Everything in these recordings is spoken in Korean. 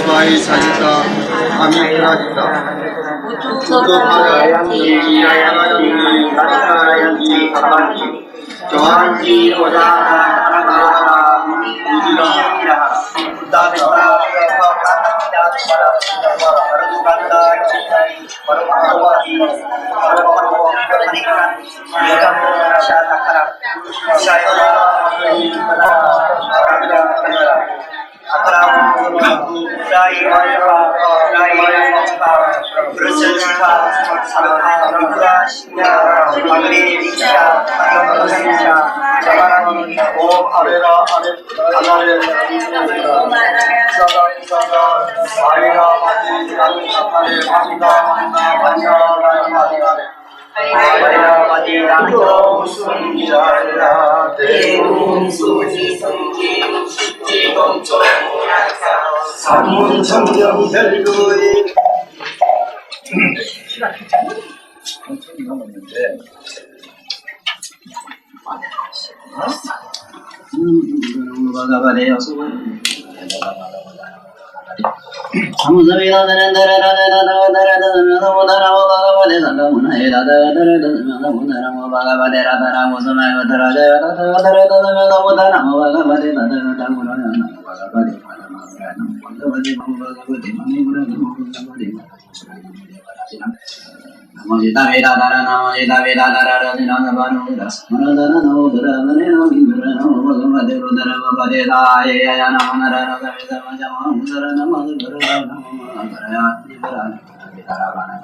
많이 사니까 밤이 편하니까 우뚝하야지 일하야지 나타나야지 가만히 저한지 오다가 우지가 그다음에 삼문청정 별거리 천천히 넘었는데 Namojita Vedadara Namojita Vedadara Dinanabanu Dasmanadara Nodara Maneno Indra Namo Bhagavate Rudara Bhavadeta Ayaya Namanara Nagavita Majama Mudara Namadara Namadaraya Nidara Vitarabana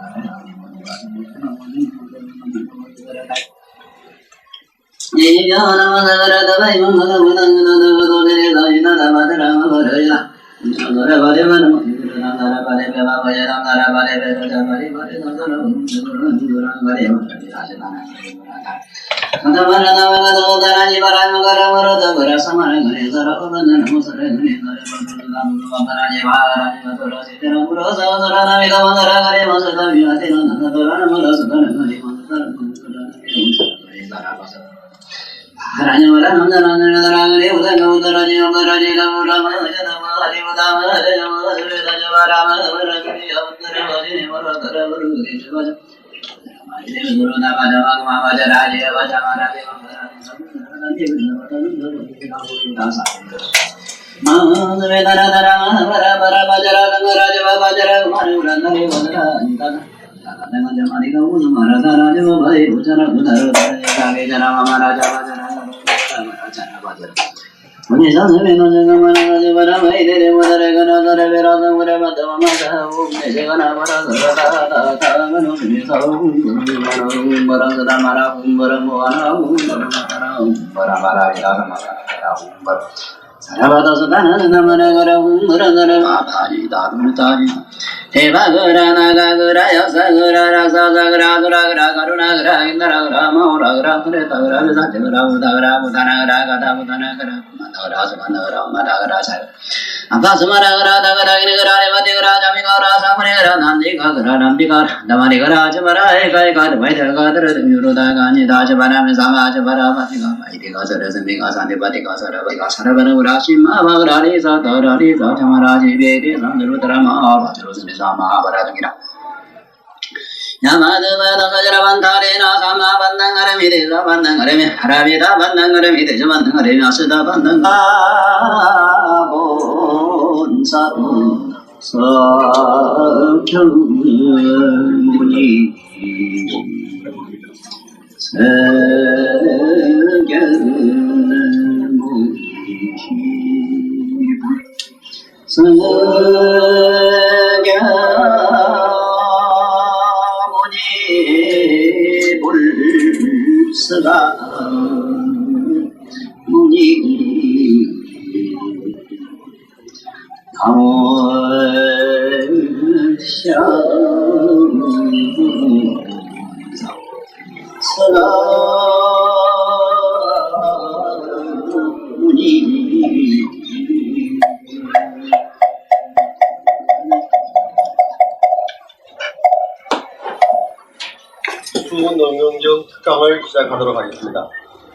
중문농경정 특강을 시작하도록 하겠습니다.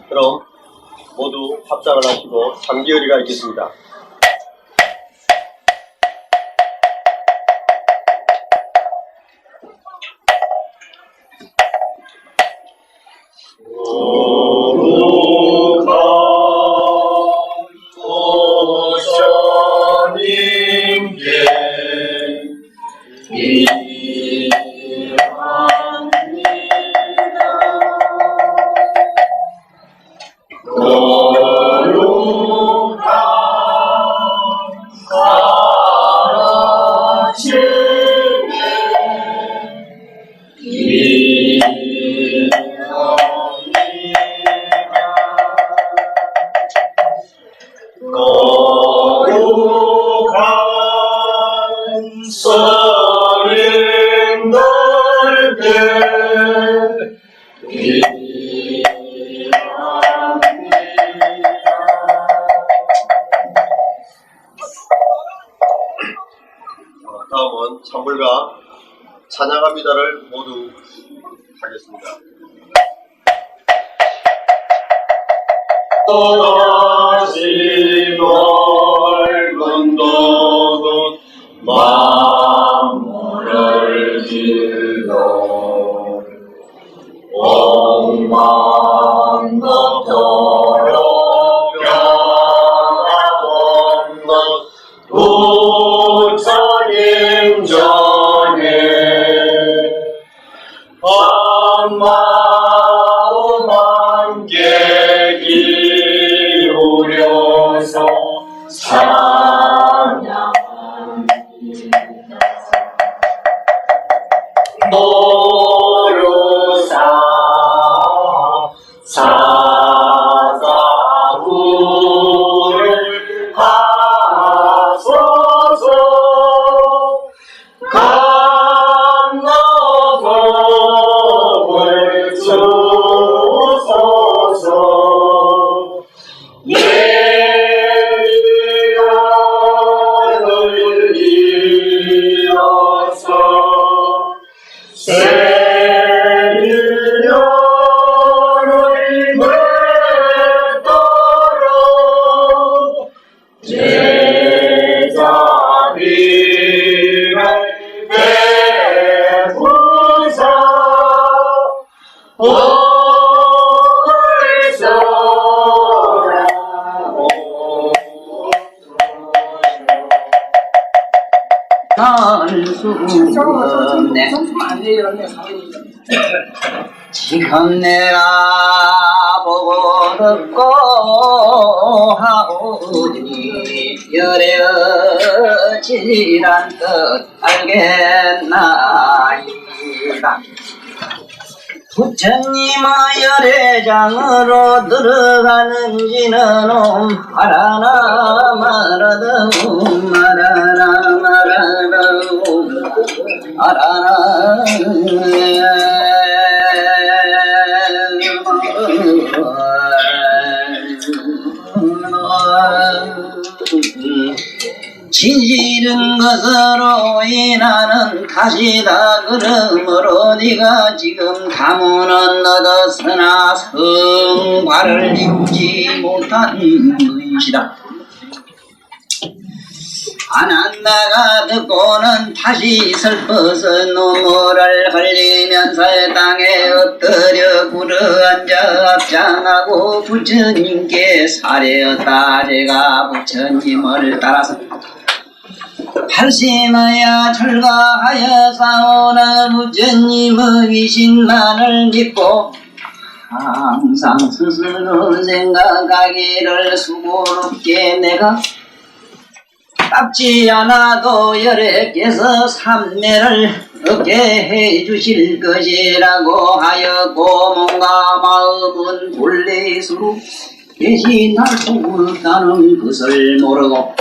그럼 모두 합장을 하시고 3개월이가 있겠습니다. 다음은 찬물과 찬양합니다를 모두 하겠습니다. 또다시 넓은 도도 만물을 길러 온 만국토록 변화없는 부처님 전에 한마음 함께 기울여서 찬양합니다. 노루사 사사구를 하소서 건너서 주소서 예리하늘 이어서 세리려를 맺도록 제자비를 베푸사 할수 없네. 지금 내가 보고 듣고 하오니 여려지란 뜻 알겠나이다. 부처님의 열애장으로 들어가는지는 말하나 말하다 말하나 말하다 말하나 진실은 것으로 인하는 탓이다. 그러므로 네가 지금 가문은 얻었으나 성과를 이루지 못한 것이다. 안 한다가 듣고는 다시 슬퍼서 눈물을 흘리면서 땅에 엎드려 굴어앉아 합장하고 부처님께 사례었다. 제가 부처님을 따라서 팔심하여 철거하여 싸우는 부처님의 귀신만을 믿고 항상 스스로 생각하기를 수고롭게 내가 깝지 않아도 열애께서 삼매를 얻게 해주실 것이라고 하였고 몸과 마음은 본래 스스로 대신할 수 없다는 것을 모르고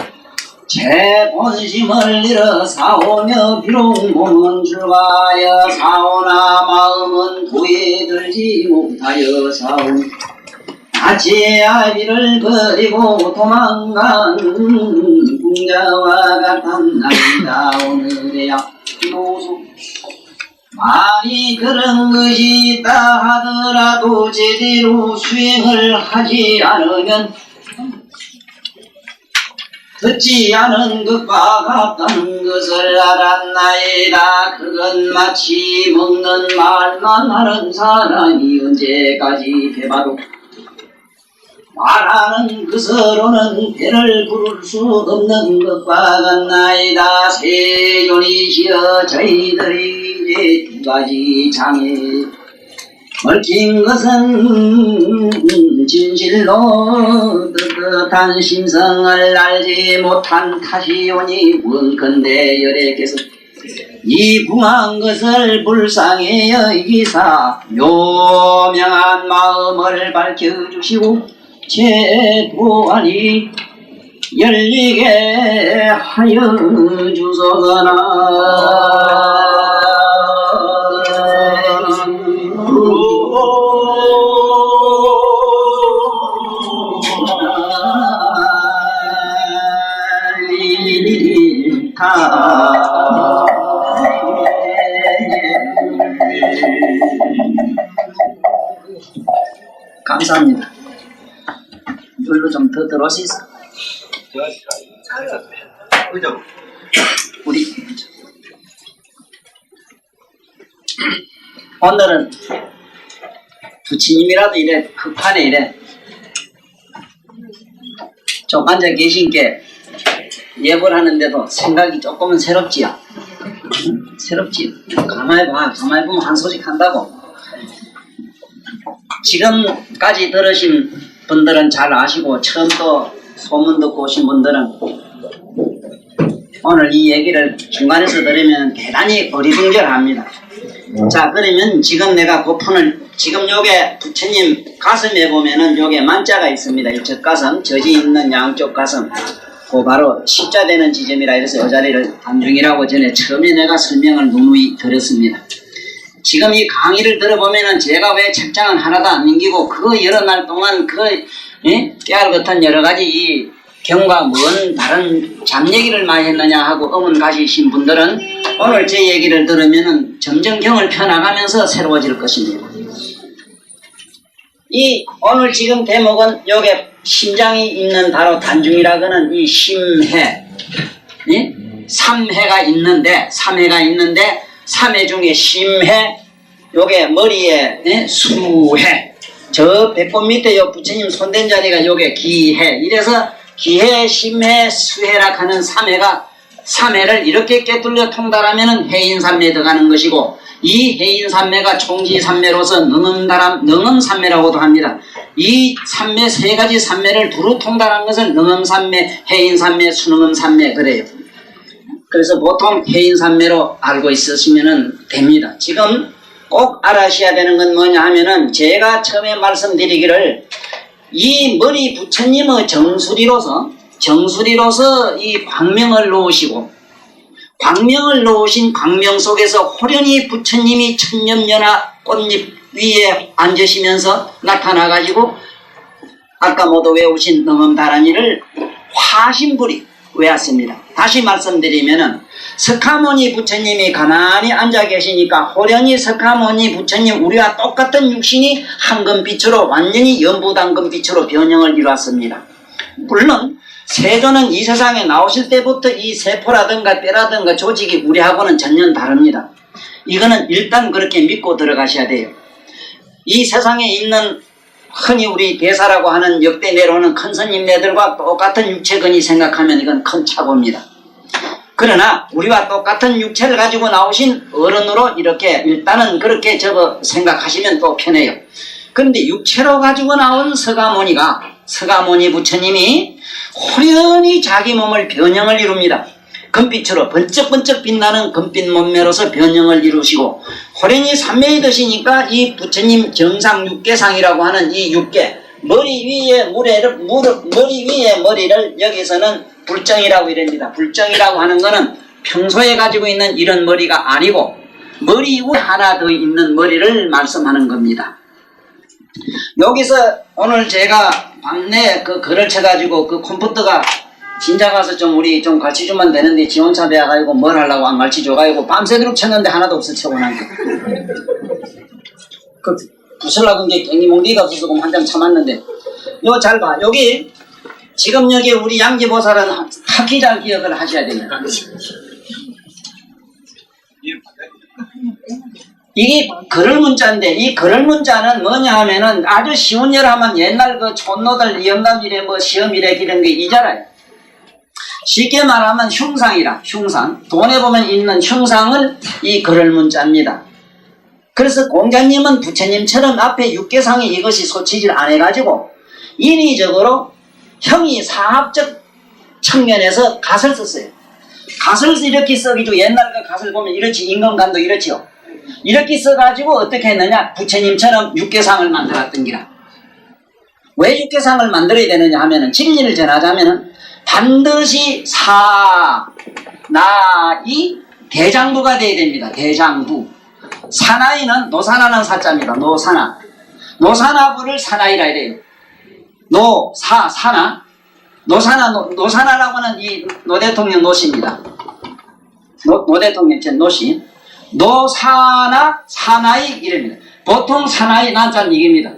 제 본심을 잃어 사오며 비록 몸은 출가하여 사오나 마음은 도에 들지 못하여 사오니 아치의 아비를 버리고 도망간 궁자와 같았나이다. 오늘에야 비로소 많이 그런 것이 있다 하더라도 제대로 수행을 하지 않으면 듣지 않은 것과 같다는 것을 알았나이다. 그건 마치 먹는 말만 하는 사람이 언제까지 배봐도 말하는 것으로는 배를 부를 수 없는 것과 같나이다. 세존이시여 저희들이 이제 두 가지 장애 얽힌 것은 진실로 떳떳한 심성을 알지 못한 탓이오니 원컨대 열애께서 이 궁한 것을 불쌍히 여기사 요명한 마음을 밝혀주시고 제도안이 열리게 하여 주소서나. 감사합니다. 이걸로 좀 더 들어올 수 있어? 우리 오늘은 부처님이라도 이래 극판에 이래 좀 앉아 계신 게 예불 하는데도 생각이 조금은 새롭지요. 새롭지요. 가만히 보면 한 소식 한다고. 지금까지 들으신 분들은 잘 아시고 처음 또 소문 듣고 오신 분들은 오늘 이 얘기를 중간에서 들으면 대단히 어리둥절합니다. 자, 그러면 지금 내가 고폰을 지금 요게 부처님 가슴에 보면은 요게 만자가 있습니다. 이 젖가슴, 젖이 있는 양쪽 가슴, 그 바로 십자 되는 지점이라 해서 이 자리를 안중이라고 전에 처음에 내가 설명을 누누이 드렸습니다. 지금 이 강의를 들어보면은 제가 왜 책장은 하나도 안 넘기고 그 여러 날 동안 깨알 같은 여러 가지 이 경과 뭔 다른 잡 얘기를 많이 했느냐 하고 의문 가지신 분들은 오늘 제 얘기를 들으면은 점점 경을 펴나가면서 새로워질 것입니다. 이 오늘 지금 대목은 요게 심장이 있는 바로 단중이라고는 이 심해, 삼해가 있는데 3해 중에 심해, 요게 머리에 수해, 저 배꼽 밑에 요 부처님 손댄 자리가 요게 기해. 이래서 기해, 심해, 수해라 하는 3해를 이렇게 꿰뚫려 통달하면은 해인삼매 들어가는 것이고, 이 해인삼매가 총지삼매로서 능음삼매라고도 합니다. 이 삼매 세 가지 삼매를 두루 통달한 것을 능음삼매, 해인삼매, 수능음삼매 그래요. 그래서 보통 해인삼매로 알고 있으시면 됩니다. 지금 꼭 알아셔야 되는 건 뭐냐 하면은 제가 처음에 말씀드리기를 이 머리 부처님의 정수리로서 이 광명을 놓으시고 광명을 놓으신 광명 속에서 호련히 부처님이 천년연화 꽃잎 위에 앉으시면서 나타나가지고 아까 모두 외우신 능엄다란이를 화신불이 외웠습니다. 다시 말씀드리면은 석가모니 부처님이 가만히 앉아 계시니까 호련히 석가모니 부처님 우리와 똑같은 육신이 황금빛으로 완전히 연부당금빛으로 변형을 이루었습니다. 물론 세조는 이 세상에 나오실 때부터 이 세포라든가 뼈라든가 조직이 우리하고는 전혀 다릅니다. 이거는 일단 그렇게 믿고 들어가셔야 돼요. 이 세상에 있는 흔히 우리 대사라고 하는 역대 내려오는 큰 스님네들과 똑같은 육체근이 생각하면 이건 큰 착오입니다. 그러나 우리와 똑같은 육체를 가지고 나오신 어른으로 이렇게 일단은 그렇게 생각하시면 또 편해요. 그런데 육체로 가지고 나온 서가모니 부처님이 호련히 자기 몸을 변형을 이룹니다. 금빛으로 번쩍번쩍 빛나는 금빛 몸매로서 변형을 이루시고 호련히 삼매에 드시니까 이 부처님 정상 육계상이라고 하는 이 육계 머리 위에 머리를 여기서는 불정이라고 이랍니다. 불정이라고 하는 거는 평소에 가지고 있는 이런 머리가 아니고 머리 위에 하나 더 있는 머리를 말씀하는 겁니다. 여기서 오늘 제가 밤내 그 글을 쳐가지고 그 컴퓨터가 진작 가서 우리 좀 가르쳐주면 되는데 지원차 배워가지고 뭘 하려고 안 가르쳐줘가지고 밤새도록 쳤는데 하나도 없어 쳐고 난 게. 그 부술라고 게 갱이몽리가 없어서 한참 참았는데 이거 잘 봐. 여기 지금 여기 우리 양지보살은 학기 잘 기억을 하셔야 됩니다. 이게 그럴 문자인데 이 그럴 문자는 뭐냐 하면은 아주 쉬운 예를 하면 옛날 그 촌노들 영감이래 시험이래 이런 게 이잖아요. 쉽게 말하면 흉상 돈에 보면 있는 흉상을 이 그럴 문자입니다. 그래서 공자님은 부처님처럼 앞에 육계상에 이것이 소치질 안 해가지고 인위적으로 형이 사합적 측면에서 갓을 썼어요. 갓을 이렇게 써가지고 옛날 그 갓을 보면 이렇지, 임금관도 이렇지요. 이렇게 써가지고 어떻게 했느냐, 부처님처럼 육개상을 만들었던 기라. 왜 육개상을 만들어야 되느냐 하면은, 진리를 전하자면은 반드시 사나이 대장부가 돼야 됩니다. 대장부. 사나이는 노사나는 사자입니다. 노사나. 노사나부를 사나이라 해야 돼요. 사나. 노사나라고 하는 이 노 대통령 노씨입니다. 노 대통령 제 노씨. 노사나, 사나이 이랍니다. 보통 사나이 난자는 이깁니다.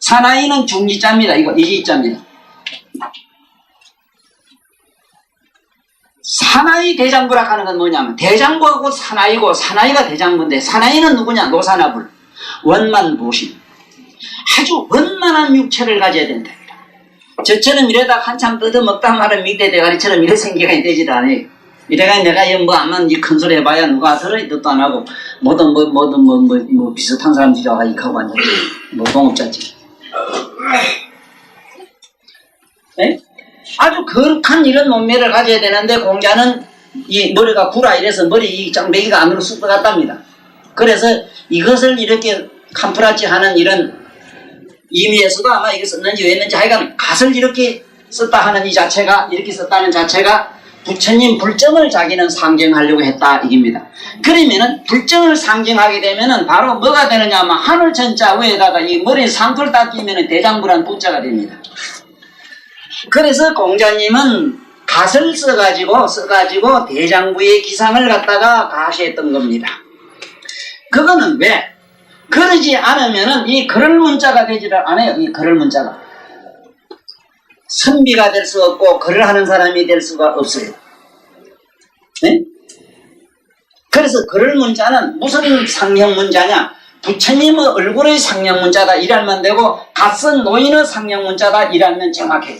사나이는 중지자입니다. 이거 이지자입니다. 사나이 대장부라 하는 건 뭐냐면 대장부하고 사나이고 사나이가 대장부인데 사나이는 누구냐? 노사나불. 원만보심. 아주 원만한 육체를 가져야 된다. 저처럼 이러다 한참 뜯어먹다 말은 밑에 대가리처럼 이래 생기가 되지도 않아요. 이래가 내가 뭐 아만 큰 소리 해봐야 누가 들어 듣도 안 하고 뭐든 비슷한 사람들이 와가 이하고 앉아. 뭐 동업자지. 네? 아주 거룩한 이런 몸매를 가져야 되는데 공자는 이 머리가 구라 이래서 머리 이 짱배기가 안으로 쑥 들어갔답니다. 그래서 이것을 이렇게 캄프라치 하는 이런 의미에서도 아마 이게 썼는지 왜 했는지 하여간 갓을 이렇게 썼다 하는 이 자체가 이렇게 썼다는 자체가 부처님 불정을 자기는 상징하려고 했다 이깁니다. 그러면은 불정을 상징하게 되면은 바로 뭐가 되느냐 하면 하늘천자 위에다가 이 머리에 상토를 딱 끼면은 대장부란 부자가 됩니다. 그래서 공자님은 갓을 써가지고 대장부의 기상을 갖다가 가시했던 겁니다. 그거는 왜? 그러지 않으면은 이 그럴 문자가 되지를 않아요. 이 그럴 문자가. 선비가 될 수 없고 글을 하는 사람이 될 수가 없어요. 네? 그래서 그럴 문자는 무슨 상형 문자냐? 부처님의 얼굴의 상형 문자다 이랄만 되고 갓쓴 노인의 상형 문자다 이랄면 정확해요.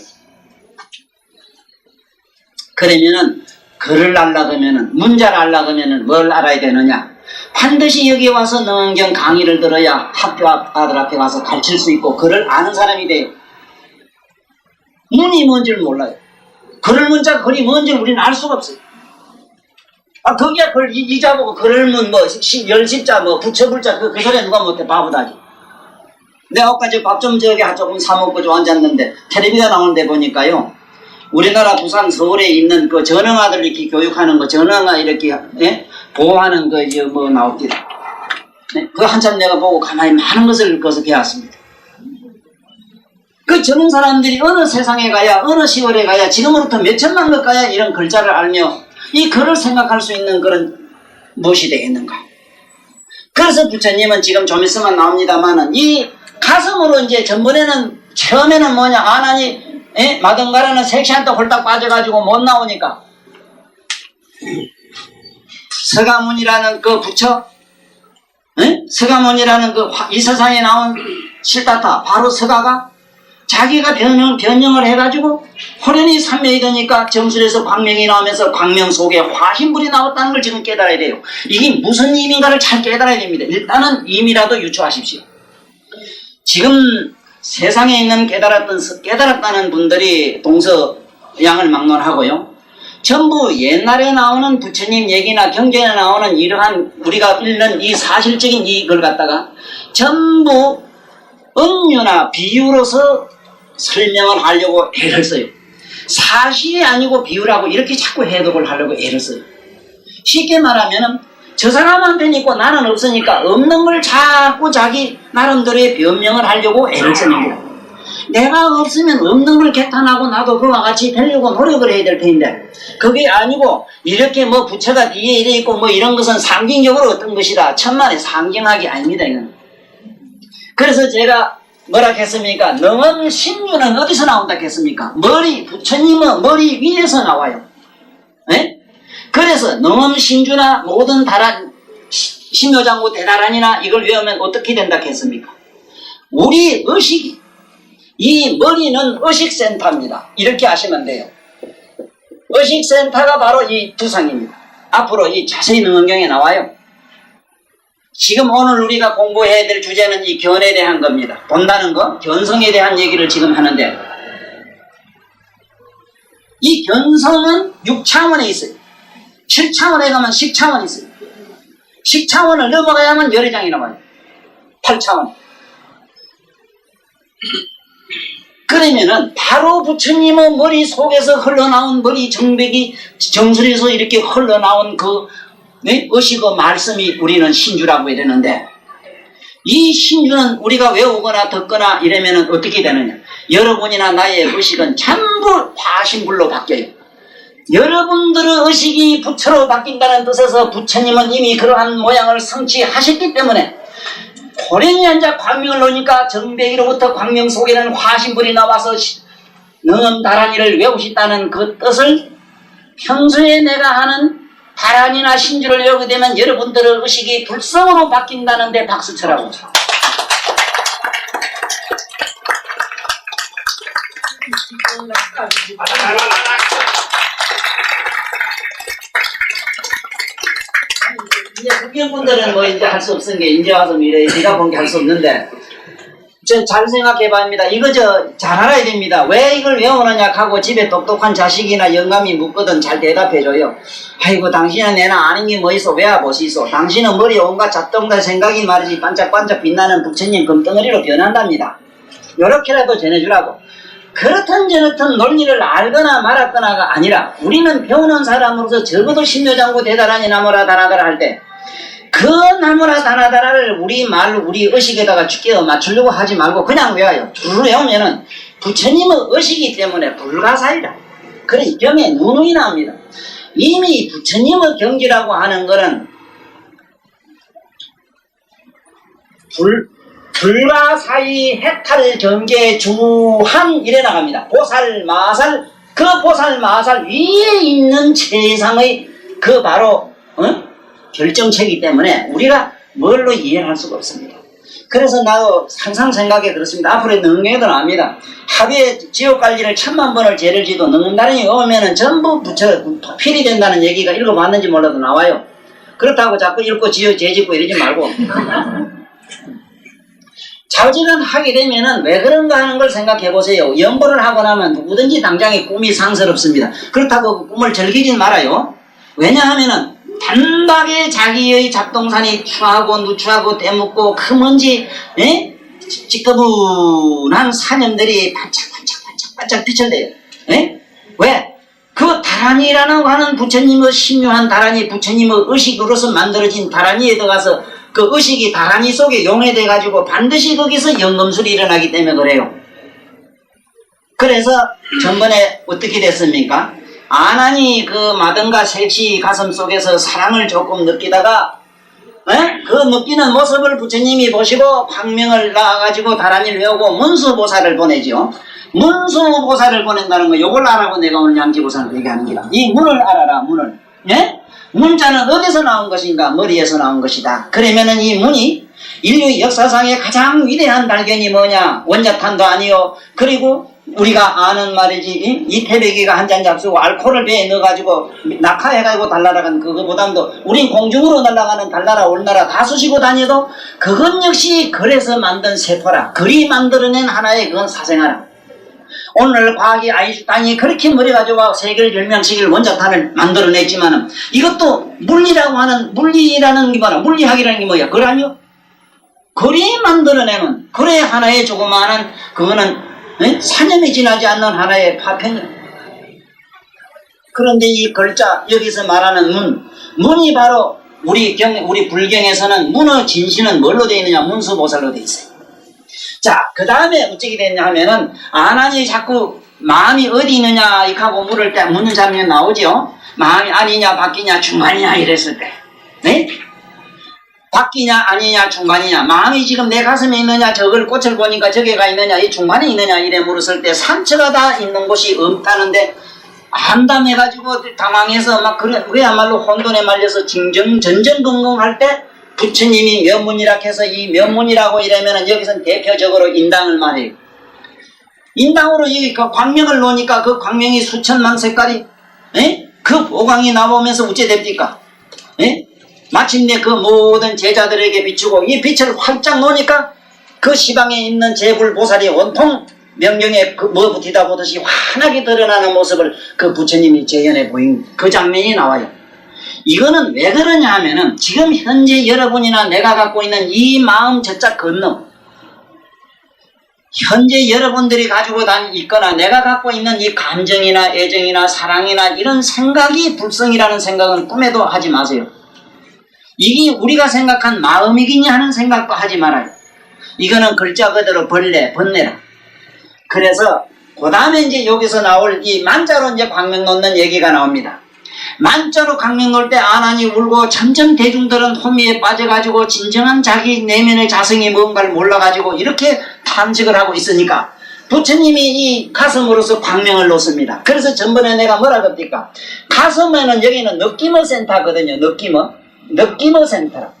그러면은 글을 알라그러면은 문자를 알라그러면은 뭘 알아야 되느냐? 반드시 여기 와서 능경 강의를 들어야 학교 아들 앞에 가서 가르칠 수 있고 글을 아는 사람이 돼요. 문이 뭔지를 몰라요. 글을 문자 글이 뭔지를 우리는 알 수가 없어요. 거기야 글 이자 보고 글을 뭐 열십자 뭐 부처불자 그 소리 누가 못해 바보다지. 내가 아까 밥 좀 저기 조금 사 먹고 좀 앉았는데 텔레비가 나오는데 보니까요. 우리나라 부산 서울에 있는 그 전형아들 이렇게 교육하는 거 전형아 이렇게 보호하는 거 이제 뭐 나옵니다. 네? 그 한참 내가 보고 가만히 많은 것을 거기서 배웠습니다. 그 젊은 사람들이 어느 세상에 가야 어느 시월에 가야 지금으로부터 몇천만 것 가야 이런 글자를 알며 이 글을 생각할 수 있는 그런 무엇이 되겠는가. 그래서 부처님은 지금 좀 있으면 나옵니다만은 이 가슴으로 이제 전번에는 처음에는 뭐냐 아나니 마등가라는 색시한테 홀딱 빠져가지고 못 나오니까 서가문이라는 그 부처 서가문이라는 그 이 세상에 나온 실타타 바로 서가가 자기가 변형을 해가지고 호련히 삼명이 되니까 정술에서 광명이 나오면서 광명 속에 화신불이 나왔다는 걸 지금 깨달아야 돼요. 이게 무슨 의미인가를 잘 깨달아야 됩니다. 일단은 의미라도 유추하십시오. 지금 세상에 있는 깨달았다는 분들이 동서양을 막론하고요. 전부 옛날에 나오는 부처님 얘기나 경전에 나오는 이러한 우리가 읽는 이 사실적인 이걸 갖다가 전부 은유나 비유로서 설명을 하려고 애를 써요. 사실이 아니고 비유라고 이렇게 자꾸 해석을 하려고 애를 써요. 쉽게 말하면 저 사람한테는 있고 나는 없으니까 없는 걸 자꾸 자기 나름대로의 변명을 하려고 애를 쓰는 거야. 내가 없으면 없는 걸 개탄하고 나도 그와 같이 되려고 노력을 해야 될 텐데 그게 아니고 이렇게 뭐 부처가 뒤에 이래 있고 뭐 이런 것은 상징적으로 어떤 것이다. 천만의 상징학이 아닙니다. 이건. 그래서 제가 뭐라 했습니까? 능엄 신유는 어디서 나온다 했습니까? 부처님은 머리 위에서 나와요. 네? 그래서 능엄 신주나 모든 다란 신묘장구 대다란이나 이걸 외우면 어떻게 된다 했습니까? 우리 의식이 이 머리는 의식센터입니다. 이렇게 아시면 돼요. 의식센터가 바로 이 두상입니다. 앞으로 이 자세히 능엄경에 나와요. 지금 오늘 우리가 공부해야 될 주제는 이 견에 대한 겁니다. 본다는 거, 견성에 대한 얘기를 지금 하는데, 이 견성은 6차원에 있어요. 7차원에 가면 10차원이 있어요. 10차원을 넘어가야만 열의 장이 나와요. 8차원. 그러면은 바로 부처님의 머리 속에서 흘러나온 머리 정백이 정수리에서 이렇게 흘러나온 그 의식의 말씀이 우리는 신주라고 해야 되는데, 이 신주는 우리가 외우거나 듣거나 이러면은 어떻게 되느냐? 여러분이나 나의 의식은 전부 화신불로 바뀌어요. 여러분들의 의식이 부처로 바뀐다는 뜻에서 부처님은 이미 그러한 모양을 성취하셨기 때문에 호련히 앉아 광명을 놓으니까 정백이로부터 광명 속에는 화신불이 나와서 능엄다란이를 외우셨다는 그 뜻을 평소에 내가 하는 다란이나 신주를 외우게 되면 여러분들의 의식이 불성으로 바뀐다는데 박수쳐라고. 이제 국경분들은 뭐 이제 할 수 없은 게 이제 와서 미래 네가 본 게 할 수 없는데, 잘 생각해봐입니다. 이거 잘 알아야 됩니다. 왜 이걸 외우느냐 하고 집에 똑똑한 자식이나 영감이 묻거든 잘 대답해줘요. 아이고 당신은 내나 아는 게 뭐 있어 외워보시소. 당신은 머리에 온갖 잡동다 생각이 말이지 반짝반짝 빛나는 부처님 금덩어리로 변한답니다. 요렇게라도 전해주라고. 그렇든 저렇든 논리를 알거나 말았거나가 아니라 우리는 배우는 사람으로서 적어도 신묘장구 대다라니 나무라 다나다라 할 때 그 나무라 다나다라를 우리 말로 우리 의식에다가 끼워 맞추려고 하지 말고 그냥 외워요. 줄 외우면은 부처님의 의식이기 때문에 불가사의다. 그래 경에 누누이 나옵니다. 이미 부처님의 경지라고 하는 거는 불가사의 해탈 경계 주한 이래 나갑니다. 보살 마살, 그 보살 마살 위에 있는 세상의 그 바로 결정체이기 때문에 우리가 뭘로 이해할 수가 없습니다. 그래서 나도 항상 생각해 그렇습니다. 앞으로 능경에도 나옵니다. 하루에 지옥갈기를 1000만 번을 죄를 지도 능다른이 오면은 전부 필이 된다는 얘기가 읽어봤는지 몰라도 나와요. 그렇다고 자꾸 읽고 죄 짓고 이러지 말고 자우지간 하게 되면은 왜 그런가 하는 걸 생각해 보세요. 연보를 하고 나면 누구든지 당장에 꿈이 상스럽습니다. 그렇다고 그 꿈을 즐기진 말아요. 왜냐하면은 단박에 자기의 잡동산이 추하고 누추하고 때묻고 그 먼지 찌꺼분한 사념들이 반짝반짝 비춰대요. 왜? 그 다란이라는 하는 부처님의 신유한 다란이, 부처님의 의식으로서 만들어진 다란이에 들어가서 그 의식이 다란이 속에 용해돼 가지고 반드시 거기서 연금술이 일어나기 때문에 그래요. 그래서 전번에 어떻게 됐습니까? 아난이 그 마등가 색시 가슴 속에서 사랑을 조금 느끼다가 그 느끼는 모습을 부처님이 보시고 광명을 낳아가지고 다란이를 외우고 문수보살을 보내죠. 문수보살을 보낸다는 거 요걸 알아고 내가 오늘 양지보살을 얘기하는 기라. 이 문을 알아라. 문을. 문자는 어디서 나온 것인가? 머리에서 나온 것이다. 그러면은 이 문이 인류 역사상의 가장 위대한 발견이 뭐냐? 원자탄도 아니요. 그리고 우리가 아는 말이지, 이 태백이가 한 잔 잡수고 알코올을 배에 넣어가지고 낙하해가지고 달나라간 그거보다도 우린 공중으로 날아가는 달나라 올나라 다 쑤시고 다녀도 그건 역시 글에서 만든 세포라. 글이 만들어낸 하나의 그건 사생아라. 오늘 과학이 아인슈타인이 그렇게 머리가지고 세계를 멸망시킬 원자탄을 만들어냈지만은 이것도 물리라는 게 뭐야? 물리학이라는 게 뭐야? 글 아니요? 글이 만들어내는 글의 하나의 조그마한 그거는 사념이 지나지 않는 하나의 파편이에요. 그런데 이 글자 여기서 말하는 문이 바로 우리 불경에서는 문의 진신은 뭘로 되어 있느냐? 문수보살로 되어 있어요. 자, 그 다음에 어떻게 됐냐 하면은 아난이 자꾸 마음이 어디 있느냐 이하고 물을 때 묻는 장면 나오죠. 마음이 아니냐 바뀌냐 중간이냐 이랬을 때 바뀌냐 아니냐 중간이냐 마음이 지금 내 가슴에 있느냐 저걸 꽃을 보니까 저게가 있느냐 이 중간에 있느냐 이래 물었을 때 상처가 다 있는 곳이 없다는데 암담해가지고 당황해서 막 그래야말로 혼돈에 말려서 전전긍긍할 때 부처님이 면문이라 해서 이 면문이라고 이러면은 여기서는 대표적으로 인당을 말해요. 인당으로 이 그 광명을 놓으니까 그 광명이 수천만 색깔이 그 보광이 나오면서 어째 됩니까? 마침내 그 모든 제자들에게 비추고 이 빛을 활짝 놓으니까 그 시방에 있는 제불보살이 온통 명경에 붙이다 보듯이 환하게 드러나는 모습을 그 부처님이 재현해 보인 그 장면이 나와요. 이거는 왜 그러냐 하면은 지금 현재 여러분이나 내가 갖고 있는 이 마음 저짝 건너 현재 여러분들이 가지고 있거나 내가 갖고 있는 이 감정이나 애정이나 사랑이나 이런 생각이 불성이라는 생각은 꿈에도 하지 마세요. 이게 우리가 생각한 마음이기냐 하는 생각도 하지 말아요. 이거는 글자 그대로 번뇌라. 그래서 그 다음에 이제 여기서 나올 이 만자로 이제 광명 놓는 얘기가 나옵니다. 만자로 광명 놓을 때 아난이 울고 점점 대중들은 혼미에 빠져가지고 진정한 자기 내면의 자성이 뭔가를 몰라가지고 이렇게 탐식을 하고 있으니까 부처님이 이 가슴으로서 광명을 놓습니다. 그래서 전번에 내가 뭐라 그랬니까 가슴에는 여기는 느낌의 센터거든요. 느낌의 센터라.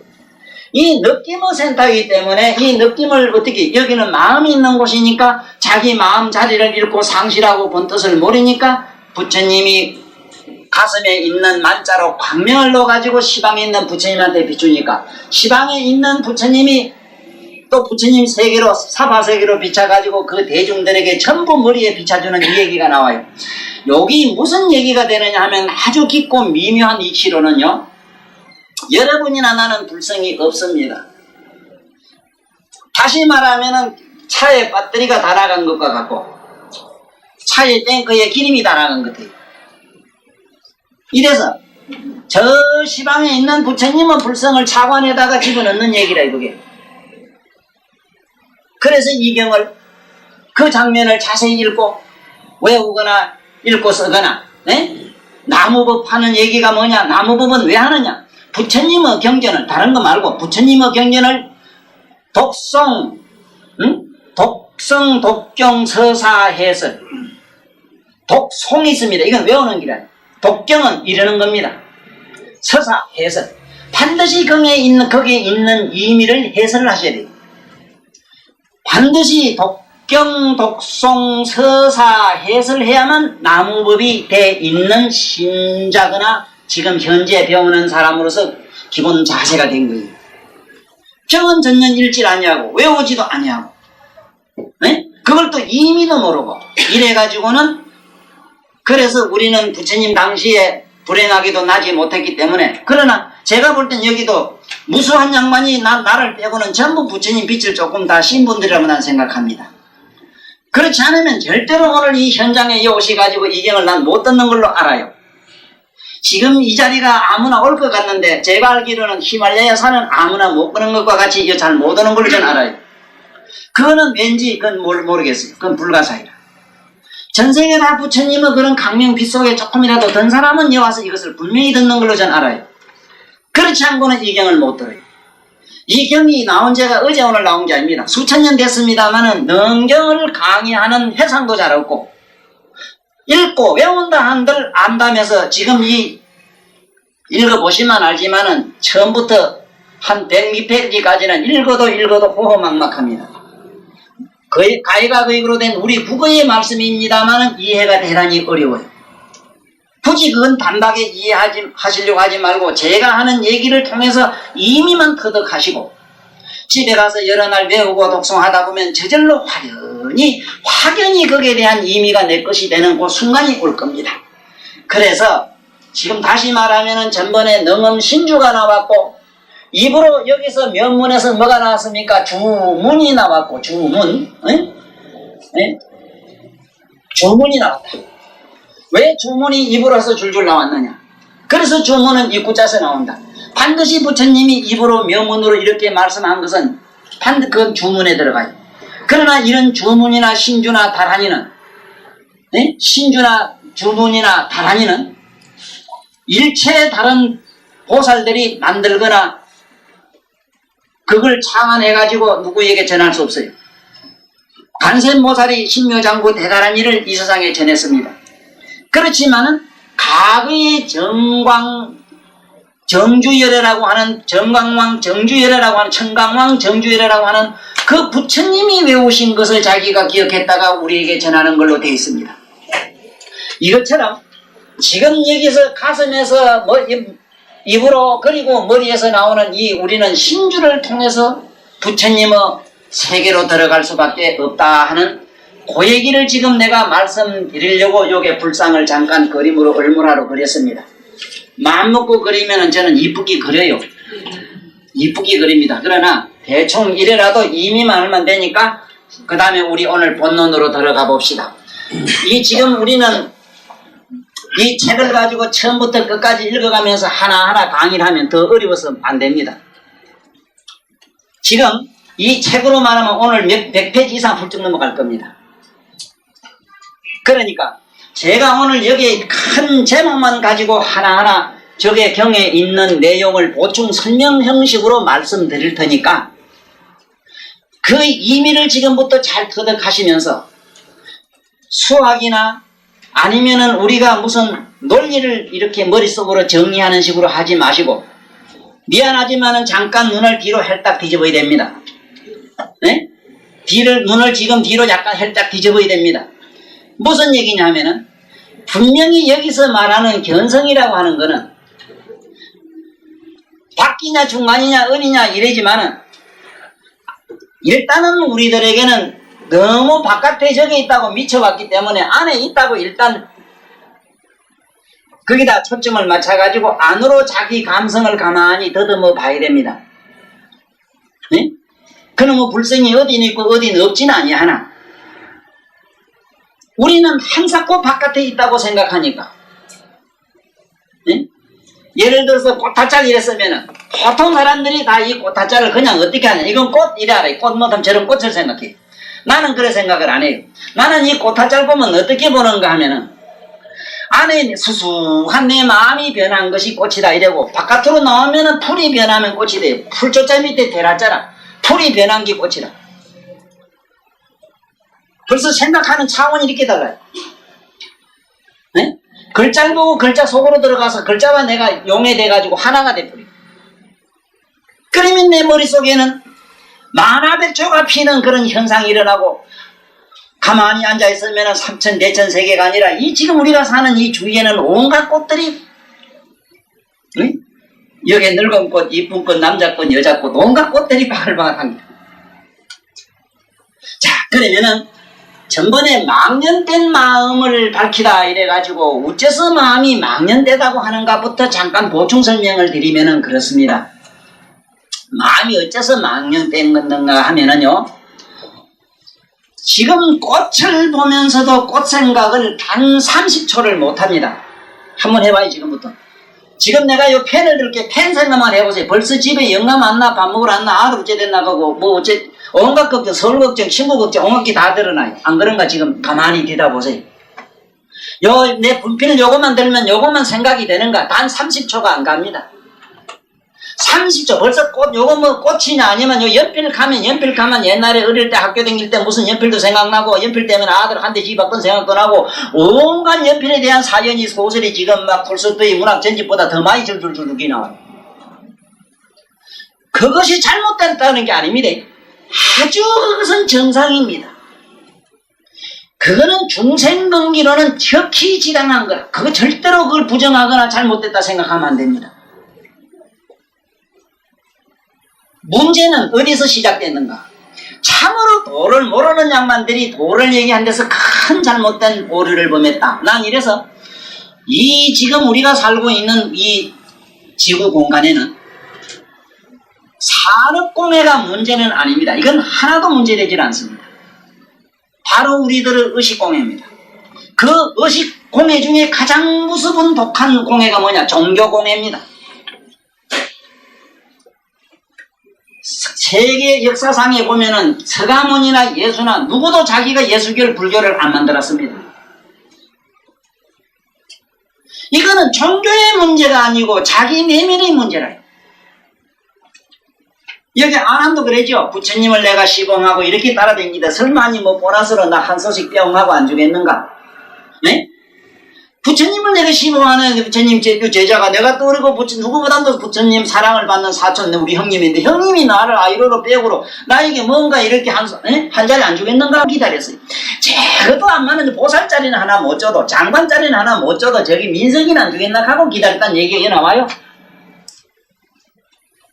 이 느낌의 센터이기 때문에 이 느낌을 어떻게 여기는 마음이 있는 곳이니까 자기 마음 자리를 잃고 상실하고 본 뜻을 모르니까 부처님이 가슴에 있는 만자로 광명을 넣어가지고 시방에 있는 부처님한테 비추니까 시방에 있는 부처님이 또 부처님 세계로 사바세계로 비춰가지고 그 대중들에게 전부 머리에 비춰주는 이 얘기가 나와요. 여기 무슨 얘기가 되느냐 하면 아주 깊고 미묘한 이치로는요, 여러분이나 나는 불성이 없습니다. 다시 말하면은 차에 배터리가 다 나간 것과 같고 차에 탱크에 기름이 다 나간 것 같아요. 이래서 저 시방에 있는 부처님은 불성을 차관에다가 집어넣는 얘기라 이게. 그래서 이 경을 그 장면을 자세히 읽고 외우거나 읽고 쓰거나 나무법 하는 얘기가 뭐냐, 나무법은 왜 하느냐, 부처님의 경전을 다른 거 말고 부처님의 경전을 독성 독경 서사 해설 독송이 있습니다. 이건 외우는 기라. 독경은 이러는 겁니다. 서사 해설 반드시 거기에 있는 의미를 해설을 하셔야 돼요. 반드시 독경 독송 서사 해설해야만 나무법이 돼 있는 신자거나 지금 현재 배우는 사람으로서 기본 자세가 된 거예요. 경은 전년 읽질 아니하고 외우지도 아니하고 그걸 또 의미도 모르고 이래가지고는, 그래서 우리는 부처님 당시에 불행하기도 나지 못했기 때문에, 그러나 제가 볼 땐 여기도 무수한 양반이 나를 빼고는 전부 부처님 빛을 조금 다 신 분들이라고 난 생각합니다. 그렇지 않으면 절대로 오늘 이 현장에 오셔가지고 이 경을 난 못 듣는 걸로 알아요. 지금 이 자리가 아무나 올 것 같는데 제가 알기로는 히말라야 산은 아무나 못 보는 것과 같이 이거 잘 못 오는 걸로 저는 알아요. 그거는 왠지 그건 모르겠어요. 그건 불가사의라. 전세계 다 부처님의 그런 강명 빛 속에 조금이라도 든 사람은 여기 와서 이것을 분명히 듣는 걸로 저는 알아요. 그렇지 않고는 이 경을 못 들어요. 이 경이 나온 지가 어제 오늘 나온 게 아닙니다. 수천 년 됐습니다만은 능경을 강의하는 회상도 잘 없고 읽고 외운다 한들 안다면서 지금 이 읽어보시면 알지만은 처음부터 한 100페이지까지는 읽어도 호호막막합니다. 거의 가이가거이로 된 우리 국어의 말씀입니다만은 이해가 대단히 어려워요. 굳이 그건 단박에 이해하시려고 하지 말고 제가 하는 얘기를 통해서 의미만 터득하시고 집에 가서 여러 날 외우고 독송하다 보면 저절로 확연히 거기에 대한 의미가 내 것이 되는 그 순간이 올 겁니다. 그래서 지금 다시 말하면은 전번에 능엄 신주가 나왔고 입으로 여기서 면문에서 뭐가 나왔습니까? 주문이 나왔고 주문이 나왔다. 왜 주문이 입으로서 줄줄 나왔느냐? 그래서 주문은 입구자서 나온다. 반드시 부처님이 입으로 면문으로 이렇게 말씀한 것은 그건 주문에 들어가요. 그러나 이런 주문이나 신주나 다란이는 신주나 주문이나 다란이는 일체의 다른 보살들이 만들거나 그걸 창안해가지고 누구에게 전할 수 없어요. 간센모살이 신묘장구 대단한 일을 이 세상에 전했습니다. 그렇지만은 과거의 정주열애라고 하는 정강왕 정주열애라고 하는 청강왕 정주열애라고 하는 그 부처님이 외우신 것을 자기가 기억했다가 우리에게 전하는 걸로 되어 있습니다. 이것처럼 지금 여기서 가슴에서 입으로 그리고 머리에서 나오는 이 우리는 신주를 통해서 부처님의 세계로 들어갈 수밖에 없다 하는 그 얘기를 지금 내가 말씀드리려고 요게 불상을 잠깐 그림으로 얼물하러 그렸습니다. 마음 먹고 그리면은 저는 이쁘게 그려요. 이쁘게 그립니다. 그러나 대충 이래라도 이미만 하면 되니까 그 다음에 우리 오늘 본론으로 들어가 봅시다. 이 지금 우리는 이 책을 가지고 처음부터 끝까지 읽어가면서 하나하나 강의를 하면 더 어려워서 안 됩니다. 지금 이 책으로 말하면 오늘 100페이지 이상 훌쩍 넘어갈 겁니다. 그러니까 제가 오늘 여기 큰 제목만 가지고 하나하나 저게 경에 있는 내용을 보충 설명 형식으로 말씀드릴 테니까 그 의미를 지금부터 잘 터득하시면서 수학이나 아니면은 우리가 무슨 논리를 이렇게 머릿속으로 정리하는 식으로 하지 마시고 미안하지만은 잠깐 눈을 뒤로 헬딱 뒤집어야 됩니다. 네? 눈을 지금 뒤로 약간 헬딱 뒤집어야 됩니다. 무슨 얘기냐면은 분명히 여기서 말하는 견성이라고 하는 거는 밖이냐 중간이냐 은이냐 이러지만은 일단은 우리들에게는 너무 바깥에 저기 있다고 미쳐봤기 때문에 안에 있다고 일단 거기다 초점을 맞춰가지고 안으로 자기 감성을 가만히 더듬어 봐야 됩니다. 네? 그놈의 불성이 어디는 있고 어디는 없지는 아니하나 우리는 항상 그 바깥에 있다고 생각하니까 네? 예를 들어서 꽃화자 이랬으면은 보통 사람들이 다 이 꽃화자를 그냥 어떻게 하냐 이건 꽃 이래 알아요. 꽃 못하면 저런 꽃을 생각해. 나는 그래 생각을 안 해요. 나는 이 꽃화자를 보면 어떻게 보는가 하면은 안에 수수한 내 마음이 변한 것이 꽃이다 이러고 바깥으로 나오면은 풀이 변하면 꽃이 돼요. 풀조자 밑에 대라자라 풀이 변한 게 꽃이라. 벌써 생각하는 차원이 이렇게 달라요. 네? 글자를 보고 글자 속으로 들어가서 글자와 내가 용해돼가지고 하나가 돼버려요. 그러면 내 머릿속에는 만화백조가 피는 그런 현상이 일어나고 가만히 앉아있으면 삼천 대천 세계가 아니라 이 지금 우리가 사는 이 주위에는 온갖 꽃들이 응? 여기에 늙은 꽃, 이쁜 꽃, 남자 꽃, 여자 꽃 온갖 꽃들이 바글바글합니다. 자 그러면은 전번에 망년된 마음을 밝히다 이래가지고 어째서 마음이 망년되다고 하는가부터 잠깐 보충 설명을 드리면은 그렇습니다. 마음이 어째서 망년된 건가 하면은요 지금 꽃을 보면서도 꽃 생각을 단 30초를 못합니다. 한번 해봐요. 지금부터. 지금 내가 요 펜을 들게 펜 생각만 해보세요. 벌써 집에 영감 왔나 밥 먹으러 왔나 아들 어째 됐나 하고 뭐 어째 온갖 걱정 서울 걱정 친구 걱정 온갖 게 다 드러나요. 안 그런가 지금 가만히 뒤다보세요. 요 내 분필 요것만 들면 요것만 생각이 되는가 단 30초가 안 갑니다. 30초 벌써 꽃 요거 뭐 꽃이냐 아니면 요 연필 가면 옛날에 어릴 때 학교 다닐 때 무슨 연필도 생각나고 연필 때문에 아들 한 대 집었던 생각도 나고 온갖 연필에 대한 사연이 소설이 지금 막 톨스토이 문학 전집보다 더 많이 줄줄줄줄이 나와요. 그것이 잘못됐다는 게 아닙니다. 아주 그것은 정상입니다. 그거는 중생근기로는 척히 지당한 거라. 그거 절대로 그걸 부정하거나 잘못됐다 생각하면 안 됩니다. 문제는 어디서 시작됐는가? 참으로 도를 모르는 양반들이 도를 얘기한 데서 큰 잘못된 오류를 범했다. 난 이래서 이 지금 우리가 살고 있는 이 지구 공간에는 산업공해가 문제는 아닙니다. 이건 하나도 문제되질 않습니다. 바로 우리들의 의식공해입니다. 그 의식공해 중에 가장 무섭은 독한 공해가 뭐냐? 종교공해입니다. 세계 역사상에 보면은 서가모니나 예수나 누구도 자기가 예수교를 불교를 안 만들었습니다. 이거는 종교의 문제가 아니고 자기 내면의 문제라요. 여기 안함도 그러죠. 부처님을 내가 시봉하고 이렇게 따라다니다. 설마 아니 뭐 보나스로 나 한 소식 뿅하고 안 주겠는가? 네? 부처님을 내가 시봉하는 부처님 제자가 내가 또 그리고 누구보다도 부처님 사랑을 받는 사촌 우리 형님인데 형님이 나를 아이로로 백으로 나에게 뭔가 이렇게 한 자리 안 주겠는가 기다렸어요. 그것도 안 맞는데 보살자리는 하나 못 줘도 장관자리는 하나 못 줘도 저기 민석이는 안 주겠나 하고 기다렸다는 얘기가 나와요.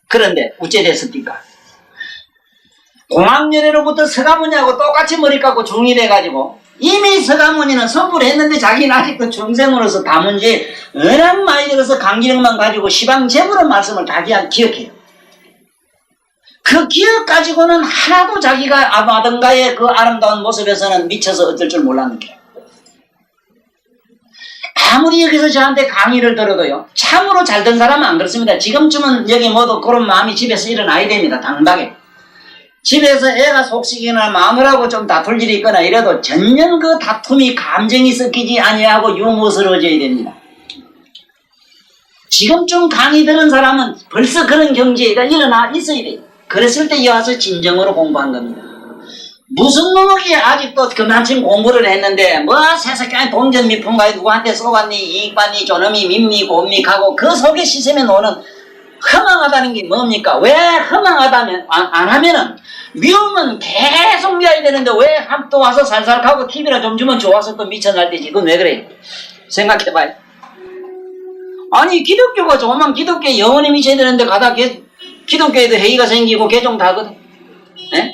그런데 어째 됐습니까? 공학년회로부터 서가모니하고 똑같이 머리 깎고 중이 돼가지고 이미 서가모니는 선포를 했는데 자기는 아직도 중생으로서 다문제 워낙 많이 들어서 강기력만 가지고 시방제부로 말씀을 다 기억해요. 그 기억 가지고는 하나도 자기가 아마던가의 그 아름다운 모습에서는 미쳐서 어쩔 줄 몰랐는 게 아무리 여기서 저한테 강의를 들어도요 참으로 잘된 사람은 안 그렇습니다. 지금쯤은 여기 모두 그런 마음이 집에서 일어나야 됩니다. 당당하게 집에서 애가 속식이나 마누라하고 좀 다툴 일이 있거나 이래도 전혀 그 다툼이 감정이 섞이지 아니하고 유머스러워져야 됩니다. 지금쯤 강의 들은 사람은 벌써 그런 경지에가 일어나 있어야 돼요. 그랬을 때 이와서 진정으로 공부한 겁니다. 무슨 놈이 아직도 그만큼 공부를 했는데 뭐 세상에 동전 미품가에 누구한테 쏘갔니 이익받니 저놈이 밉니 곰믹하고 그 속에 시샘에 노는 허망하다는 게 뭡니까? 왜 허망하다면 안 하면은 미우면 계속 미워야 되는데 왜 또 와서 살살 가고 TV나 좀 주면 좋아서 또 미쳐날 때지. 그건 왜 그래? 생각해봐요. 아니 기독교가 조만 기독교에 영원히 미쳐야 되는데 가다 기독교에도 회의가 생기고 개종 다거든. 예?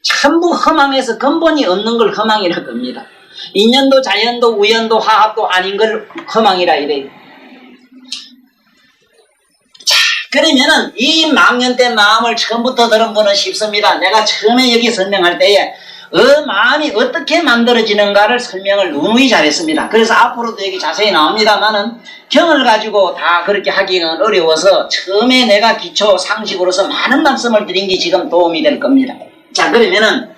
전부 허망해서 근본이 없는 걸 허망이라 겁니다. 인연도 자연도 우연도 화합도 아닌 걸 허망이라 이래요. 자, 그러면은 이 망년된 마음을 처음부터 들은 분은 쉽습니다. 내가 처음에 여기 설명할 때에 마음이 어떻게 만들어지는가를 설명을 누누이 잘했습니다. 그래서 앞으로도 여기 자세히 나옵니다만은 경을 가지고 다 그렇게 하기는 어려워서 처음에 내가 기초 상식으로서 많은 말씀을 드린 게 지금 도움이 될 겁니다. 자, 그러면은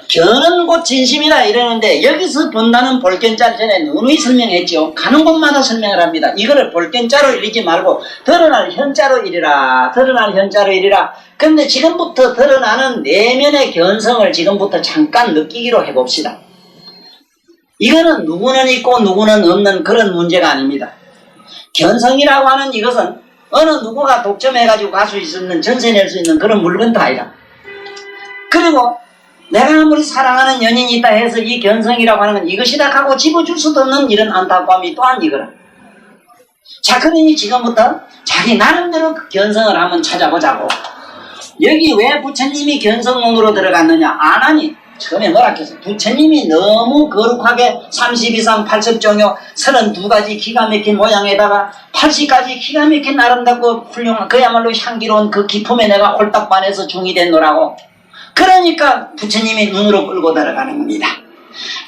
견은 곧 진심이라 이러는데 여기서 본다는 볼견자를 전에 누누이 설명했죠. 가는 곳마다 설명을 합니다. 이거를 볼견자로 이리지 말고 드러날 현자로 이리라. 드러날 현자로 이리라. 근데 지금부터 드러나는 내면의 견성을 지금부터 잠깐 느끼기로 해봅시다. 이거는 누구는 있고 누구는 없는 그런 문제가 아닙니다. 견성이라고 하는 이것은 어느 누구가 독점해가지고 갈 수 있는 전세낼 수 있는 그런 물건도 아니다. 그리고 내가 아무리 사랑하는 연인이 있다 해서 이 견성이라고 하는 건 이것이다 하고 집어줄 수도 없는 이런 안타까움이 또한 이거라. 자, 그러니 지금부터 자기 나름대로 그 견성을 한번 찾아보자고. 여기 왜 부처님이 견성론으로 들어갔느냐? 안 하니 처음에 뭐라 했어? 부처님이 너무 거룩하게 30 이상 80종교 32가지 기가 막힌 모양에다가 80가지 기가 막힌 아름답고 훌륭한 그야말로 향기로운 그 기품에 내가 홀딱 반해서 중이 됐노라고. 그러니까 부처님이 눈으로 끌고 들어가는 겁니다.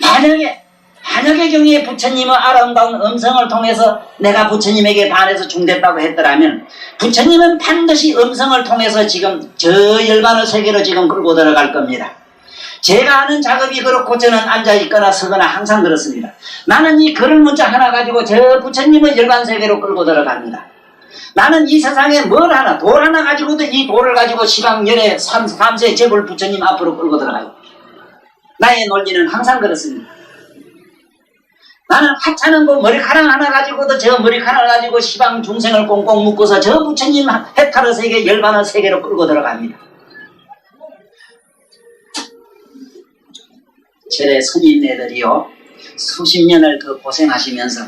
만약에 경우에 부처님의 아름다운 음성을 통해서 내가 부처님에게 반해서 중됐다고 했더라면 부처님은 반드시 음성을 통해서 지금 저 열반의 세계로 지금 끌고 들어갈 겁니다. 제가 하는 작업이 그렇고 저는 앉아있거나 서거나 항상 그렇습니다. 나는 이 글을 문자 하나 가지고 저 부처님의 열반 세계로 끌고 들어갑니다. 나는 이 세상에 뭘 하나 돌 하나 가지고도 이 돌을 가지고 시방열의 3세 제불 부처님 앞으로 끌고 들어가요. 나의 논리는 항상 그렇습니다. 나는 하찮은 거 머리카락 하나 가지고도 저 머리카락 가지고 시방 중생을 꽁꽁 묶어서 저 부처님 해탈의 세계 열반의 세계로 끌고 들어갑니다. 절에 스님네들이요 수십 년을 그 고생하시면서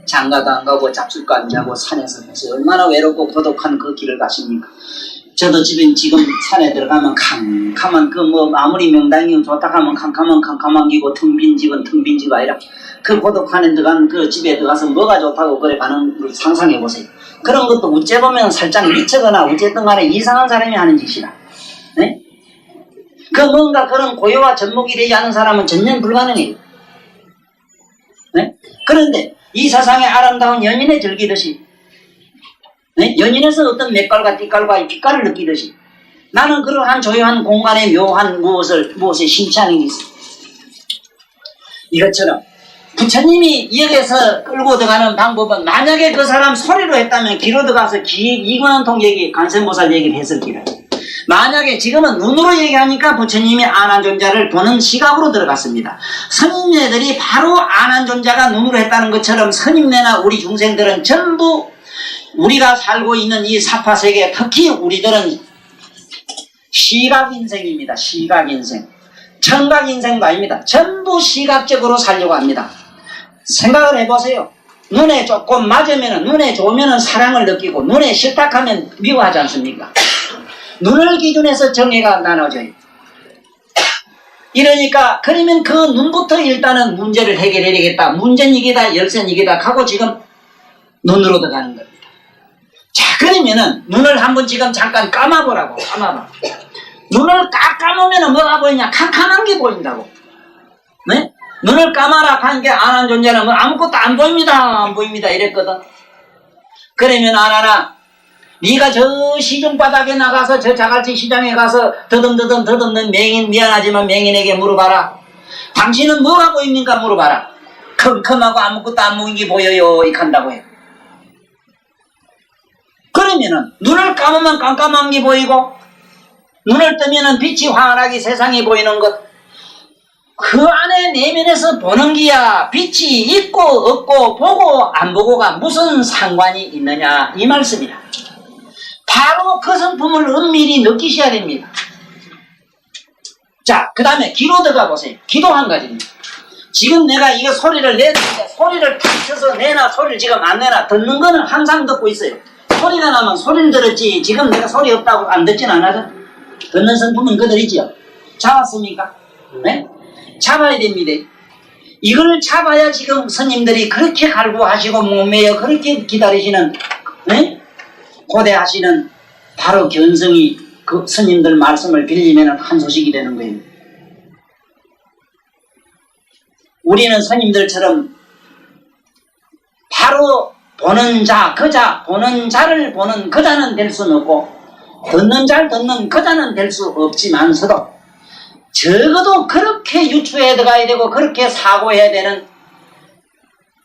장가도 안 가고 잡술도 안 자고 산에서 해서 얼마나 외롭고 고독한 그 길을 가십니까? 저도 지금 산에 들어가면 캄캄한 그 뭐 아무리 명당이 좋다 하면 캄캄한 기고 텅 빈 집은 텅 빈 집 아니라 그 고독한 데 들어간 그 집에 들어가서 뭐가 좋다고 그래 가는 걸 상상해 보세요. 그런 것도 어째 보면 살짝 미치거나 어쨌든 간에 이상한 사람이 하는 짓이라. 네? 그 뭔가 그런 고요와 접목이 되지 않은 사람은 전혀 불가능해요. 네? 그런데 이 세상의 아름다운 연인에 즐기듯이 네? 연인에서 어떤 맥깔과 띠깔과 빛깔을 느끼듯이 나는 그러한 조용한 공간에 묘한 무엇에 심취하는 게 있어. 이것처럼 부처님이 여기에서 끌고 들어가는 방법은 만약에 그 사람 소리로 했다면 귀로 들어가서 이관원통 얘기 간센보살 얘기를 했을 기라. 만약에 지금은 눈으로 얘기하니까 부처님이 안한존자를 보는 시각으로 들어갔습니다. 스님네들이 바로 안한존자가 눈으로 했다는 것처럼 스님네나 우리 중생들은 전부 우리가 살고 있는 이 사파세계 특히 우리들은 시각인생입니다. 시각인생. 청각인생도 아닙니다. 전부 시각적으로 살려고 합니다. 생각을 해보세요. 눈에 조금 맞으면, 눈에 좋으면 사랑을 느끼고, 눈에 싫다 하면 미워하지 않습니까? 눈을 기준해서 정의가 나눠져요. 이러니까, 그러면 그 눈부터 일단은 문제를 해결해야 되겠다. 문제는 이기다, 열쇠는 이기다 하고 지금 눈으로 들어가는 겁니다. 자, 그러면은 눈을 한번 지금 잠깐 감아보라고, 감아봐. 눈을 딱 감으면 뭐가 보이냐? 캄캄한 게 보인다고. 네? 눈을 감아라 하는 게 안 한 존재는 뭐 아무것도 안 보입니다, 안 보입니다 이랬거든. 그러면 안 하나, 네가 저 시중바닥에 나가서 저 자갈치 시장에 가서 더듬는 맹인, 미안하지만 맹인에게 물어봐라. 당신은 뭐가 보입니까? 물어봐라. 컴컴하고 아무것도 안 보이는 게 보여요, 이렇게 한다고 해요. 그러면은 눈을 감으면 깜깜한 게 보이고, 눈을 뜨면은 빛이 환하게 세상에 보이는 것, 그 안에 내면에서 보는 기야 빛이 있고 없고 보고 안 보고가 무슨 상관이 있느냐 이 말씀이라. 바로 그 성품을 은밀히 느끼셔야 됩니다. 자, 그 다음에 기로 들어가 보세요. 기도 한 가지입니다. 지금 내가 이거 소리를 내는데 소리를 탁 쳐서 내나 소리를 지금 안 내나 듣는 거는 항상 듣고 있어요. 소리가 나면 소리를 들었지 지금 내가 소리 없다고 안 듣진 않아서 듣는 성품은 그들이지요. 잡았습니까? 네? 잡아야 됩니다. 이걸 잡아야 지금 스님들이 그렇게 갈구하시고 몸매여 그렇게 기다리시는, 네? 고대하시는 바로 견성이 그 스님들 말씀을 빌리면 한 소식이 되는 거예요. 우리는 스님들처럼 바로 보는 자, 보는 자를 보는 그자는 될 수는 없고, 듣는 자를 듣는 그자는 될 수 없지만서도 적어도 그렇게 유추해 들어가야 되고 그렇게 사고해야 되는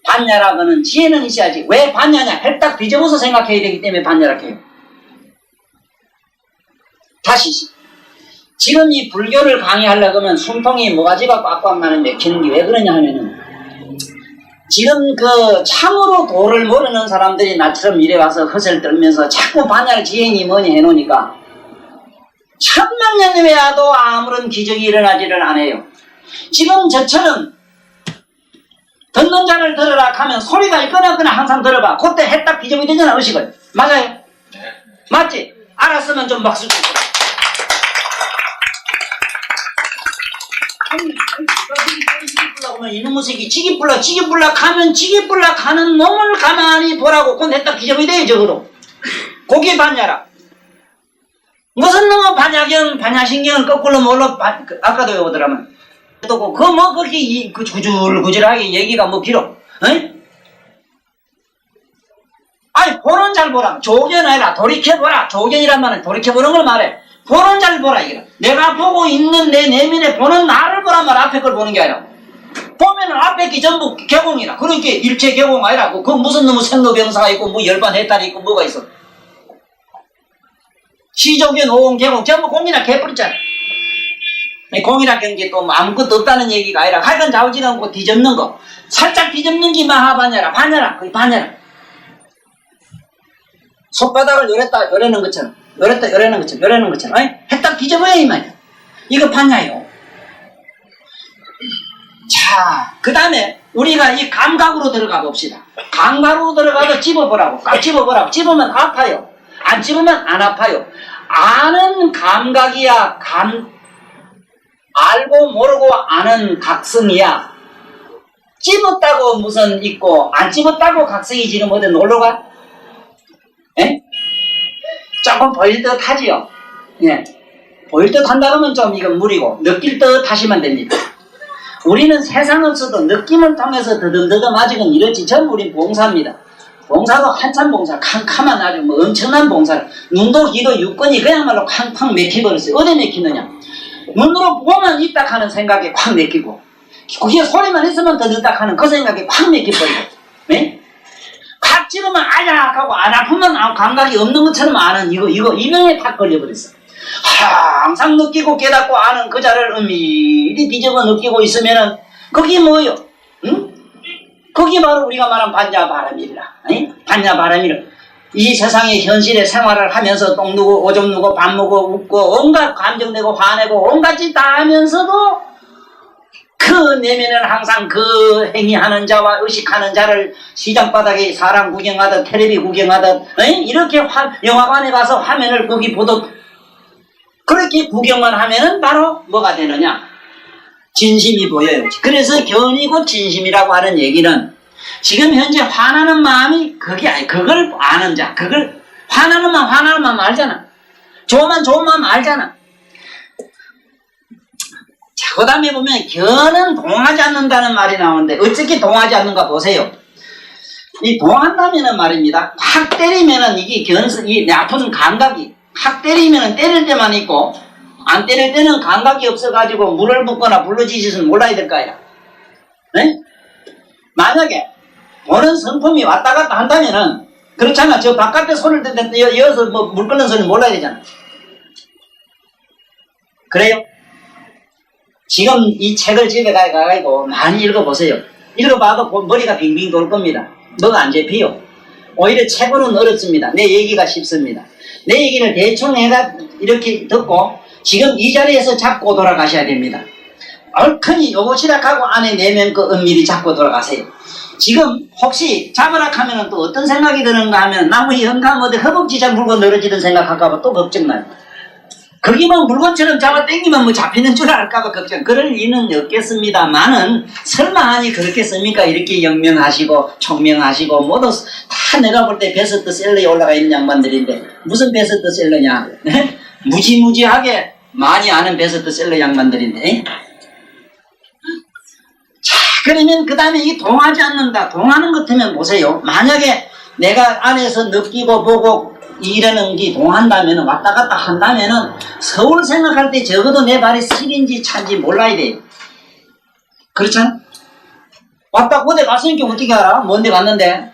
반야라고는 지혜는 있어야지. 왜 반야냐? 헬딱 뒤집어서 생각해야 되기 때문에 반야라고 해요. 다시 지금 이 불교를 강의하려고 하면 숨통이 모가지가 꽉꽉 나는 맥히는 게 왜 그러냐 하면은 지금 그 참으로 도를 모르는 사람들이 나처럼 이래 와서 헛을 떨면서 자꾸 반야를 지혜니 뭐니 해놓으니까 천만 년 외야도 아무런 기적이 일어나지를 않아요. 지금 저처럼 듣는 자를 들으라 하면 소리가 있거나 항상 들어봐. 그때 해딱 기적이 되잖아, 의식을. 맞아요? 네. 맞지? 알았으면 좀 박수 주고. 이놈의 새끼 지기불락 하면 지기불락 하는 놈을 가만히 보라고. 그건 해딱 기적이 돼요, 적어도. 그게 반야라. 무슨 놈은 반야신경을 거꾸로 몰라, 아까도 외우더라면. 또, 그렇게, 구질구질하게 얘기가 뭐 길어. 응? 아니, 보는 잘 보라. 조견 아니라 돌이켜보라. 조견이란 말은 돌이켜보는 걸 말해. 보는 잘 보라, 이게. 내가 보고 있는 내 내면에 보는 나를 보란 말, 앞에 걸 보는 게 아니라. 보면은 앞에 게 전부 개공이라. 그러니까 일체 개공 아니라. 그 무슨 놈의 생로병사가 있고, 뭐 열반 해탈이 있고, 뭐가 있어. 시조견, 오공, 개공, 전부 공이나 개뿔있잖아. 공이라 경계 또 아무것도 없다는 얘기가 아니라 하여간 좌우지가 않고 뒤집는 거. 살짝 뒤집는 게 마하반야라. 그게 반야라. 손바닥을 요랬는 것처럼. 요래는 것처럼. 했딱 뒤집어야 이 말이야. 이거 반야요. 자, 그 다음에 우리가 이 감각으로 들어가 봅시다. 감각으로 들어가서 집어보라고. 꽉 집어보라고. 집으면 아파요. 안 집으면 안 아파요. 아는 감각이야. 알고 모르고 아는 각성이야. 집었다고 무슨 있고 안 집었다고 각성이 지금 어디 놀러가? 예? 조금 보일 듯 하지요. 예. 보일 듯 한다 그러면 좀 이건 무리고 느낄 듯 하시면 됩니다. 우리는 세상 없어도 느낌을 통해서 더듬더듬 아직은 이렇지. 전부 우린 봉사입니다. 봉사도 한참 봉사, 캄캄한 아주 뭐 엄청난 봉사를. 눈도 귀도 육건이 그야말로 쾅쾅 맥혀버렸어요. 어디 맥히느냐? 눈으로 보면 있다 하는 생각에 콱 맥히고, 그게 소리만 있으면 더 늦다 하는 그 생각에 콱 맥혀버리고, 네? 각 집으면 아작하고 안 아프면 감각이 없는 것처럼 아는 이명에 탁 걸려버렸어. 항상 느끼고 깨닫고 아는 그 자를 은밀히 뒤집어 느끼고 있으면은 그게 뭐요? 응? 그게 바로 우리가 말한 반야바람이라. 반야바람이라. 이 세상의 현실의 생활을 하면서 똥 누고 오줌 누고 밥 먹고 웃고 온갖 감정 내고 화내고 온갖 짓 다 하면서도 그 그 내면은 항상 그 행위하는 자와 의식하는 자를 시장바닥에 사람 구경하듯 텔레비 구경하듯 이렇게 영화관에 가서 화면을 거기 보듯 그렇게 구경만 하면은 바로 뭐가 되느냐? 진심이 보여요. 그래서 견이고 진심이라고 하는 얘기는 지금 현재 화나는 마음이 그게 아니 그걸 아는 자, 그걸 화나는 마음 알잖아. 좋은 마음 알잖아. 자, 그 다음에 보면 견은 동하지 않는다는 말이 나오는데 어떻게 동하지 않는가 보세요. 이 동한다면은 말입니다. 확 때리면은 이게 이 아픈 감각이 확 때리면은 때릴 때만 있고 안 때릴 때는 감각이 없어가지고 물을 붓거나 불러지짓은 몰라야 될 거야. 네? 만약에 보는 성품이 왔다 갔다 한다면은 그렇잖아. 저 바깥에 손을 대는데 이어서 뭐 물 끓는 소리 몰라야 되잖아. 그래요? 지금 이 책을 집에 가가지고 많이 읽어보세요. 읽어봐도 머리가 빙빙 돌 겁니다. 뭐가 안 잡혀요. 오히려 책으로는 어렵습니다. 내 얘기가 쉽습니다. 내 얘기를 대충 해가 이렇게 듣고 지금 이 자리에서 잡고 돌아가셔야 됩니다. 얼큰이 요거 시작하고 안에 내면 그 은밀히 잡고 돌아가세요. 지금 혹시 잡으라 하면 또 어떤 생각이 드는가 하면 나무 영감 어디 허벅지 잘 물고 늘어지는 생각할까봐 또 걱정나요. 거기만 물건처럼 잡아 당기면 뭐 잡히는 줄 알까봐 걱정. 그럴 리는 없겠습니다만은 설마 하니 그렇겠습니까? 이렇게 영명하시고 총명하시고 모두 다 내가 볼 때 베스트셀러에 올라가 있는 양반들인데 무슨 베스트셀러냐? 무지무지하게 많이 아는 베스트셀러 양반들인데. 자, 그러면 그 다음에 이 동하지 않는다. 동하는 것 같으면 보세요. 만약에 내가 안에서 느끼고 보고 이러는 게 동한다면 왔다 갔다 한다면은 서울 생각할 때 적어도 내 발이 실인지 찬지 몰라야 돼요. 그렇잖아? 왔다 어디 갔으니까 어떻게 알아? 뭔데 갔는데?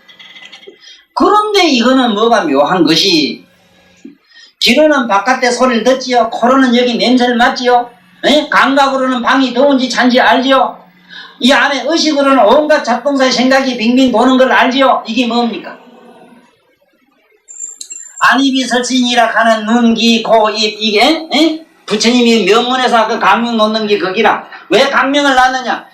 그런데 이거는 뭐가 묘한 것이 귀로는 바깥에 소리를 듣지요. 코로는 여기 냄새를 맡지요. 감각으로는 방이 더운지 찬지 알지요. 이 안에 의식으로는 온갖 작동사의 생각이 빙빙 도는 걸 알지요. 이게 뭡니까? 안입이 설신이라 하는 눈, 귀, 코, 입 이게 부처님이 명문에서 그 강명 놓는 게 거기라. 왜 강명을 놨느냐?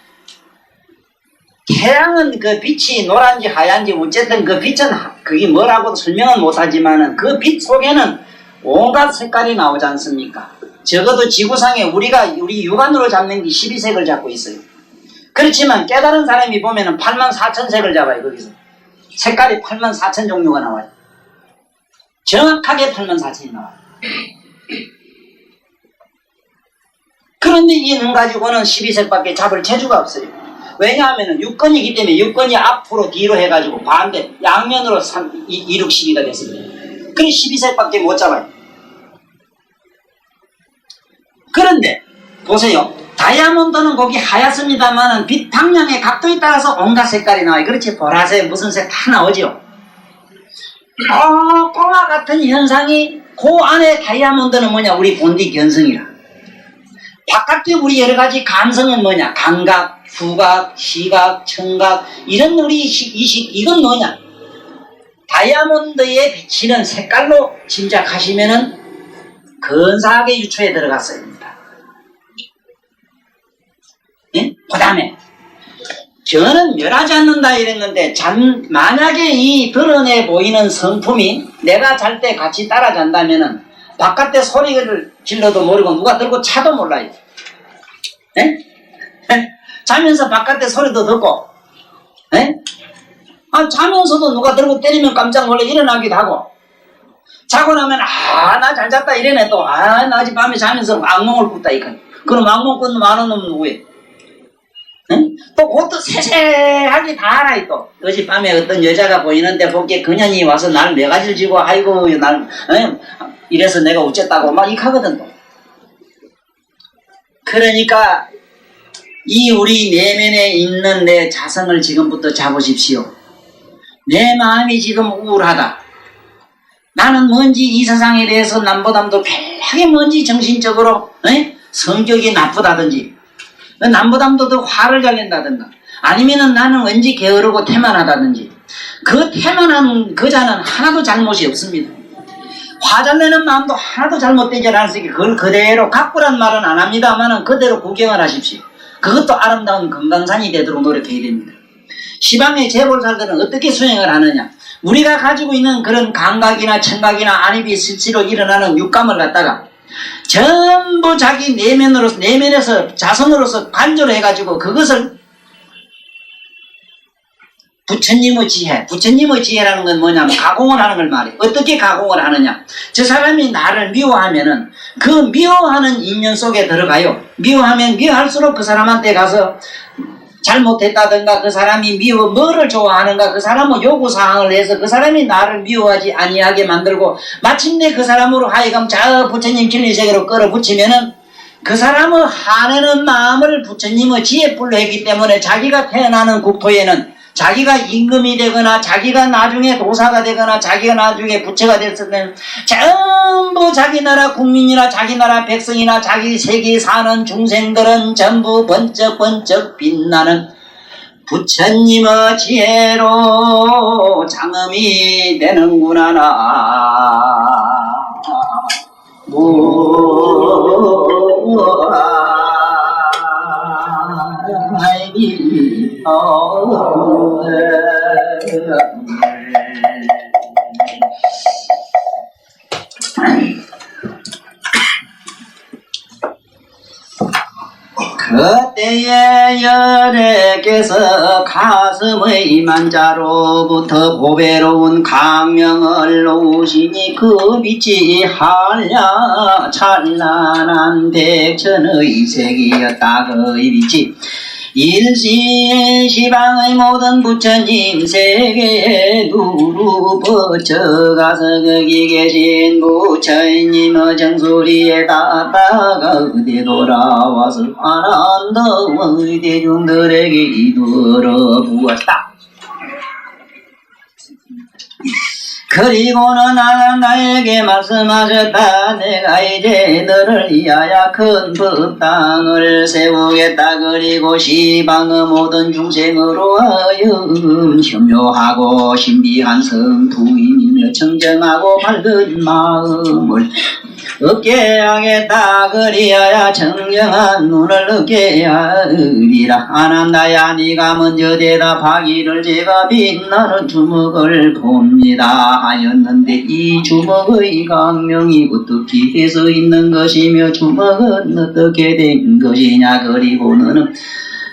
태양은 그 빛이 노란지 하얀지 어쨌든 그 빛은 그게 뭐라고 설명은 못하지만은 그 빛 속에는 온갖 색깔이 나오지 않습니까? 적어도 지구상에 우리 육안으로 잡는 게 12색을 잡고 있어요. 그렇지만 깨달은 사람이 보면은 84,000색을 잡아요. 거기서 색깔이 84,000 종류가 나와요. 정확하게 84,000이 나와요. 그런데 이 눈 가지고는 12색밖에 잡을 재주가 없어요. 왜냐하면 육건이기 때문에 육건이 앞으로 뒤로 해가지고 반대 양면으로 2, 6, 12가 됐습니다. 그래 12색밖에 못 잡아요. 그런데 보세요. 다이아몬드는 거기 하얗습니다만은 빛 방향의 각도에 따라서 온갖 색깔이 나와요. 그렇지 보라색 무슨 색 다 나오죠. 꼬마 같은 현상이 그 안에 다이아몬드는 뭐냐? 우리 본디 견성이라. 바깥에 우리 여러 가지 감성은 뭐냐? 감각, 후각, 시각, 청각 이런 우리 이식 이건 뭐냐? 다이아몬드에 비치는 색깔로 짐작하시면은 근사하게 유추에 들어갔어요. 예? 그 다음에 저는 멸하지 않는다 이랬는데 만약에 이 드러내 보이는 성품이 내가 잘 때 같이 따라잔다면은 바깥에 소리를 질러도 모르고 누가 들고 차도 몰라요. 예? 자면서 바깥에 소리도 듣고 예? 자면서도 누가 들고 때리면 깜짝 놀라 일어나기도 하고 자고 나면 나 잘 잤다 이래네 또 나 아직 밤에 자면서 악몽을 꾼다 이거. 그럼 악몽 꾼 많은 놈은 누구예요? 응? 또 그것도 세세하게 다 알아요 또. 어젯밤에 어떤 여자가 보이는데 보기에 그년이 와서 날 네 가지를 지고 아이고 날 이래서 내가 어쨌다고 막 이카거든 또. 그러니까 이 우리 내면에 있는 내 자성을 지금부터 잡으십시오. 내 마음이 지금 우울하다. 나는 뭔지 이 세상에 대해서 남보다도 편하게 뭔지 정신적으로 성격이 나쁘다든지 남보다도 더 화를 잘 낸다든가 아니면은 나는 왠지 게으르고 태만하다든지 그 태만한 그자는 하나도 잘못이 없습니다. 화 잘 내는 마음도 하나도 잘못되지 않으니까 그걸 그대로 갖고란 말은 안 합니다만은 그대로 구경을 하십시오. 그것도 아름다운 금강산이 되도록 노력해야 됩니다. 시방의 재벌살들은 어떻게 수행을 하느냐? 우리가 가지고 있는 그런 감각이나 청각이나 안입이 실시로 일어나는 육감을 갖다가 전부 자기 내면에서 자선으로서 간조를 해가지고 그것을 부처님의 지혜라는 건 뭐냐면 가공을 하는 걸 말해. 어떻게 가공을 하느냐? 저 사람이 나를 미워하면은 그 미워하는 인연 속에 들어가요. 미워하면 미워할수록 그 사람한테 가서 잘못했다든가 그 사람이 뭐를 좋아하는가 그 사람의 요구사항을 해서 그 사람이 나를 미워하지 아니하게 만들고 마침내 그 사람으로 하여금 저 부처님 진리세계로 끌어붙이면은 그 사람의 화내는 마음을 부처님의 지혜불로 했기 때문에 자기가 태어나는 국토에는 자기가 임금이 되거나 자기가 나중에 도사가 되거나 자기가 나중에 부처가 됐을 때는 전부 자기 나라 국민이나 자기 나라 백성이나 자기 세계에 사는 중생들은 전부 번쩍번쩍 빛나는 부처님의 지혜로 장엄이 되는구나 그때에 열애께서 가슴의 만자로부터 보배로운 강명을 놓으시니 그 빛이 한량 찬란한 백천의 색이었다. 그의 빛이 일시시방의 모든 부처님 세계에 누루 뻗쳐가서 거기 계신 부처님의 정소리에 닿다가 그대 돌아와서 아난더의 대중들에게 이르러 부었다. 그리고는 나에게 말씀하셨다. 내가 이제 너를 위하여 큰 법당을 세우겠다. 그리고 시방의 모든 중생으로 하여금 현묘하고 신비한 성투인이며 청정하고 밝은 마음을 얻게 하겠다. 그리하여 청정한 눈을 얻게 하리라. 아난다야 네가 먼저 대답하기를 제가 빛나는 주먹을 봅니다 하였는데 이 주먹의 강명이 어떻게 해서 있는 것이며 주먹은 어떻게 된 것이냐? 그리고 너는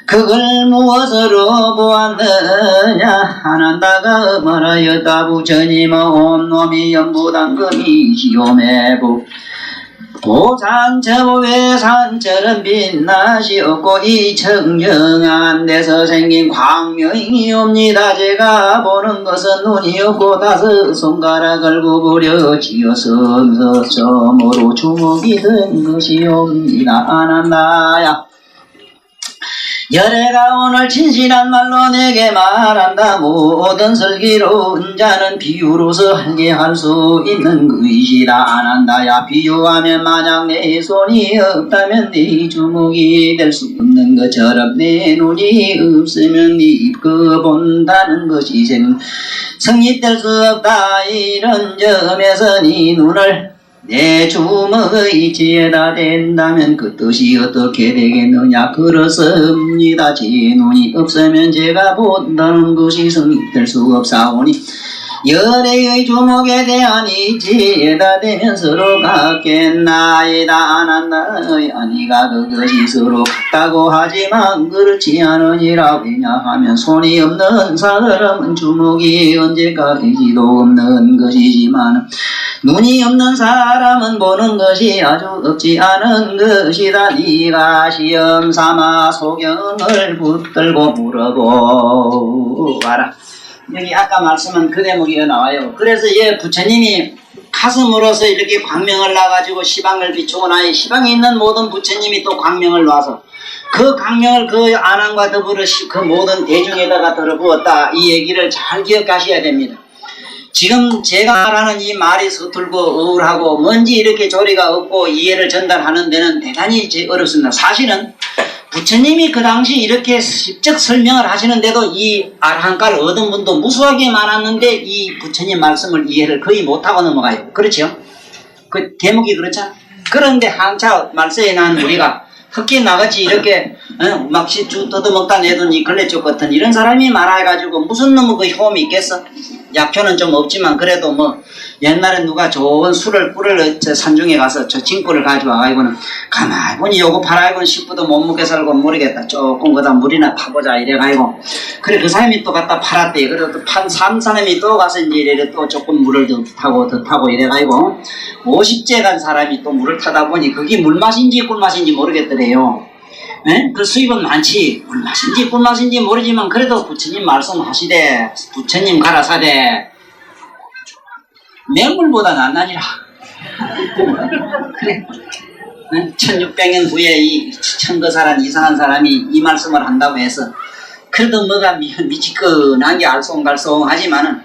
그걸 무엇으로 보았느냐? 아난다가 말하였다. 부처님의 온몸이 연부당금이 시오매부 도산저의 산처럼 빛나시었고 이 청정한 데서 생긴 광명이옵니다. 제가 보는 것은 눈이 없고 5 손가락을 구부려 지어서 점으로 주먹이 된 것이옵니다. 아난다야 열애가 오늘 진실한 말로 내게 말한다. 모든 설기로운 자는 비유로서 하게 할 수 있는 것이다. 아난다야 비유하면 만약 내 손이 없다면 네 주먹이 될 수 없는 것처럼 내 눈이 없으면 네 그 본다는 것이 성립될 수 없다. 이런 점에서 네 눈을 내 주먹의 지혜다 된다면 그 뜻이 어떻게 되겠느냐? 그렇습니다. 제 눈이 없으면 제가 본다는 것이 성립될 수 없사오니 열애의 주먹에 대한 이 지혜다 되면 서로 같겠나이다. 아난다야 네가 그것이 서로 같다고 하지만 그렇지 않으니라. 왜냐하면 손이 없는 사람은 주먹이 언제까지도 없는 것이지만 눈이 없는 사람은 보는 것이 아주 없지 않은 것이다. 네가 시험 삼아 소경을 붙들고 물어보아라. 여기 아까 말씀은 그 대목이 나와요. 그래서 예 부처님이 가슴으로서 이렇게 광명을 놔가지고 시방을 비추고 나이 시방에 있는 모든 부처님이 또 광명을 놔서 그 광명을 그 안함과 더불어 그 모든 대중에다가 들어부었다. 이 얘기를 잘 기억하셔야 됩니다. 지금 제가 말하는 이 말이 서툴고 우울하고 뭔지 이렇게 조리가 없고 이해를 전달하는 데는 대단히 어렵습니다. 사실은 부처님이 그 당시 이렇게 직접 설명을 하시는데도 이 아라한가를 얻은 분도 무수하게 많았는데 이 부처님 말씀을 이해를 거의 못하고 넘어가요. 그렇죠? 그 대목이 그렇잖아. 그런데 한차 말세에 난 우리가 흑기 나같이 이렇게 막 주 뜯어먹다 내더니 걸레쪽 같은 이런 사람이 말아가지고 무슨 놈의 그 효험이 있겠어? 약효는 좀 없지만 그래도 뭐 옛날에 누가 좋은 술을 꿀을 저 산중에 가서 저 진꿀을 가져와가지고는 가만히 보니 요거 팔아이고는 10부도 못 먹게 살고 모르겠다 조금 거다 물이나 파보자 이래가지고 그래 그 사람이 또 갖다 팔았대. 그래도 또 산 사람이 또 가서 이제 이래 또 조금 물을 더 타고 이래가지고 50째 간 사람이 또 물을 타다 보니 그게 물맛인지 꿀맛인지 모르겠더래요. 에? 그 수입은 많지 꿀맛인지 꿀맛인지 모르지만 그래도 부처님 말씀하시되 부처님 가라사대 맹물보다 낫나니라. 그래 1600년 후에 이 천거사란 이상한 사람이 이 말씀을 한다고 해서 그래도 뭐가 미치끈한 게 알쏭달쏭 하지만은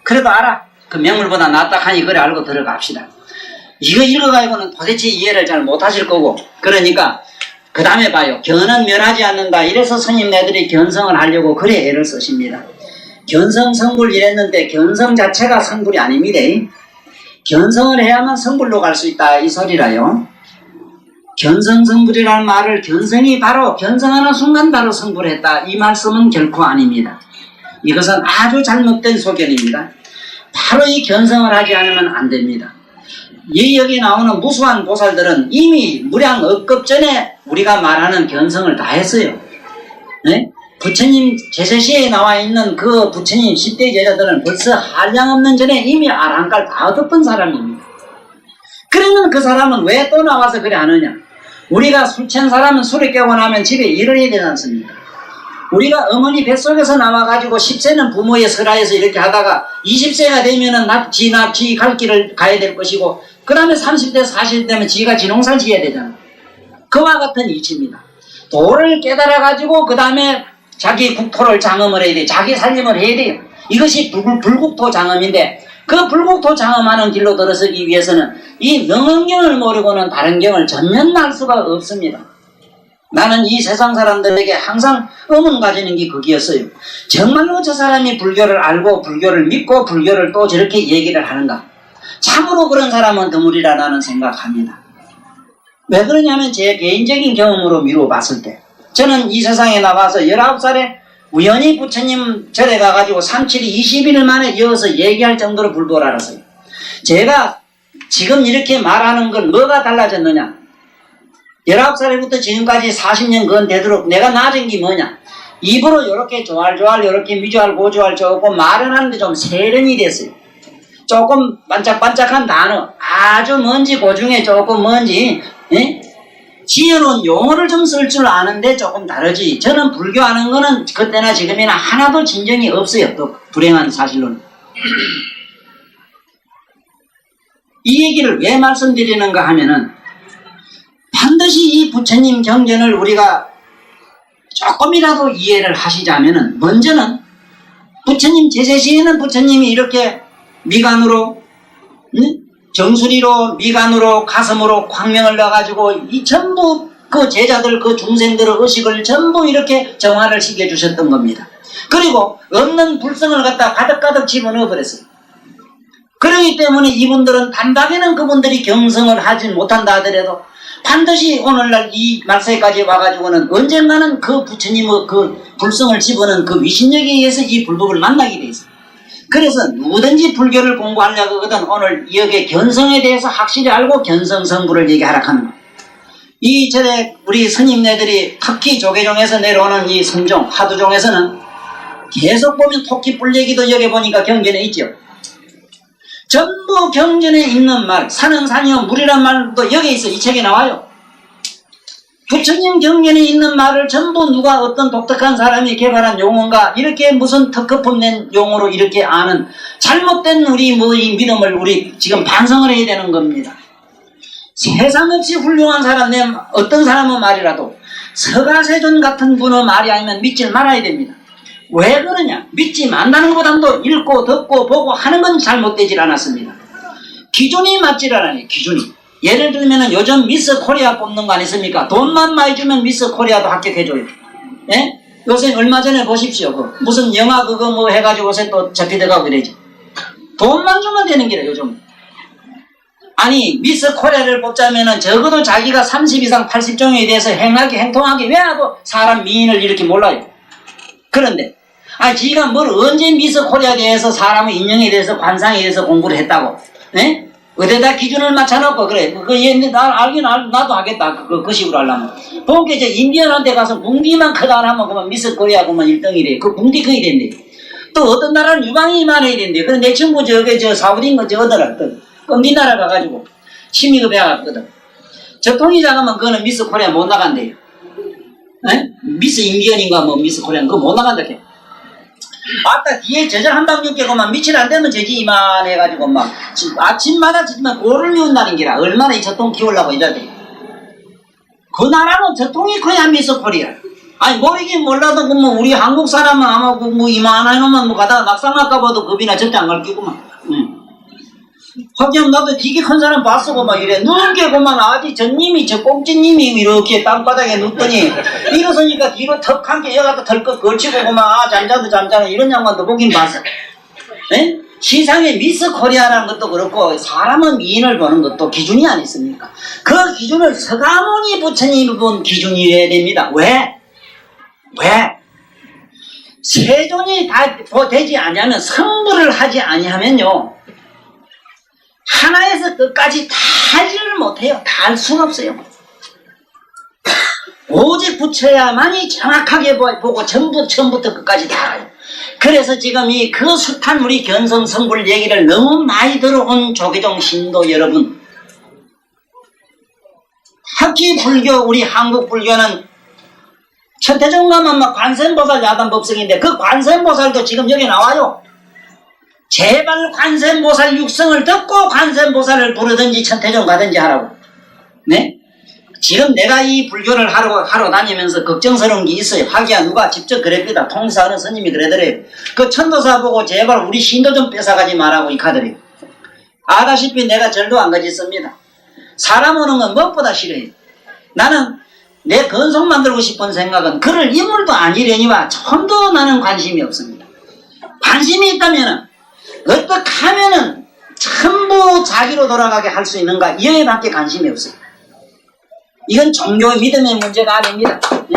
그래도 알아. 그 명물보다 낫다 하니 그래 알고 들어갑시다. 이거 읽어가지고는 도대체 이해를 잘 못하실 거고 그러니까 그 다음에 봐요. 견은 멸하지 않는다. 이래서 스님네들이 견성을 하려고 그래 애를 쓰십니다. 견성 성불 이랬는데 견성 자체가 성불이 아닙니다. 견성을 해야만 성불로 갈 수 있다 이 소리라요. 견성 성불이라는 말을 견성이 바로 견성하는 순간 바로 성불했다 이 말씀은 결코 아닙니다. 이것은 아주 잘못된 소견입니다. 바로 이 견성을 하지 않으면 안 됩니다. 여기 나오는 무수한 보살들은 이미 무량 억급 전에 우리가 말하는 견성을 다 했어요. 네? 부처님 제세시에 나와 있는 그 부처님 10대 제자들은 벌써 한량없는 전에 이미 아랑깔 다 얻었던 사람입니다. 그러면 그 사람은 왜 또 나와서 그래 하느냐? 우리가 술 취한 사람은 술을 깨고 나면 집에 일을 해야 되지 않습니까? 우리가 어머니 뱃속에서 나와가지고 10세는 부모의 설하에서 이렇게 하다가 20세가 되면은 지 갈 길을 가야 될 것이고 그 다음에 30대 40대 되면 지가 지농사를 지어야 되잖아. 그와 같은 이치입니다. 도를 깨달아가지고 그 다음에 자기 국토를 장엄을 해야 돼. 자기 살림을 해야 돼요. 이것이 불국토 장엄인데 그 불국토 장엄하는 길로 들어서기 위해서는 이 명언경을 모르고는 다른 경을 전면 알 수가 없습니다. 나는 이 세상 사람들에게 항상 의문 가지는 게 그기였어요. 정말로 저 사람이 불교를 알고 불교를 믿고 불교를 또 저렇게 얘기를 하는가? 참으로 그런 사람은 드물이라 나는 생각합니다. 왜 그러냐면 제 개인적인 경험으로 미루어 봤을 때 저는 이 세상에 나가서 19살에 우연히 부처님 절에 가가지고 삼칠이 21일 만에 이어서 얘기할 정도로 불도를 알았어요. 제가 지금 이렇게 말하는 건 뭐가 달라졌느냐? 19살부터 지금까지 40년 건 되도록 내가 낮은 게 뭐냐? 입으로 요렇게 조알조알 요렇게 미조알 고조알 조금 말은 하는데 좀 세련이 됐어요. 조금 반짝반짝한 단어 아주 뭔지 고중에 조금 뭔지 지어놓은 용어를 좀 쓸 줄 아는데 조금 다르지. 저는 불교하는 거는 그때나 지금이나 하나도 진전이 없어요. 또 불행한 사실로는. 이 얘기를 왜 말씀드리는가 하면은 반드시 이 부처님 경전을 우리가 조금이라도 이해를 하시자면은 먼저는 부처님 제세시에는 부처님이 이렇게 미간으로 정수리로 미간으로 가슴으로 광명을 넣어가지고 이 전부 그 제자들 그 중생들의 의식을 전부 이렇게 정화를 시켜주셨던 겁니다. 그리고 없는 불성을 갖다 가득가득 집어넣어 버렸어요. 그렇기 때문에 이분들은 단박에는 그분들이 경성을 하지 못한다 하더라도 반드시 오늘날 이 말세까지 와가지고는 언젠가는 그 부처님의 그 불성을 집어넣은 그 위신력에 의해서 이 불법을 만나게 돼 있어요. 그래서 누구든지 불교를 공부하려고 하거든 오늘 여기에 견성에 대해서 확실히 알고 견성성불을 얘기하라 하는 거예요. 이 절에 우리 스님네들이 특히 조계종에서 내려오는 이 선종 하두종에서는 계속 보면 토끼 뿔 얘기도 여기 보니까 경전에 있죠. 전부 경전에 있는 말 산은 산이요 물이란 말도 여기 있어. 이 책에 나와요. 부처님 경전에 있는 말을 전부 누가 어떤 독특한 사람이 개발한 용어인가 이렇게 무슨 특허품 낸 용어로 이렇게 아는 잘못된 우리 뭐 이 믿음을 우리 지금 반성을 해야 되는 겁니다. 세상 없이 훌륭한 사람 내 어떤 사람의 말이라도 서가세존 같은 분의 말이 아니면 믿지 말아야 됩니다. 왜 그러냐? 믿지 말라는 것보다도 읽고 듣고 보고 하는 건 잘못되질 않았습니다. 기준이 맞질 않아요. 기준이. 예를 들면 요즘 미스 코리아 뽑는 거 아니습니까? 돈만 많이 주면 미스 코리아도 합격해줘요. 예? 요새 얼마 전에 보십시오. 무슨 영화 그거 뭐 해가지고 요새 또 잡히다가 그러지. 돈만 주면 되는 게라 요즘. 아니 미스 코리아를 뽑자면은 적어도 자기가 30 이상 80종에 대해서 행통하게 왜 하고 사람 미인을 이렇게 몰라요. 그런데 지가 뭘 언제 미스 코리아에 대해서 사람의 인형에 대해서 관상에 대해서 공부를 했다고? 에? 어디다 기준을 맞춰놓고 그래. 나도 하겠다. 그 식으로 하려면. 그러니까 이제 인디언한테 가서 궁디만 크다 하면 그만 미스 코리아 그만 1등이래. 그 궁디 커야 된대. 또 어떤 나라는 유방이 많아야 된대. 그런데 내 친구 사우디인 어더라. 끔디 나라 가가지고 심의가 배워갔거든. 저 통이 작으면 그거는 미스 코리아 못 나간대요. 에? 미스 인디언인가 뭐 미스 코리아 그거 못 나간다 해. 아따 뒤에 저절 한방 육개고만 미칠 안 되면 저지 이만해가지고 막 아침마다 저지만 고를 미운다는 기라 얼마나 이 저통 키우려고 이러대. 그 나라는 저통이 커야 미스 코리아. 아니 모르긴 몰라도 뭐 우리 한국 사람은 아마 뭐 이만한 놈만 뭐 가다가 낙상 아까봐도 겁이나 절대 안 갈기구만. 하긴 나도 되게 큰 사람 봤어 막 이래 누운게고만 아직 전님이 저 꼭지님이 이렇게 땅바닥에 눕더니 일어서니까 뒤로 턱 한 개 여기다 덜컥 걸치고 고만 잠자는 이런 양반도 보긴 봤어. 에? 시상에 미스 코리아라는 것도 그렇고 사람은 미인을 보는 것도 기준이 아니습니까? 그 기준을 서가모니 부처님이 본 기준이어야 됩니다. 왜? 세존이 다 되지 아니하면 성불을 하지 아니하면요 하나에서 끝까지 다 하지를 못해요. 다 할 수가 없어요. 오직 부처야만이 정확하게 보고 처음부터 끝까지 다 알아요. 그래서 지금 그 숱한 우리 견성 성불 얘기를 너무 많이 들어온 조계종 신도 여러분, 특히 불교 우리 한국 불교는 천태종 가면 막 관세음보살 야단법석인데 그 관세음보살도 지금 여기 나와요. 제발 관세음보살 육성을 듣고 관세음보살을 부르든지 천태종 가든지 하라고. 네? 지금 내가 이 불교를 하러 다니면서 걱정스러운 게 있어요. 하기야 누가 직접 그랬거든. 통사하는 스님이 그러더래요. 그 천도사 보고 제발 우리 신도 좀 뺏어가지 말라고 이 카더래요. 아다시피 내가 절도 안 가졌습니다. 사람 오는 건 무엇보다 싫어요. 나는 내 건성 만들고 싶은 생각은 그를 인물도 아니려니와 전도 나는 관심이 없습니다. 관심이 있다면은 어떻게 하면은 전부 자기로 돌아가게 할 수 있는가 이에밖에 관심이 없어요. 이건 종교의 믿음의 문제가 아닙니다. 네?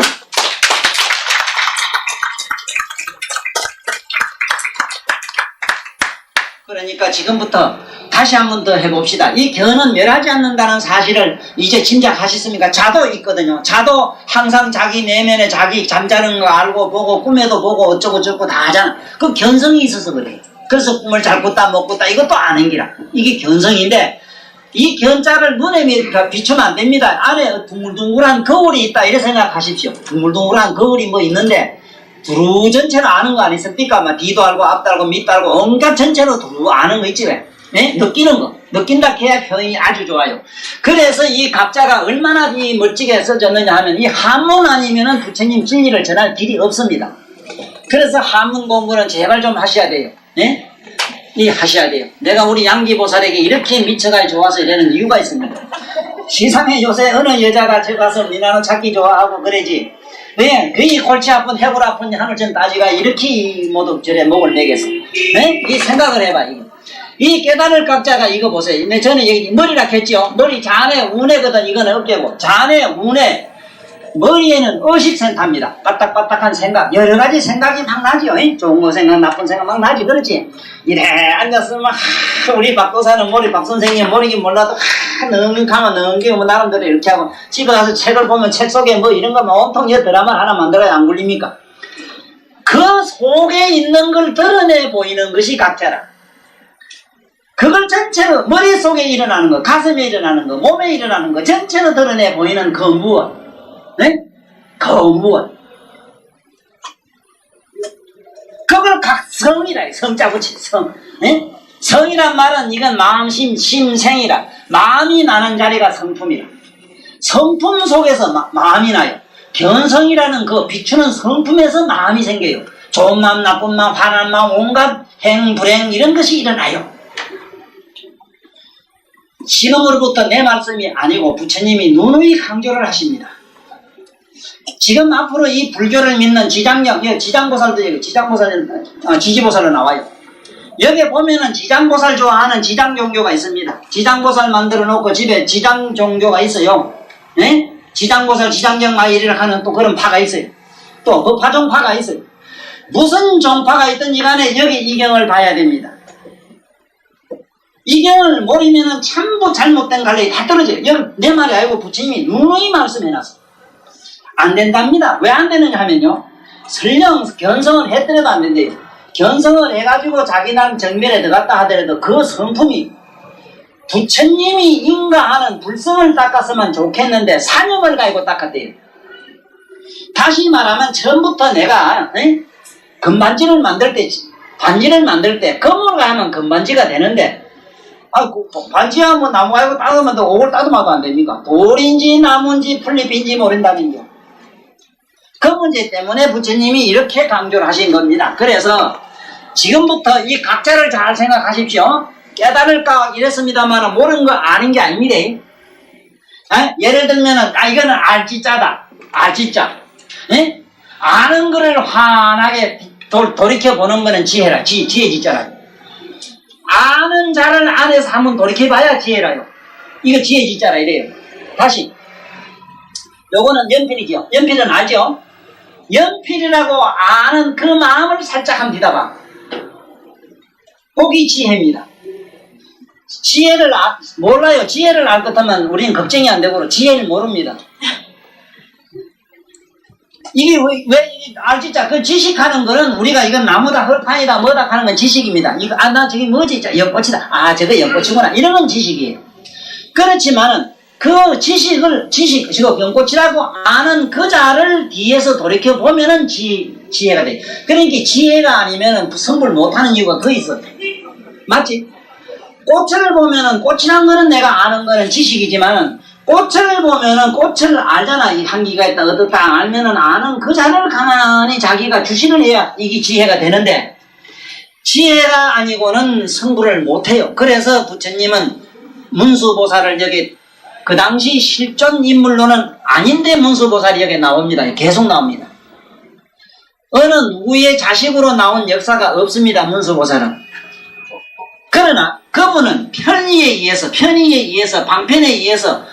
그러니까 지금부터 다시 한 번 더 해봅시다. 이 견은 멸하지 않는다는 사실을 이제 짐작하셨습니까? 자도 있거든요. 자도 항상 자기 내면에 자기 잠자는 거 알고 보고 꿈에도 보고 어쩌고 저쩌고 다 하잖아. 그 견성이 있어서 그래요. 그래서 꿈을 잘 꿨다 못 꿨다 이것도 아는 기라. 이게 견성인데 이 견자를 눈에 비추면 안 됩니다. 안에 둥글둥글한 거울이 있다 이렇게 생각하십시오. 둥글둥글한 거울이 뭐 있는데 두루 전체로 아는 거 아니습니까? 막 뒤도 알고 앞도 알고 밑도 알고 온갖 전체로 두루 아는 거 있지 왜? 네? 느끼는 거. 느낀다 해야 표현이 아주 좋아요. 그래서 이 각자가 얼마나 이 멋지게 써졌느냐 하면 이 한문 아니면은 부처님 진리를 전할 길이 없습니다. 그래서 한문 공부는 제발 좀 하셔야 돼요. 네? 하셔야 돼요. 내가 우리 양기보살에게 이렇게 미쳐가 좋아서 이러는 이유가 있습니다. 시상에 요새 어느 여자가 저 가서 미나노 찾기 좋아하고 그러지. 왜? 그이 골치 아픈 해골 아픈 하늘천 따지가 이렇게 모두 저래 목을 매겠어. 네? 이 생각을 해봐. 이 깨달을 각자가 이거 보세요. 저는 여기 머리라 했죠. 머리 잔에 운해거든. 이건 어깨고. 잔에 운해. 머리에는 의식센터입니다. 빠딱빠딱한 생각, 여러 가지 생각이 막 나지요. 좋은 거 생각, 나쁜 생각 막 나지, 그렇지? 이래 앉았으면 우리 박도사는 머리, 박 선생님 머리긴 몰라도 능가면 능기고 뭐 나름대로 이렇게 하고 집에 가서 책을 보면 책 속에 뭐 이런 거 온통 드라마 하나 만들어야 안 굴립니까? 그 속에 있는 걸 드러내 보이는 것이 각자라. 그걸 전체로 머릿속에 일어나는 거, 가슴에 일어나는 거, 몸에 일어나는 거 전체로 드러내 보이는 그 무엇? 네? 그 무엇? 그걸 각성이라 해. 성자 붙이 성. 네? 성이란 말은 이건 마음심 심생이라. 마음이 나는 자리가 성품이라. 성품 속에서 마음이 나요. 견성이라는 그 비추는 성품에서 마음이 생겨요. 좋은 마음, 나쁜 마음, 화난 마음, 온갖 행, 불행 이런 것이 일어나요. 지금으로부터 내 말씀이 아니고 부처님이 누누이 강조를 하십니다. 지금 앞으로 이 불교를 믿는 지장보살도 지지보살로 나와요. 여기 보면은 지장보살 좋아하는 지장종교가 있습니다. 지장보살 만들어 놓고 집에 지장종교가 있어요. 네? 지장보살 지장정마이리를 하는 또 그런 파가 있어요. 또 법화종파가 있어요. 무슨 종파가 있든지 간에 여기 이경을 봐야 됩니다. 이경을 모르면은 전부 잘못된 갈래에 다 떨어져요. 여기 내 말이 아니고 부처님이 누누이 말씀해놨어요. 안 된답니다. 왜 안 되느냐 하면요. 설령 견성을 했더라도 안 된대요. 견성을 해가지고 자기 나름 정멸에 들어갔다 하더라도 그 성품이 부처님이 인가하는 불성을 닦았으면 좋겠는데 사념을 가지고 닦았대요. 다시 말하면 처음부터 내가 금반지를 만들 때 반지를 만들 때 금을 가하면 금반지가 되는데 반지야 뭐 나무 가지고 따으면 또 옥을 따듬어도 안 됩니까? 돌인지 나무인지 풀잎인지 모른다는 게. 그 문제 때문에 부처님이 이렇게 강조를 하신 겁니다. 그래서 지금부터 이 각자를 잘 생각하십시오. 깨달을까 이랬습니다만 모르는 거 아닌 게 아닙니다. 예를 들면은 이거는 알지자다. 알지자. 아는 거를 환하게 돌이켜보는 거는 지혜라. 지혜 지자라. 아는 자를 안에서 한번 돌이켜봐야 지혜라요. 이거 지혜 지자라 이래요. 다시 요거는 연필이죠. 연필은 알죠? 연필이라고 아는 그 마음을 살짝 한번 뒤다봐. 그게 지혜입니다. 지혜를 몰라요. 지혜를 알 것 하면 우리는 걱정이 안 되고 지혜를 모릅니다. 이게 왜 알지자 그 지식하는 거는 우리가 이건 나무다 헐판이다 뭐다 하는 건 지식입니다. 이거 나 저기 뭐지? 연꽃이다. 저거 연꽃이구나. 이런 건 지식이에요. 그렇지만은 그 지식을 지금 연꽃이라고 아는 그 자를 뒤에서 돌이켜 보면은 지혜가 돼. 그러니까 지혜가 아니면은 성불 못하는 이유가 그 있어. 맞지? 꽃을 보면은 꽃이란 거는 내가 아는 거는 지식이지만은 꽃을 보면은 꽃을 알잖아. 이 향기가 있다 어떻다 알면은 아는 그 자를 가만히 자기가 주시를 해야 이게 지혜가 되는데 지혜가 아니고는 성불을 못해요. 그래서 부처님은 문수보살을 여기 그 당시 실존 인물로는 아닌데 문수보살이 여기 나옵니다. 계속 나옵니다. 어느 누구의 자식으로 나온 역사가 없습니다. 문수보살은. 그러나 그분은 편의에 의해서 방편에 의해서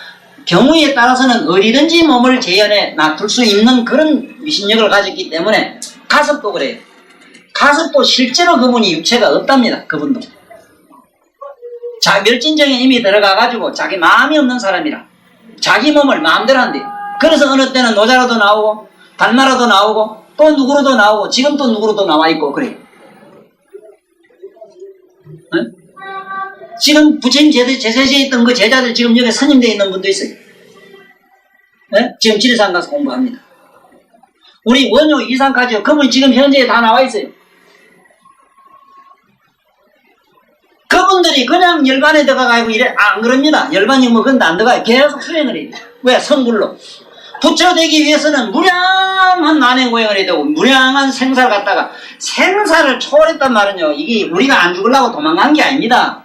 경우에 따라서는 어디든지 몸을 재현해 놔둘 수 있는 그런 위신력을 가졌기 때문에 가섭도 그래요. 가섭도 실제로 그분이 육체가 없답니다. 그분도. 멸진정에 이미 들어가가지고 자기 마음이 없는 사람이라 자기 몸을 마음대로 한대요. 그래서 어느 때는 노자로도 나오고 달마로도 나오고 또 누구로도 나오고 지금 또 누구로도 나와 있고 그래요. 응? 지금 부처님 제세시에 있던 그 제자들 지금 여기 선임되어 있는 분도 있어요. 네? 지금 지리산 가서 공부합니다. 우리 원효 이상까지요. 그분이 지금 현재에 다 나와 있어요. 그분들이 그냥 열반에 들어가고 이래 안 그럽니다. 열반이 뭐 근데 안 들어가요. 계속 수행을 해요. 왜? 성불로. 부처 되기 위해서는 무량한 난행고행을 해야 되고 무량한 생사를 갖다가 생사를 초월했단 말은요. 이게 우리가 안 죽으려고 도망간 게 아닙니다.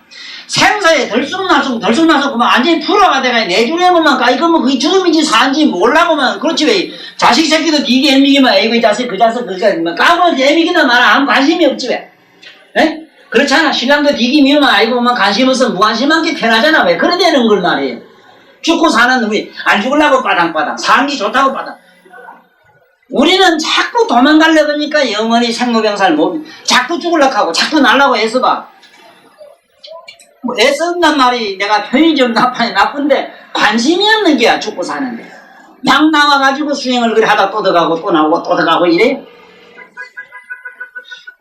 생사에 덜쑥날쑥 그만 완전히 풀어가 돼가 내중에만 가 이거 뭐 그게 죽음인지 사인지 몰라고만 그렇지 왜 자식 새끼도 니게 애미기만 에이고 이 자식 그 자식 까불어서 애미기나 마라 아무 관심이 없지 왜? 에? 그렇잖아. 신랑도 니기 미우면 아이고만 관심 없으면 무관심한 게 편하잖아. 왜 그래 되는 걸 말이에요. 죽고 사는 우리 안 죽으려고 빠당빠당 사는 게 좋다고 빠당. 우리는 자꾸 도망가려고 하니까 영원히 생로병사를 못 자꾸 죽으려고 하고 자꾸 날라고 애써봐. 애쓴단 말이 내가 표현이 좀 나쁜데 관심이 없는 게야. 죽고 사는데 막 나와가지고 수행을 그래 하다 또 들어가고 또 나오고 또 들어가고 이래.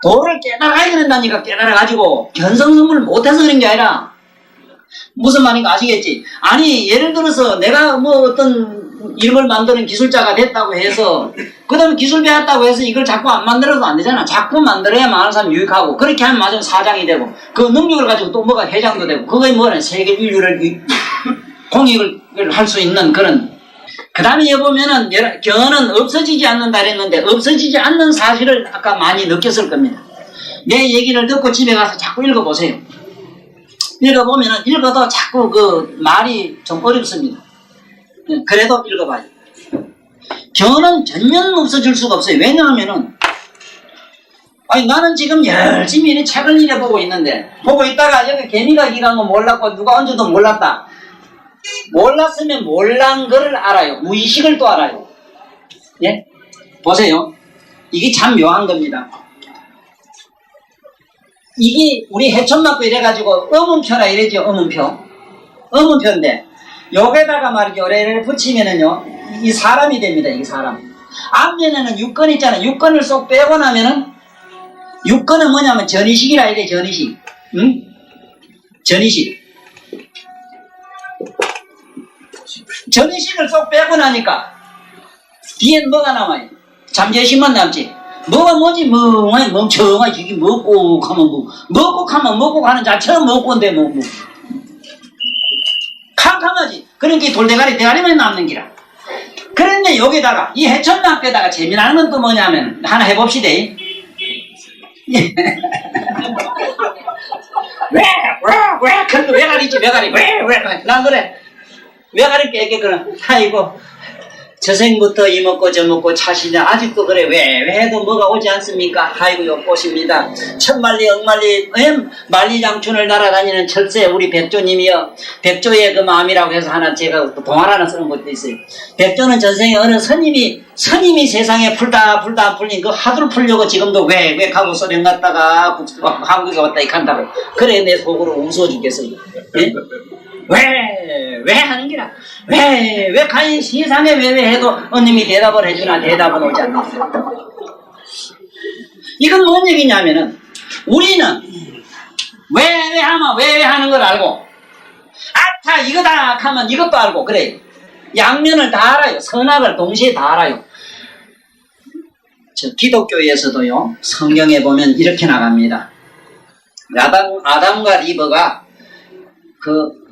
도를 깨달아야 된다니까. 깨달아가지고 견성성불을 못해서 그런 게 아니라 무슨 말인가 아시겠지? 아니 예를 들어서 내가 뭐 어떤 이걸 만드는 기술자가 됐다고 해서 그 다음에 기술 배웠다고 해서 이걸 자꾸 안 만들어도 안 되잖아. 자꾸 만들어야 많은 사람이 유익하고 그렇게 하면 맞으면 사장이 되고 그 능력을 가지고 또 뭐가 회장도 되고 그거에 뭐는 세계 인류를 공익을 할 수 있는 그런. 그 다음에 보면은 견은 없어지지 않는다 그랬는데 없어지지 않는 사실을 아까 많이 느꼈을 겁니다. 내 얘기를 듣고 집에 가서 자꾸 읽어보세요. 읽어보면은 읽어도 자꾸 그 말이 좀 어렵습니다. 그래도 읽어봐요. 견은 전면 없어질 수가 없어요. 왜냐하면은 아니 나는 지금 열심히 이 책을 읽어보고 있는데 보고 있다가 여기 개미가 기간 거 몰랐고 누가 얹어도 몰랐다. 몰랐으면 몰란 거를 알아요. 무의식을 또 알아요. 예? 보세요. 이게 참 묘한 겁니다. 이게 우리 해촌 맞고 이래가지고 어문표라 이래죠. 어문표인데 여기다가 말이죠. 요래를 붙이면은요 이 사람이 됩니다. 이 사람. 앞면에는 육건 있잖아요. 육건을 쏙 빼고 나면은 육건은 뭐냐면 전이식이라 이래. 전이식. 응? 전이식. 전이식을 쏙 빼고 나니까 뒤엔 뭐가 남아요? 잠재심만 남지. 뭐가 뭐지? 멍하니 멍청하게 이게 먹고 가면 먹고 가면 먹고 가는 자체가 먹고인데 뭐 캄캄하지. 그러니까 돌대가리 대가리만 남는 기라. 그런데 여기다가 이 해천남에다가 재미나는 건 또 뭐냐면 하나 해봅시다. 왜 그런 거 왜가리지 왜가리 난 그래 왜가리 깨게 그럼 아이고 저생부터 이먹고 저먹고 차시냐 아직도 그래 왜 해도 뭐가 오지 않습니까? 아이고 욕보십니다. 천만리 억만리 만리장춘을 날아다니는 철새 우리 백조님이요. 백조의 그 마음이라고 해서 하나 제가 동화를 하나 쓰는 것도 있어요. 백조는 전생에 어느 스님이 세상에 풀다 안 풀린 그 하도를 풀려고 지금도 왜 가고 소련 갔다가 한국에 왔다 이 간다고 그래 내 속으로 웃어 죽겠어요. 예? 왜 하는 기라 왜 가인 세상에 왜 해도 언님이 대답을 해주나 대답은 오지 않는 이건 뭔 얘기냐면은 우리는 왜 하면 왜 하는 걸 알고 아타 이거다 하면 이것도 알고 그래 양면을 다 알아요. 선악을 동시에 다 알아요. 저 기독교에서도요 성경에 보면 이렇게 나갑니다. 아담과 리브가 그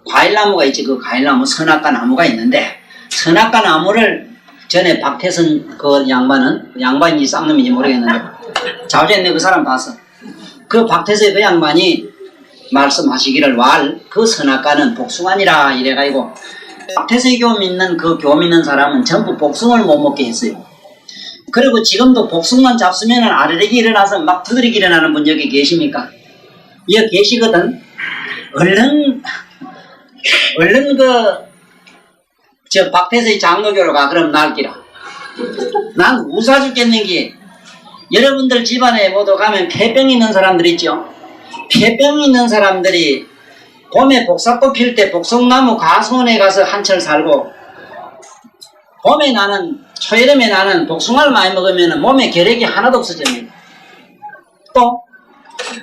과일나무가 있지. 그 과일나무 선악과 나무가 있는데 선악과 나무를 전에 박태선 그 양반인지 쌍놈인지 모르겠는데 자주했네 그 사람 봤어. 그 박태선 그 양반이 말씀하시기를 그 선악과는 복숭아니라 이래가지고 박태선 교 믿는 그 교 믿는 사람은 전부 복숭아를 못 먹게 했어요. 그리고 지금도 복숭아만 잡수면은 아르렉이 일어나서 막 두드리기 일어나는 분 여기 계십니까? 여기 계시거든. 얼른 저 박태서의 장로교로 가. 그럼 나을기라. 난 우사 죽겠는 게 여러분들 집안에 모두 가면 폐병 있는 사람들 있죠. 폐병 있는 사람들이 봄에 복사꽃 필 때 복숭나무 가수원에 가서 한철 살고 봄에 초여름에 나는 복숭아를 많이 먹으면 몸에 결핵이 하나도 없어집니다. 또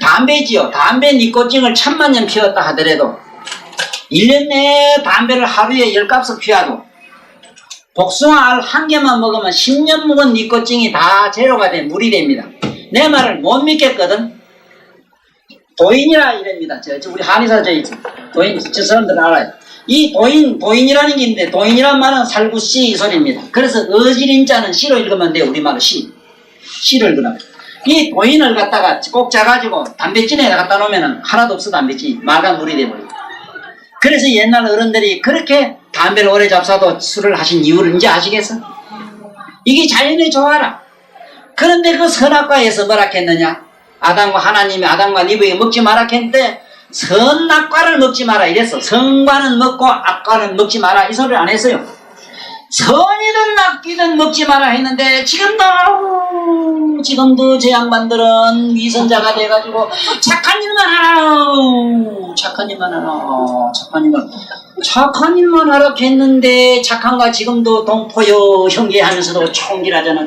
담배지요. 담배 니코틴을 1000만년 피웠다 하더라도 1년 내에 담배를 하루에 10갑씩 피워도 복숭아 알 한 개만 먹으면 10년 묵은 니코틴이 다 제로가 돼 물이 됩니다. 내 말을 못 믿겠거든. 도인이라 이랍니다. 우리 한의사 도인 저 사람들 알아요. 이 도인이라는 게 있는데 도인이란 말은 살구씨 이 소리입니다. 그래서 어지린자는 시로 읽으면 돼요. 우리말로 시로 읽으면. 이 도인을 갖다가 꼭 짜가지고 담배진에 갖다 놓으면 하나도 없어. 담배진이 맑은 물이 돼버려요. 그래서 옛날 어른들이 그렇게 담배를 오래 잡사도 술을 하신 이유를 이제 아시겠어? 이게 자연의 조화라. 그런데 그 선악과에서 뭐라 했느냐? 하나님이 아담과 이브에게 먹지 마라 했는데 선악과를 먹지 마라 이랬어. 선과는 먹고 악과는 먹지 마라 이 소리를 안 했어요. 선이든 악기든 먹지 마라 했는데 지금도 제 양반들은 위선자가 돼가지고 착한 일만 하라 했는데 착한가 지금도 동포요 형제하면서도 총질하잖아.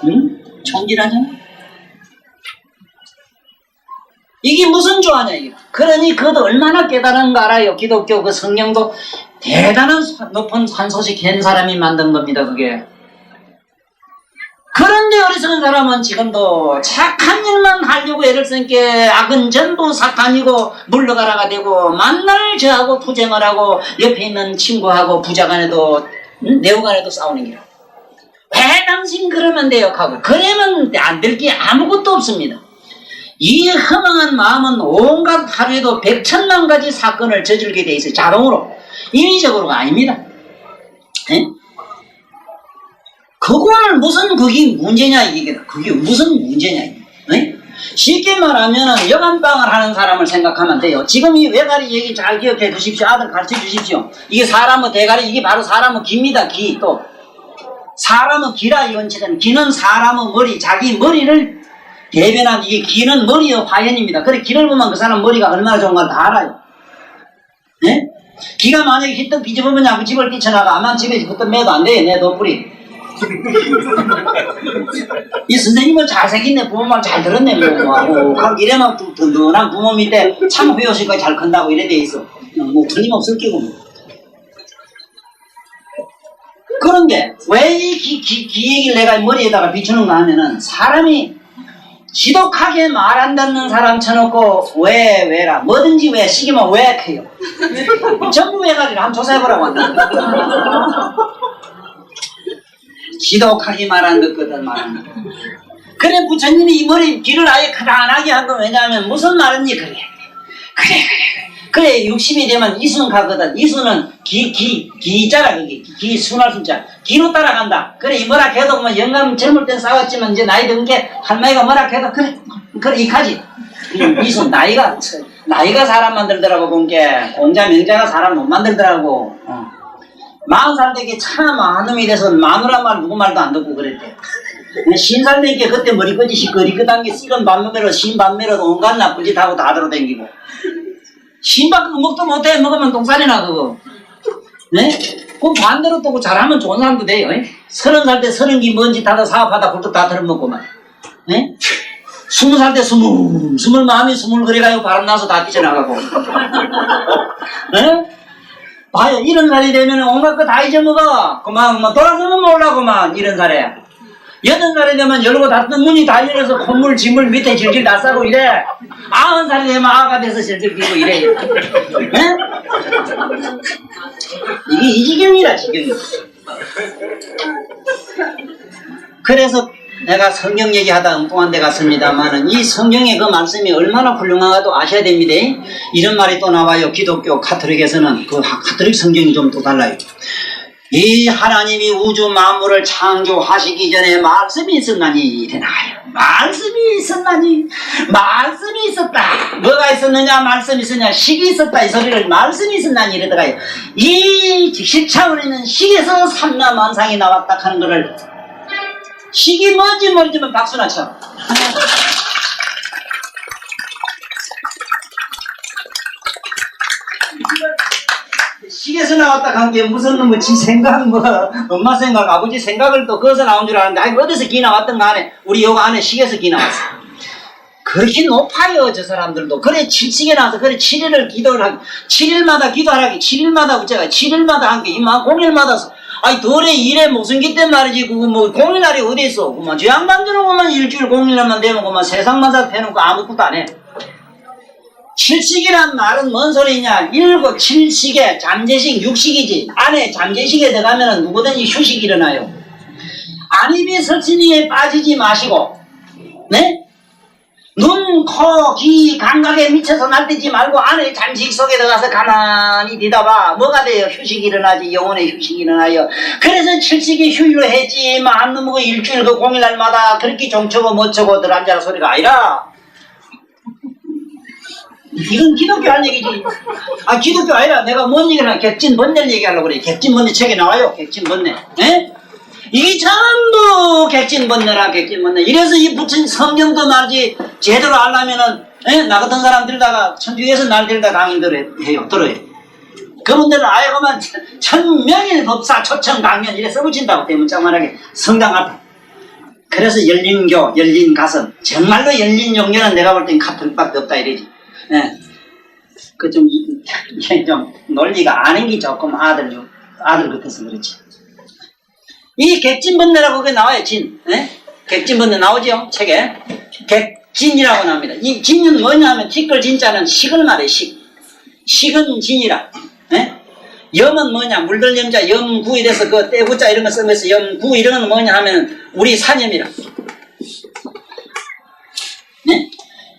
응? 총질하잖아. 이게 무슨 조화냐 이게. 그러니 그것도 얼마나 깨달은가 알아요. 기독교 그 성경도 대단한 높은 산소식 한 사람이 만든 겁니다. 그게. 그런데 어리석은 사람은 지금도 착한 일만 하려고 애를 쓰니까 악은 전부 사탄이고 물러가라가 되고 만날 저하고 투쟁을 하고 옆에 있는 친구하고 부자간에도 내후간에도 싸우는 게라. 왜 당신 그러면 돼요 하고 그러면 안 될 게 아무것도 없습니다. 이 허망한 마음은 온갖 하루에도 100,000만 가지 사건을 저질게 돼 있어요. 자동으로. 인위적으로가 아닙니다. 에? 그거는 무슨 그게 문제냐 이게. 그게 무슨 문제냐 이게. 네? 쉽게 말하면 여간방을 하는 사람을 생각하면 돼요. 지금 이 외가리 얘기 잘 기억해 두십시오. 아들 가르쳐 주십시오. 이게 사람의 대가리, 이게 바로 사람의 기입니다. 기. 또 사람의 기라 이원칙은 기는 사람의 머리, 자기 머리를 대변한 이게 기는 머리의 화현입니다. 그래 기를 보면 그 사람 머리가 얼마나 좋은가 다 알아요. 네? 기가 만약에 히떡 뒤집으면 그 집을 뛰쳐나가. 아마 집에 그때 매도 안 돼. 내 덧불이. 이 선생님은 잘생긴 내 부모 말 잘 들었네. 뭐 이래만 든든한 부모 밑에 참 후효식까지 잘 큰다고 이래 돼 있어. 뭐 틀림없을 끼고. 그런데 왜 이 기 얘기를 내가 머리에다가 비추는가 하면은 사람이 지독하게 말 안 듣는 사람 쳐놓고 왜라 뭐든지 왜 시기면 왜 해요. 전부 왜가리를 한번 조사해보라고 한다. 지독하게 말 안 듣거든 말 안 듣거든. 그래 부처님이 이 머리 귀를 아예 가난하게 한 건 왜냐하면 무슨 말인지 그래 60이 되면 이순 가거든. 이순은 기자라 그게 기 순할 순자 기로 따라간다. 그래 이 뭐라 해도 뭐 영감 젊을 땐 싸웠지만 이제 나이 든 게 할머니가 뭐라 해도 그래 이카지. 이순 나이가 사람 만들더라고 본 게 공자 명자가 사람 못 만들더라고. 40살 되게 참 한놈이 돼서 마누라 말 누구 말도 안 듣고 그랬대. 신살 되게 그때 머리끄지 시끄리끄단 게 씩은 반매로 신반매로 온갖 나쁜 짓 하고 다 들어댕기고. 신밥 먹도 못해 먹으면 똥살이나 그거. 네? 그 반대로 또 잘하면 좋은 사람도 돼요. 30살 때 30기 먼짓 하다 사업하다 굴뚝 다 들어먹고만. 네? 20살 때 스물 마음이 스물그래가지고 바람나서 다 뛰쳐나가고. 네? 봐요 이런 살이 되면 온갖 거 다 잊어먹어. 그만 돌아서면 몰라고만 이런 살에. 80살이 되면 열고 닫는 문이 다 열려서 콧물 지물 밑에 질질 다 싸고 이래. 90살이 되면 아가 돼서 질질 끼고 이래. 네? 이게 이 지경이라 지경이. 그래서 내가 성경 얘기하다 엉뚱한 데 갔습니다만은 이 성경의 그 말씀이 얼마나 훌륭한가도 아셔야 됩니다. 이런 말이 또 나와요. 기독교 카톨릭에서는 그 카톨릭 성경이 좀 또 달라요. 이 하나님이 우주 만물을 창조하시기 전에 말씀이 있었나니 이래나요. 말씀이 있었나니 말씀이 있었다. 뭐가 있었느냐 말씀이 있었냐 식이 있었다. 이 소리를 말씀이 있었나니 이러다가요. 이 식창을 있는 식에서 삼라만상이 나왔다 하는 거를 식이 뭔지 모르지만 박수나 쳐. 식에서 나왔다 한 게 무슨 놈의 지 생각 뭐 엄마 생각 아버지 생각을 또 거기서 나온 줄 알았는데 아니 어디서 기 나왔던 거 안에 우리 요 안에 식에서 기 나왔어. 그렇게 높아요 저 사람들도. 그래 7식에 나와서 그래 7일을 기도를 하기 7일마다 기도하라기 7일마다 우째가 7일마다 한게 이만 공일마다 아니 도래 일에 무슨 기 때 말이지 그거 뭐 공일날이 어디 있어. 그만 저 양반들은 그만 일주일 공일날만 되면 그만 세상마다 해놓고 아무것도 안 해. 7식이란 말은 뭔 소리냐. 7, 7식에 잠재식 6식이지. 안에 잠재식에 들어가면 누구든지 휴식이 일어나요. 안입이 설치니에 빠지지 마시고 네? 눈, 코, 귀, 감각에 미쳐서 날뛰지 말고 안에 잠식 속에 들어가서 가만히 뒤다봐. 뭐가 돼요? 휴식이 일어나지. 영혼의 휴식이 일어나요. 그래서 7식이 휴일로 했지. 안 넘어고 일주일 그 공일날마다 그렇게 종쳐고 멋져고 들어앉아라 소리가 아니라 이건 기독교 할 얘기지. 아 기독교 아니라 내가 뭔 얘기를 하냐. 객진번뇌를 얘기하려고 그래. 객진번뇌 책에 나와요. 객진번뇌. 에? 이게 전부 객진번뇌라 객진번뇌. 이래서 이 부처님 성경도 말이지 제대로 하려면은 나 같은 사람 들다가 천주에서 날 들다 강의들 해요. 들어요. 그분들은 아예 그만 천명일 법사 초청 강연 이래 써붙인다고 대문짝만하게 성당 앞에. 그래서 열린교 열린 가슴 정말로 열린 종교는 내가 볼 땐 카톨릭밖에 없다 이래지. 예. 그 좀 논리가 아는 게 조금 아들 같아서 그렇지. 이 객진번뇌라고 그게 나와요. 진. 예? 객진번뇌 나오죠 책에. 객진이라고 나옵니다. 이 진은 뭐냐 하면 티끌 진자는 식을 말해. 식은 진이라. 예? 염은 뭐냐 물들 염자 염구이 돼서 그 떼구자 이런 거 쓰면서 염구 이런 건 뭐냐 하면 우리 사념이라. 네?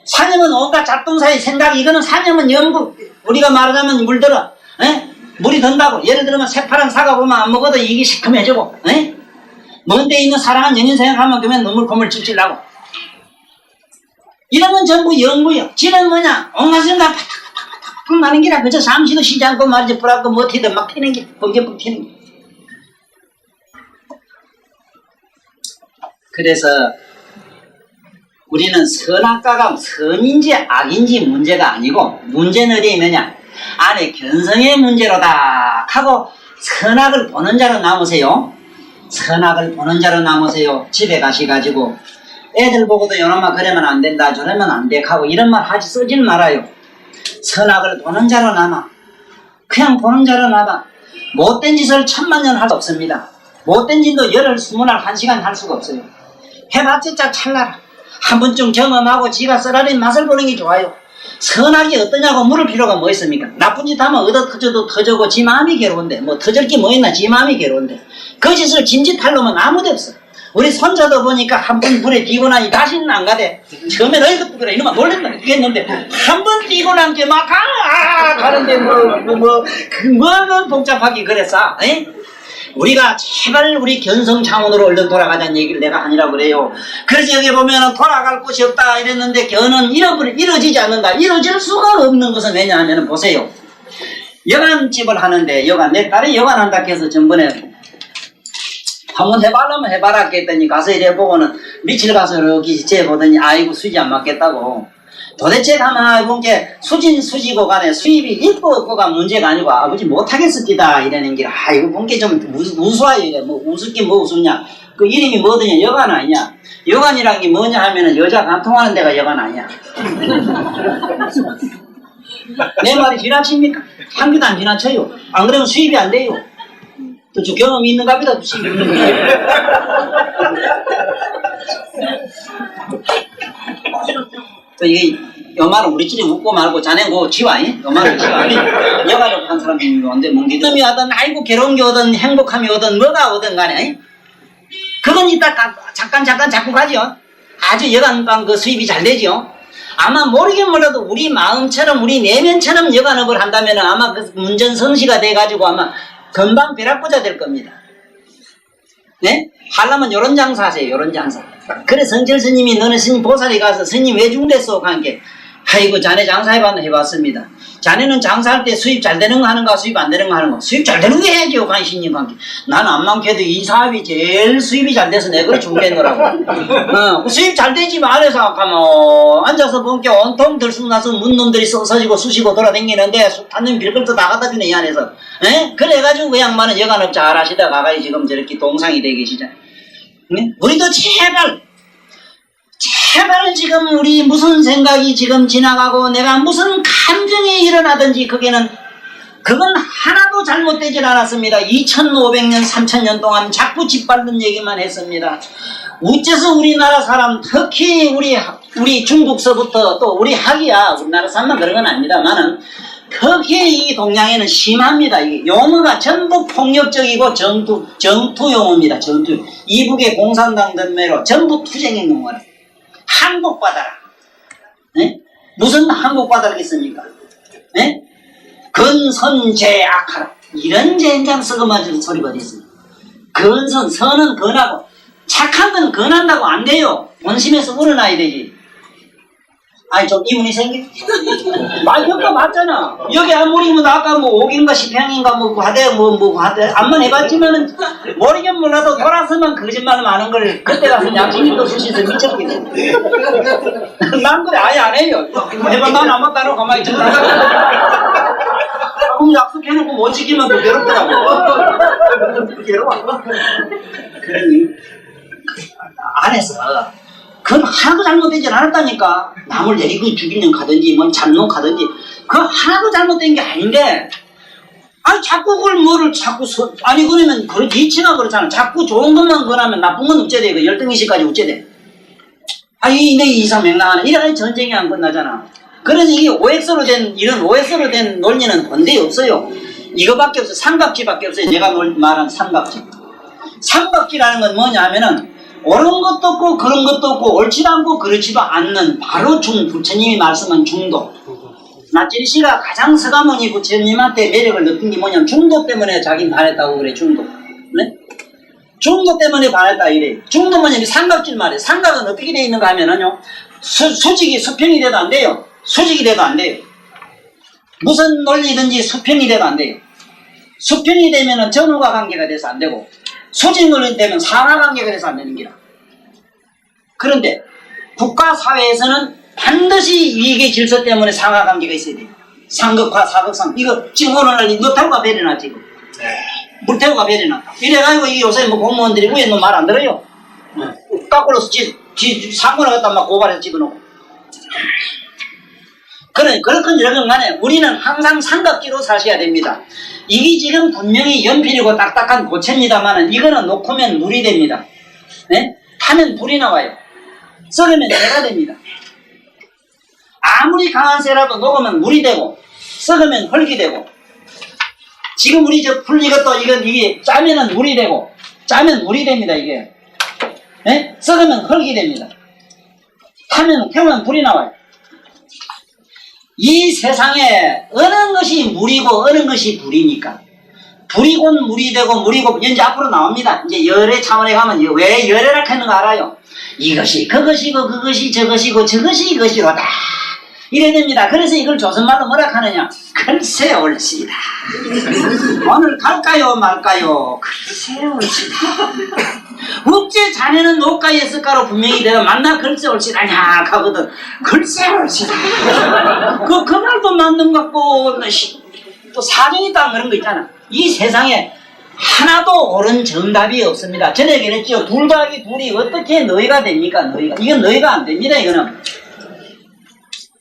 사념은 온갖 작동사의 생각. 이거는 사념은 염구. 우리가 말하자면 물들어. 에? 물이 든다고. 예를 들면 새파란 사과 보면 안 먹어도 이게 시큼해지고. 에? 먼 데 있는 사랑한 연인 생각하면 그러면 눈물 콧물 찔찔 나고. 이런 건 전부 연구요. 지는 뭐냐? 온갖 생각 팍팍팍팍 나는 기라 그저 잠시도 쉬지 않고 말이지 불하고 뭐 튀든 막 튀는 게 뻥개뻥 튀는 게. 그래서 우리는 선악과가 선인지 악인지 문제가 아니고 문제는 어디에 있느냐? 안에 견성의 문제로다 하고 선악을 보는 자로 남으세요. 선악을 보는 자로 남으세요. 집에 가시가지고 애들 보고도 요놈아 그러면 안 된다 저러면 안 돼 하고 이런 말 하지 쓰질 말아요. 선악을 보는 자로 남아. 그냥 보는 자로 남아. 못된 짓을 천만년 할 수 없습니다. 못된 짓도 열흘 20날 1시간 할 수가 없어요. 해봤자 찰나라. 한 번쯤 경험하고 지가 쓰라린 맛을 보는 게 좋아요. 선악이 어떠냐고 물을 필요가 뭐 있습니까? 나쁜 짓 하면 얻어 터져도 터져고 지 마음이 괴로운데 뭐 터질 게 뭐 있나 지 마음이 괴로운데 그 짓을 짐짓할 놈은 아무도 없어. 우리 손자도 보니까 한 번 불에 뛰고 나니 다시는 안 가대. 처음엔 어이구 그래 이놈아 놀랬나 했는데 한 번 뛰고 난 게 막 가는데 그거는 복잡하게 그랬어. 에? 우리가 제발 우리 견성 차원으로 얼른 돌아가자는 얘기를 내가 하니라고 그래요. 그래서 여기 보면은 돌아갈 곳이 없다 이랬는데 견은 이루어지지 않는다. 이루어질 수가 없는 것은 왜냐하면 보세요. 여간집을 하는데 내 딸이 여간한다 해서 전번에 한번 해봐라면 해봐라 했더니 가서 이래 보고는 밑을 가서 이렇게 재보더니 아이고 수지 안 맞겠다고. 도대체 가만 해본 게 수지고 간에 수입이 있고 없고가 문제가 아니고 아버지 못하겠습니다 이러는 게 아이고 본 게 좀 우스워요. 이래 뭐 우습긴 뭐 우습냐. 그 이름이 뭐더냐 여간 아니냐. 여간이란 게 뭐냐 하면은 여자 간통하는 데가 여간 아니야. 내 말이 지나칩니까? 한 개도 안 지나쳐요. 안 그러면 수입이 안 돼요. 또 저 경험이 있는가 보다 수입이 있는 거예요. 또 이게 요 말은 우리끼리 웃고 말고 자네 뭐 지와 요 말은 지와 여가로 한 사람이 뭔데 몽기뜸이 하든 아이고 괴로운 게 오든 행복함이 오든 뭐가 오든 간에 그건 이따 잠깐 자꾸 가죠. 아주 여간방 그 수입이 잘 되죠. 아마 모르긴 몰라도 우리 마음처럼 우리 내면처럼 여간업을 한다면 아마 그 문전성시가 돼가지고 아마 금방 벼락부자 될 겁니다. 네? 하려면 요런 장사 하세요. 요런 장사. 그래 성철 스님이 너는 스님 보살이 가서 스님 왜 중됐어? 한 게 아이고 자네 장사해봤나 해봤습니다. 자네는 장사할 때 수입 잘 되는 거 하는가 수입 안 되는 거 하는가? 수입 잘 되는 거 해야죠. 관심님 관계. 난 안 많게도 이 사업이 제일 수입이 잘 돼서 내가 그걸 중됐노라고. 수입 잘 되지 말아서 아까뭐 앉아서 본게 온통 들쑥나서 문놈들이 쏘서지고 쑤시고 돌아다니는데 탔는 빌걸도 다 갖다 주네 이 안에서. 에? 그래가지고 그 양반은 여간업 잘 하시다가 가가지고 지금 저렇게 동상이 되게 계시잖아. 네? 우리도 제발 지금 우리 무슨 생각이 지금 지나가고 내가 무슨 감정이 일어나든지 그건 하나도 잘못되질 않았습니다. 2500년 3000년 동안 자꾸 짓밟는 얘기만 했습니다. 어째서 우리나라 사람 특히 우리 중국서부터 또 우리 학이야 우리나라 사람만 그런 건 아닙니다만은 특히 이 동양에는 심합니다. 이 용어가 전부 폭력적이고 전투 용어입니다. 전투. 이북의 공산당 덤매로 전부 투쟁의 용어라. 항복받아라. 네? 무슨 항복받아라겠습니까? 네? 근선제악하라. 이런 젠장 쓰고만 소리가 됐습니다. 선은 근하고 착한 건 근한다고 안 돼요. 본심에서 우러나야 되지. 아니 좀 이운이 생겨? 말평가 맞잖아. 여기 아무리 뭐 아까 뭐 5인가 10평인가 뭐 하대 안만 해봤지만은 모르긴 몰라도 돌아서면 거짓말 많은 걸 그때 가서 양심도 수시서 미쳤겠지. 난 그래 아예 안 해요. 해봐 난 아무 따로 가만히 있잖아. 그럼 약속해놓고 못 지키면 또 괴롭더라고. 괴로워. 그러니 안에서 그건 하나도 잘못되지 않았다니까. 남을 내리고 죽이는 가든지 뭐 잡는 가든지 그건 하나도 잘못된 게 아닌데 아니 자꾸 그걸 뭐를 자꾸 아니 그러면 그 이치가 그렇잖아. 자꾸 좋은 것만 권하면 나쁜 건 어째 돼? 그 열등의식까지 어째 돼? 아니 내 이사명랑하네. 이래가지고 전쟁이 안 끝나잖아. 그래서 이게 OX로 된 이런 OX로 된 논리는 본데 없어요. 이거밖에 없어. 삼각지밖에 없어요. 내가 말한 삼각지. 삼각지라는 건 뭐냐 하면은 옳은 것도 없고 그런 것도 없고 옳지도 않고 그렇지도 않는 바로 부처님이 말씀한 중도. 나찔씨가 가장 서가모니 부처님한테 매력을 느낀 게 뭐냐면 중도 때문에 자기는 반했다고 그래. 중도. 네? 중도 때문에 반했다 이래. 중도 뭐냐면 삼각질 말이에요. 삼각은 어떻게 돼 있는가 하면은요 수직이 수평이 돼도 안 돼요. 수직이 돼도 안 돼요. 무슨 논리든지 수평이 돼도 안 돼요. 수평이 되면은 전후가 관계가 돼서 안 되고, 수직이 되면 상하 관계가 돼서 안 되는 기라. 그런데 국가 사회에서는 반드시 위계 질서 때문에 상하 관계가 있어야 돼요. 상극화, 사극상. 이거 지금 오늘날 노태우가 배려나 지금. 물태우가 배려나. 이래가지고 이게 요새 뭐 공무원들이 위에 말 안 들어요. 까꿀로서 상권을 갖다 막 고발해서 집어넣고. 그렇건 이런 간에 우리는 항상 삼각지로 사셔야 됩니다. 이게 지금 분명히 연필이고 딱딱한 고체입니다만은 이거는 놓고면 물이 됩니다. 네? 타면 불이 나와요. 썩으면 재가 됩니다. 아무리 강한 쇠라도 녹으면 물이 되고 썩으면 흙이 되고, 지금 우리 저 풀 이것도 이게 짜면은 물이 되고 짜면 물이 됩니다. 이게 네? 썩으면 흙이 됩니다. 타면 태우면 불이 나와요. 이 세상에 어느 것이 물이고 어느 것이 불이니까, 불이곤 물이 되고 물이고 이제 앞으로 나옵니다. 이제 열의 차원에 가면 왜 열애라 하는 거 알아요? 이것이 그것이고 그것이 저것이고 저것이 이것이로다 이래 됩니다. 그래서 이걸 조선말로 뭐라 하느냐? 글쎄 옳시다. 오늘 갈까요 말까요? 글쎄 옳시다. 어째 자네는 옷가에 쓸까로 분명히 내가 만나 글쎄 옳시다냐 하거든. 글쎄 옳시다. 그 말도 맞는 것 같고 또 사정이 딱 그런 거 있잖아. 이 세상에 하나도 옳은 정답이 없습니다. 전에 그랬죠. 2 더하기 2이 어떻게 너희가 됩니까? 이건 너희가 안 됩니다. 이거는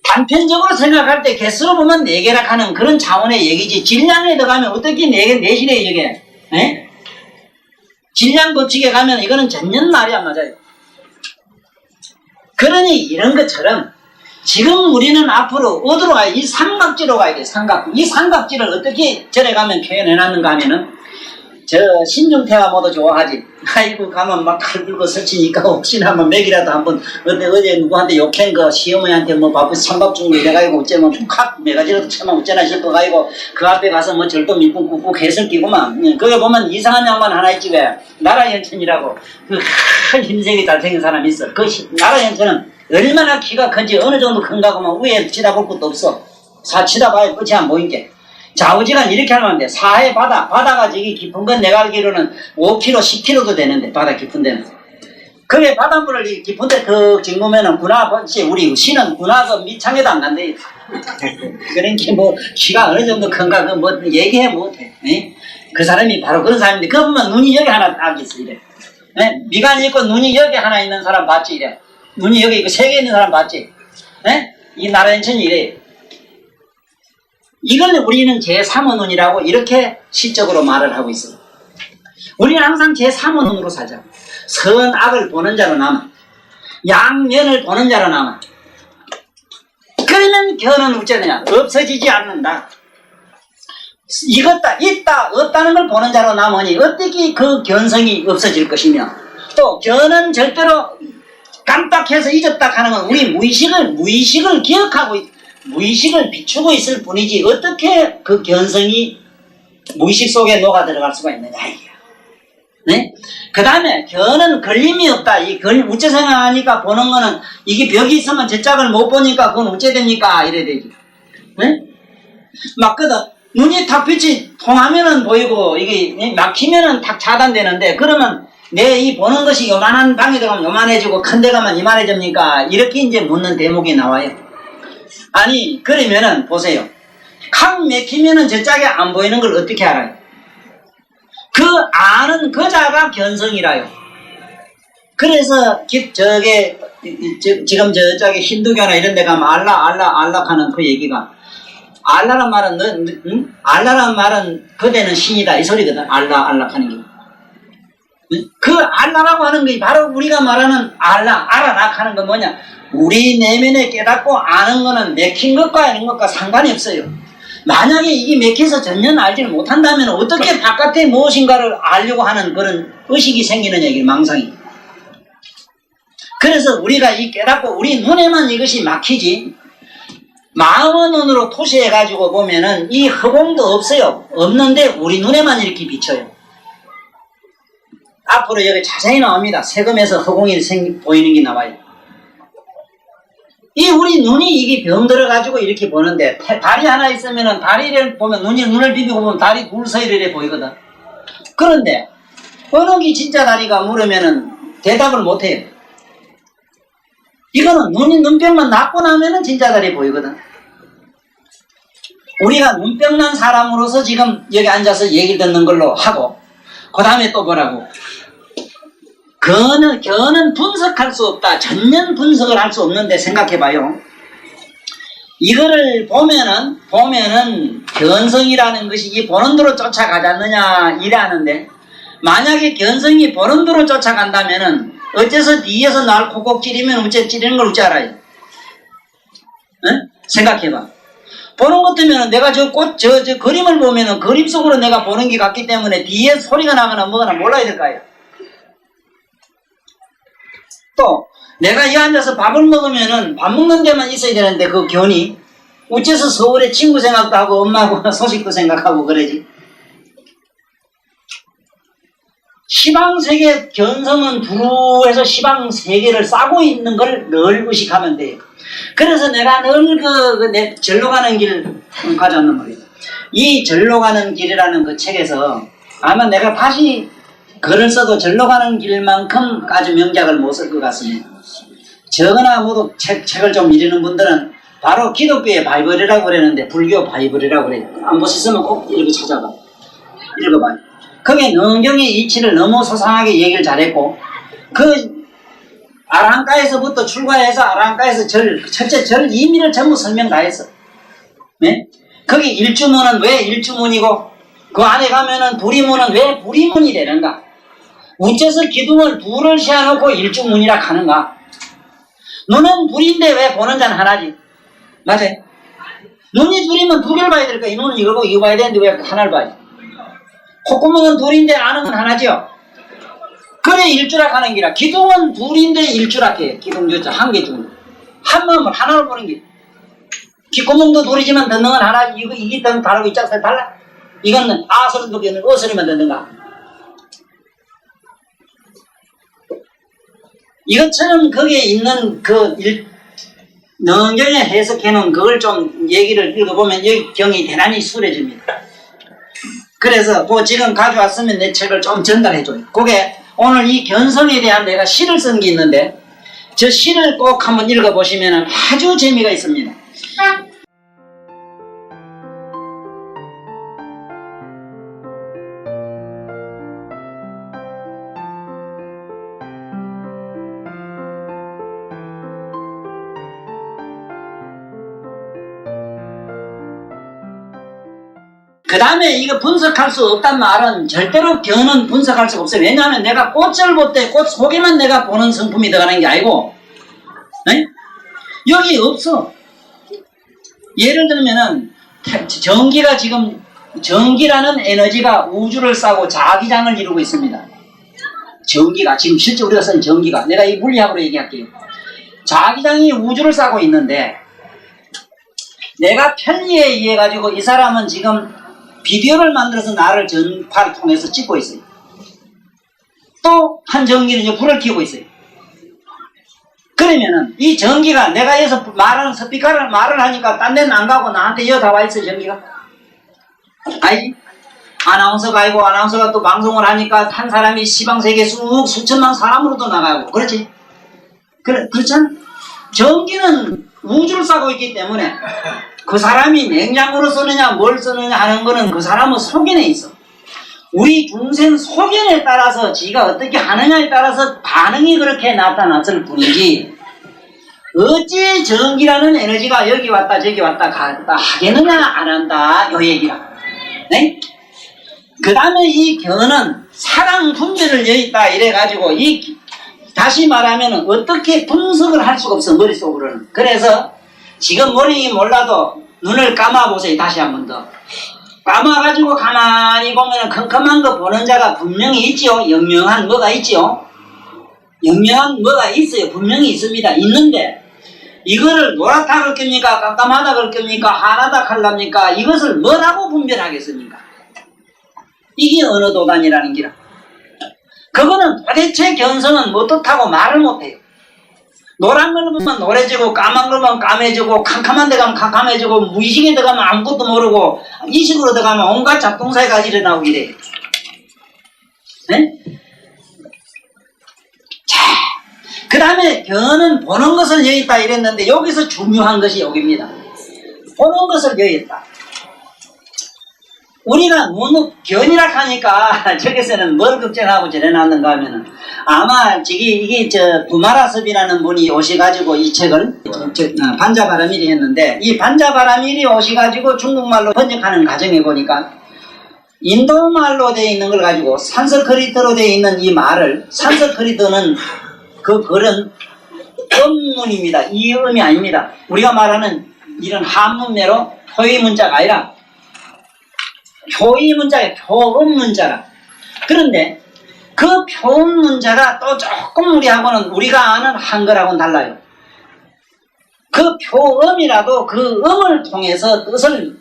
단편적으로 생각할 때 개수로 보면 4개라 하는 그런 차원의 얘기지, 질량에 들어가면 어떻게 4개 내시래 이게. 에? 질량 법칙에 가면 이거는 전혀 말이 안 맞아요. 그러니 이런 것처럼 지금 우리는 앞으로 어디로 가야 돼? 이 삼각지로 가야 돼. 이 삼각지를 어떻게 절에 가면 표현해놨는가 하면은, 저 신중태가 모두 좋아하지. 아이고 가면 막 칼 들고 설치니까 혹시나 한번 맥이라도 한번 어제 누구한테 욕한 거 시어머니한테 뭐 밥을 삼밥 준 거 이래가지고 어쩌면 칵 매가지라도 쳐면 어쩌나 싶어가지고 그 앞에 가서 뭐 절도 밑분 꾹꾹 해설 끼고만. 거기 보면 이상한 양반 하나 있지. 왜 나라연천이라고 그 큰 흰색이 잘생긴 사람이 있어. 그 나라연천은 얼마나 키가 큰지 어느 정도 큰가 하면 위에 치다볼 것도 없어. 치다봐야 끝이 안 보이게. 좌우지간 이렇게 하면 돼. 사해 바다가 저기 깊은 건 내가 알기로는 5km, 10km도 되는데, 바다 깊은 데는. 그게 바닷물을 깊은 데 더 징그면은 우리 시는 군화가 밑창에도 안 간대. 그러니까 뭐, 키가 어느 정도 큰가, 뭐, 얘기해 못해. 그 사람이 바로 그런 사람인데, 그거 보면 눈이 여기 하나 딱 있어, 이래. 미간이 있고 눈이 여기 하나 있는 사람 봤지, 이래. 눈이 여기 있고 3개 있는 사람 봤지. 이 나라연천이 이래. 이걸 우리는 제3의 눈이라고 이렇게 시적으로 말을 하고 있어요. 우리는 항상 제3의 눈으로 살자. 선악을 보는 자로 남아. 양면을 보는 자로 남아. 그러면 견은 어쩌느냐? 없어지지 않는다. 이것다, 있다, 없다는 걸 보는 자로 남으니 어떻게 그 견성이 없어질 것이며, 또 견은 절대로 깜빡해서 잊었다 하는 건 우리 무의식을 기억하고 무의식을 비추고 있을 뿐이지 어떻게 그 견성이 무의식 속에 녹아 들어갈 수가 있느냐 이게. 네? 그 다음에 견은 걸림이 없다. 우째 생각하니까 보는 거는 이게 벽이 있으면 저 짝을 못 보니까 그건 우째 됩니까? 이래야 되지. 네? 맞거든. 눈이 탁 빛이 통하면은 보이고 이게 막히면은 탁 차단되는데, 그러면 내 이 보는 것이 요만한 방에 들어가면 요만해지고 큰 데 가면 이만해집니까? 이렇게 이제 묻는 대목이 나와요. 아니 그러면은 보세요. 각 맥히면은 저 짝이 안 보이는 걸 어떻게 알아요? 그 아는 그 자가 견성이라요. 그래서 지금 저쪽에 힌두교나 이런 데 가면 알라 하는 그 얘기가, 알라란 말은 그대는 신이다 이 소리거든. 알라 하는 게. 그 알라라고 하는 게 바로 우리가 말하는 알아나 하는 건 뭐냐? 우리 내면에 깨닫고 아는 거는 맥힌 것과 이런 것과 상관이 없어요. 만약에 이게 맥혀서 전혀 알지를 못한다면 어떻게 바깥에 무엇인가를 알려고 하는 그런 의식이 생기느냐, 이게 망상이. 그래서 우리가 이 깨닫고 우리 눈에만 이것이 막히지, 마음의 눈으로 투시해가지고 보면은 이 허공도 없어요. 없는데 우리 눈에만 이렇게 비쳐요. 앞으로 여기 자세히 나옵니다. 세금에서 허공이 보이는 게 나와요. 이 우리 눈이 이게 병들어가지고 이렇게 보는데 다리 하나 있으면은 다리를 보면 눈을 비비고 보면 다리 둘 사이를 보이거든. 그런데 어느 게 진짜 다리가 물으면은 대답을 못해요. 이거는 눈병만 낫고 나면은 진짜 다리 보이거든. 우리가 눈병 난 사람으로서 지금 여기 앉아서 얘기 듣는 걸로 하고, 그 다음에 또 뭐라고? 견은 분석할 수 없다. 전면 분석을 할 수 없는데 생각해봐요. 이거를 보면은 견성이라는 것이 이 보는 대로 쫓아가지 않느냐 이래하는데, 만약에 견성이 보는 대로 쫓아간다면은 어째서 뒤에서 날 콕콕 찌르면 어째 찌르는 걸 어찌 알아요? 응? 생각해봐. 보는 것 때문에 내가 저 그림을 보면은 그림 속으로 내가 보는 게 같기 때문에 뒤에 소리가 나거나 뭐거나 몰라야 될까요? 또 내가 이 앉아서 밥을 먹으면은 밥 먹는 데만 있어야 되는데 그 견이 어째서 서울에 친구 생각도 하고 엄마하고 소식도 생각하고 그러지? 시방세계 견성은 두루해서 시방세계를 싸고 있는 걸 늘 의식하면 돼요. 그래서 내가 늘 내 절로 가는 길 가져왔단 말이에요. 이 절로 가는 길이라는 그 책에서 아마 내가 다시 글을 써도 절로 가는 길만큼 아주 명작을 못 쓸 것 같습니다. 적어나 모두 책을 좀 읽는 분들은 바로 기독교의 바이블이라고 그러는데 불교 바이블이라고 그래요. 안 보셨으면 꼭 읽어 찾아봐. 읽어봐요. 거기에 능경의 이치를 너무 소상하게 얘기를 잘했고, 그 아랑가에서부터 출가해서 아랑가에서 첫째 절 이미를 전부 설명 다 했어. 네? 거기 일주문은 왜 일주문이고, 그 안에 가면은 불이문은 왜 불이문이 되는가? 어째서 기둥을 둘을 세워놓고 일주문이라 하는가? 눈은 둘인데 왜 보는 자는 하나지? 맞아요? 눈이 둘이면 두 개를 봐야 될까? 이 눈은 이거고 이거 봐야 되는데 왜 하나를 봐야지? 콧구멍은 둘인데 아는 건 하나죠? 그래 일주락 하는 기라. 기둥은 둘인데 일주락 해. 기둥조차 한 개 정도. 한 마음을 하나로 보는 게. 귓구멍도 둘이지만 듣는 건 하나. 이게 다르고 이 짝살 달라. 이거는 아 소리 듣기는 어 소리만 듣는가. 이것처럼 거기에 있는 능경에 해석해놓은 그걸 좀 얘기를 읽어보면 여기 경이 대단히 수월해집니다. 그래서 지금 가져왔으면 내 책을 좀 전달해줘요. 그게 오늘 이 견성에 대한 내가 시를 쓴 게 있는데 저 시를 꼭 한번 읽어보시면 아주 재미가 있습니다. 그 다음에 이거 분석할 수 없단 말은 절대로 견은 분석할 수가 없어요. 왜냐하면 내가 꽃을 볼 때 꽃 속에만 내가 보는 성품이 들어가는 게 아니고, 네? 여기 없어. 예를 들면은 전기가 지금 전기라는 에너지가 우주를 싸고 자기장을 이루고 있습니다. 전기가 지금 실제 우리가 쓴 전기가 내가 이 물리학으로 얘기할게요. 자기장이 우주를 싸고 있는데 내가 편리에 의해 가지고 이 사람은 지금 비디오를 만들어서 나를 전파를 통해서 찍고 있어요. 또 한 전기는 이제 불을 켜고 있어요. 그러면은 이 전기가 내가 여기서 말하는 스피커를 말을 하니까 딴 데는 안 가고 나한테 여기 다 와 있어요. 전기가 알지? 아나운서가 아니고 아나운서가 또 방송을 하니까 한 사람이 시방세계 수천만 사람으로도 나가고 그렇지? 그렇잖아? 전기는 우주를 싸고 있기 때문에 그 사람이 냉장고로 쓰느냐 뭘 쓰느냐 하는 거는 그 사람은 소견에 있어. 우리 중생 소견에 따라서 지가 어떻게 하느냐에 따라서 반응이 그렇게 나타났을 뿐이지 어찌 전기라는 에너지가 여기 왔다 저기 왔다 갔다 하겠느냐 안 한다 요 얘기야. 네? 그 다음에 이 견은 사랑 분별을 여있다 이래가지고 다시 말하면 어떻게 분석을 할 수가 없어 머릿속으로는. 그래서 지금 머리이 몰라도 눈을 감아보세요. 다시 한 번 더 감아가지고 가만히 보면 컴컴한 거 보는 자가 분명히 있지요. 영영한 뭐가 있지요. 영영한 뭐가 있어요. 분명히 있습니다. 있는데 이거를 노랗다 그럴 겁니까 깜깜하다 그럴 겁니까 하나다 칼랍니까 이것을 뭐라고 분별하겠습니까. 이게 어느 도단이라는 기라. 그거는 도대체 견성은 뭐 뜻하고 말을 못해요. 노란 걸 보면 노래지고 까만 걸 보면 까매지고 캄캄한 데 가면 캄캄해지고 무의식에 들어가면 아무것도 모르고 이식으로 들어가면 온갖 잡동사가 일어나고 이래. 네? 자, 그 다음에 견은 보는 것을 여있다 이랬는데 여기서 중요한 것이 여기입니다. 보는 것을 여있다. 우리가 견이라 하니까 저기서는 뭘 걱정하고 저래놨는가 하면은 아마 이게 부마라섭이라는 분이 오셔가지고 이 책을 반자바라밀이 했는데 이 반자바라밀이 오셔가지고 중국말로 번역하는 과정에 보니까 인도말로 되어 있는 걸 가지고 산스크리트로 되어 있는 이 말을 산스크리트는 그 글은 음문입니다. 이 음이 아닙니다. 우리가 말하는 이런 한문매로 표의 문자가 아니라 표의 문자에 표음 문자라. 그런데 그 표음 문자가 또 조금 우리하고는 우리가 아는 한글하고는 달라요. 그 표음이라도 그 음을 통해서 뜻을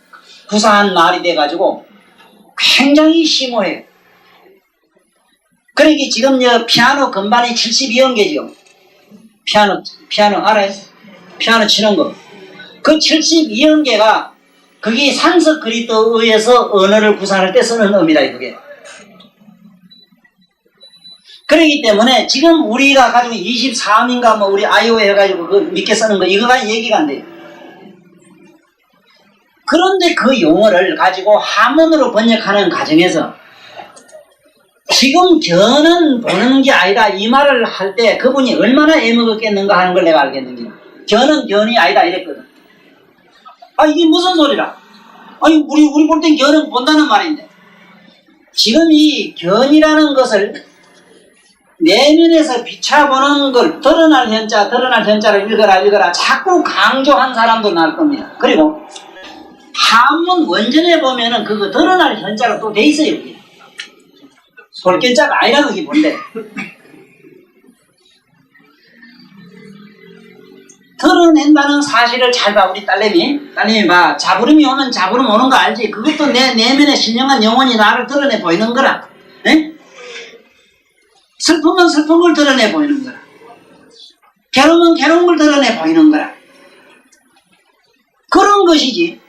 구사한 말이 돼가지고 굉장히 심오해요. 그러니까 지금 피아노 건반이 72音계죠. 피아노 알아요? 피아노 치는 거. 그 72音계가 그게 산스크리트어에서 언어를 구사할 때 쓰는 음이다, 그게. 그렇기 때문에 지금 우리가 가지고 24음인가 뭐 우리 아이오 해가지고 그 믿게 쓰는 거, 이거가 얘기가 안 돼요. 그런데 그 용어를 가지고 한문으로 번역하는 과정에서 지금 견은 보는 게 아니다, 이 말을 할 때 그분이 얼마나 애먹었겠는가 하는 걸 내가 알겠는데, 견은 견이 아니다, 이랬거든. 아, 이게 무슨 소리라? 아니, 우리 볼 땐 견은 본다는 말인데. 지금 이 견이라는 것을 내면에서 비춰보는 걸 드러날 현자를 읽어라 자꾸 강조한 사람도 나올 겁니다. 그리고 한문 원전에 보면은 그거 드러날 현자가 또 돼 있어요. 솔견자가 아니라 그게 뭔데? 드러낸다는 사실을 잘 봐, 우리 딸내미 봐. 자부름이 오면 자부름 오는 거 알지? 그것도 내 내면에 신령한 영혼이 나를 드러내 보이는 거라. 에? 슬픔은 슬픈 걸 드러내 보이는 거라. 괴로움은 괴로운 걸 드러내 보이는 거라. 그런 것이지.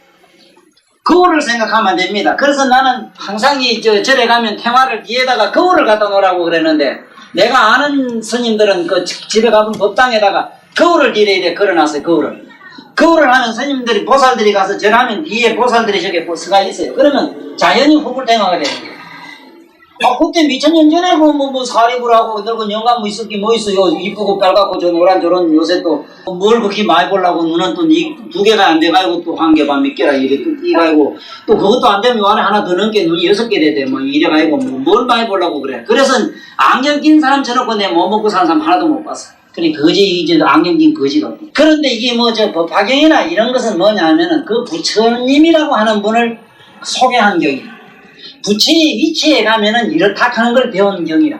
거울을 생각하면 됩니다. 그래서 나는 항상 절에 가면 태화를 뒤에다가 거울을 갖다 놓으라고 그랬는데, 내가 아는 스님들은 그 집에 가면 법당에다가 거울을 이래 걸어놨어요. 거울을 하는 스님들이, 보살들이 가서 절하면 뒤에 보살들이 저게 서가 있어요. 그러면 자연히 후불탱화가 되는 거예요. 그때 미천년 전에 뭐 사리부라고 늙은 영감 뭐 있었기 뭐 있어요. 이쁘고 빨갛고 저 노란 저런 요새 또 뭘 그렇게 많이 보려고 눈은 또 두 개가 안 돼가지고 또 한 개 반 몇 개라 이래 또 띄가지고 또 그것도 안 되면 요 안에 하나 더 넣은 게 눈이 6개 되대 뭐 이래가지고 뭘 많이 보려고 그래. 그래서 안경 낀 사람 쳐놓고 내 뭐 먹고 사는 사람 하나도 못 봤어. 그래 이제 안경 낀 거지가. 그런데 이게 뭐 법화경이나 이런 것은 뭐냐 하면은 그 부처님이라고 하는 분을 소개한 경이야. 부처의 위치에 가면은 이렇다 하는 걸 배운 경이라.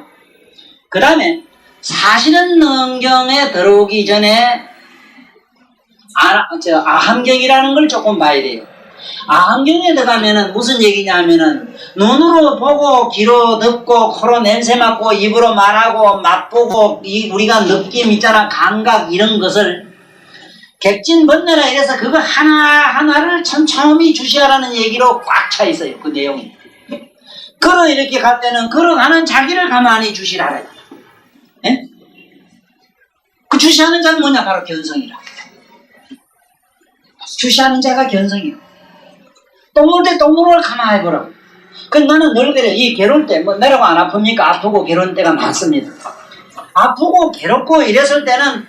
그 다음에 사실은 능경에 들어오기 전에 아함경이라는 걸 조금 봐야 돼요. 아함경에 들어가면은 무슨 얘기냐 하면은 눈으로 보고 귀로 듣고 코로 냄새 맡고 입으로 말하고 맛보고 우리가 느낌 있잖아, 감각 이런 것을 객진번뇌라 이래서 그거 하나하나를 천천히 주시하라는 얘기로 꽉 차 있어요. 그 내용이. 걸어 이렇게 갈 때는 걸어가는 자기를 가만히 주시라. 예? 그 주시하는 자는 뭐냐? 바로 견성이라. 주시하는 자가 견성이라. 똥물 때 똥물을 가만히 보라고. 그래서 나는 늘 그래. 이 괴로울 때, 뭐 내라고 안 아픕니까? 아프고 괴로운 때가 많습니다. 아프고 괴롭고 이랬을 때는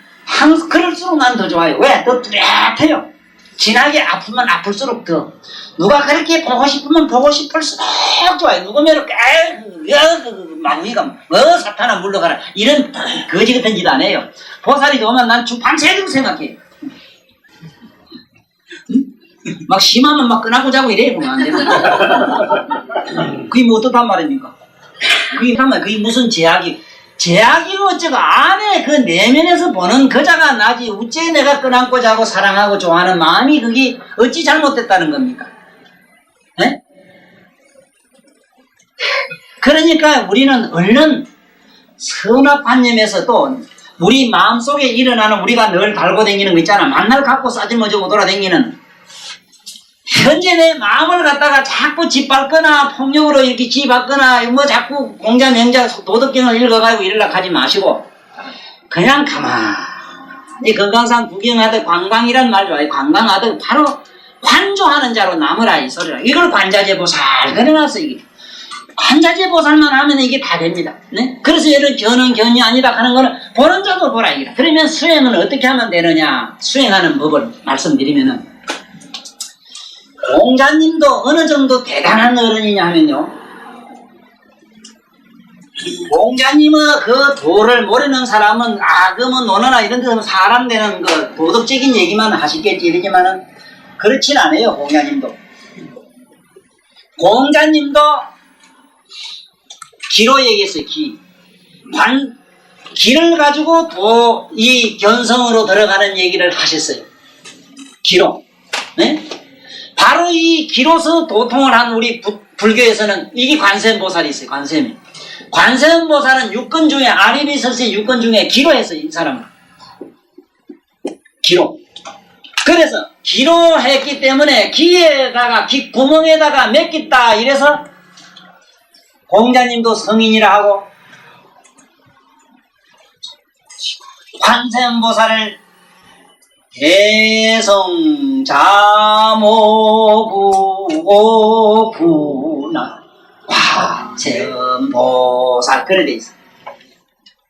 그럴수록 난 더 좋아요. 왜? 더 뚜렷해요. 진하게 아프면 아플수록 더. 누가 그렇게 보고 싶으면 보고 싶을수록 좋아요. 누구면 마귀가 사탄아 물러가라 이런 거지 같은 짓 안 해요. 보살이 오면 난 밤새도록 생각해요. 막 심하면 막 끄나고 자고 이래 보면 안 되는 거야. 그게 뭐 어떻단 말입니까? 그게 무슨 제약이 어쩌고 안에 그 내면에서 보는 그자가 나지 어째 내가 끄안고 자고 사랑하고 좋아하는 마음이 그게 어찌 잘못됐다는 겁니까? 네? 그러니까 우리는 얼른 선악관념에서도 우리 마음속에 일어나는 우리가 늘 달고 다니는 거 있잖아. 만날 갖고 싸질머지고 돌아다니는 현재 내 마음을 갖다가 자꾸 짓밟거나 폭력으로 이렇게 짓밟거나 뭐 자꾸 공자 명자 도덕경을 읽어가지고 이러려고 하지 마시고 그냥 가만히 건강상 구경하듯 관광이란 말 좋아요. 관광하듯 바로 관조하는 자로 남으라 이 소리라. 이걸 관자재보살 그래놨어. 이게 관자재보살만 하면 이게 다 됩니다. 네? 그래서 얘는 견은 견이 아니다 하는 거는 보는 자도 보라 이라. 그러면 수행은 어떻게 하면 되느냐? 수행하는 법을 말씀드리면은 공자님도 어느 정도 대단한 어른이냐 하면요. 공자님은 그 도를 모르는 사람은 악음은 논어나 이런 데서 사람 되는 그 도덕적인 얘기만 하시겠지 이러지만은 그렇진 않아요. 공자님도. 공자님도 기로 얘기했어요. 기를 가지고 이 견성으로 들어가는 얘기를 하셨어요. 기로. 네? 바로 이 기로서 도통을 한 우리 불교에서는 이게 관세음보살이 있어요. 관세음보살은 육건 중에 아리비설세 육건 중에 기로했어요. 이 사람은 기로. 그래서 기로했기 때문에 기에다가 구멍에다가 맺겠다 이래서 공자님도 성인이라 하고 관세음보살을 대성자모구구나 관세음보살 그래 돼 있어.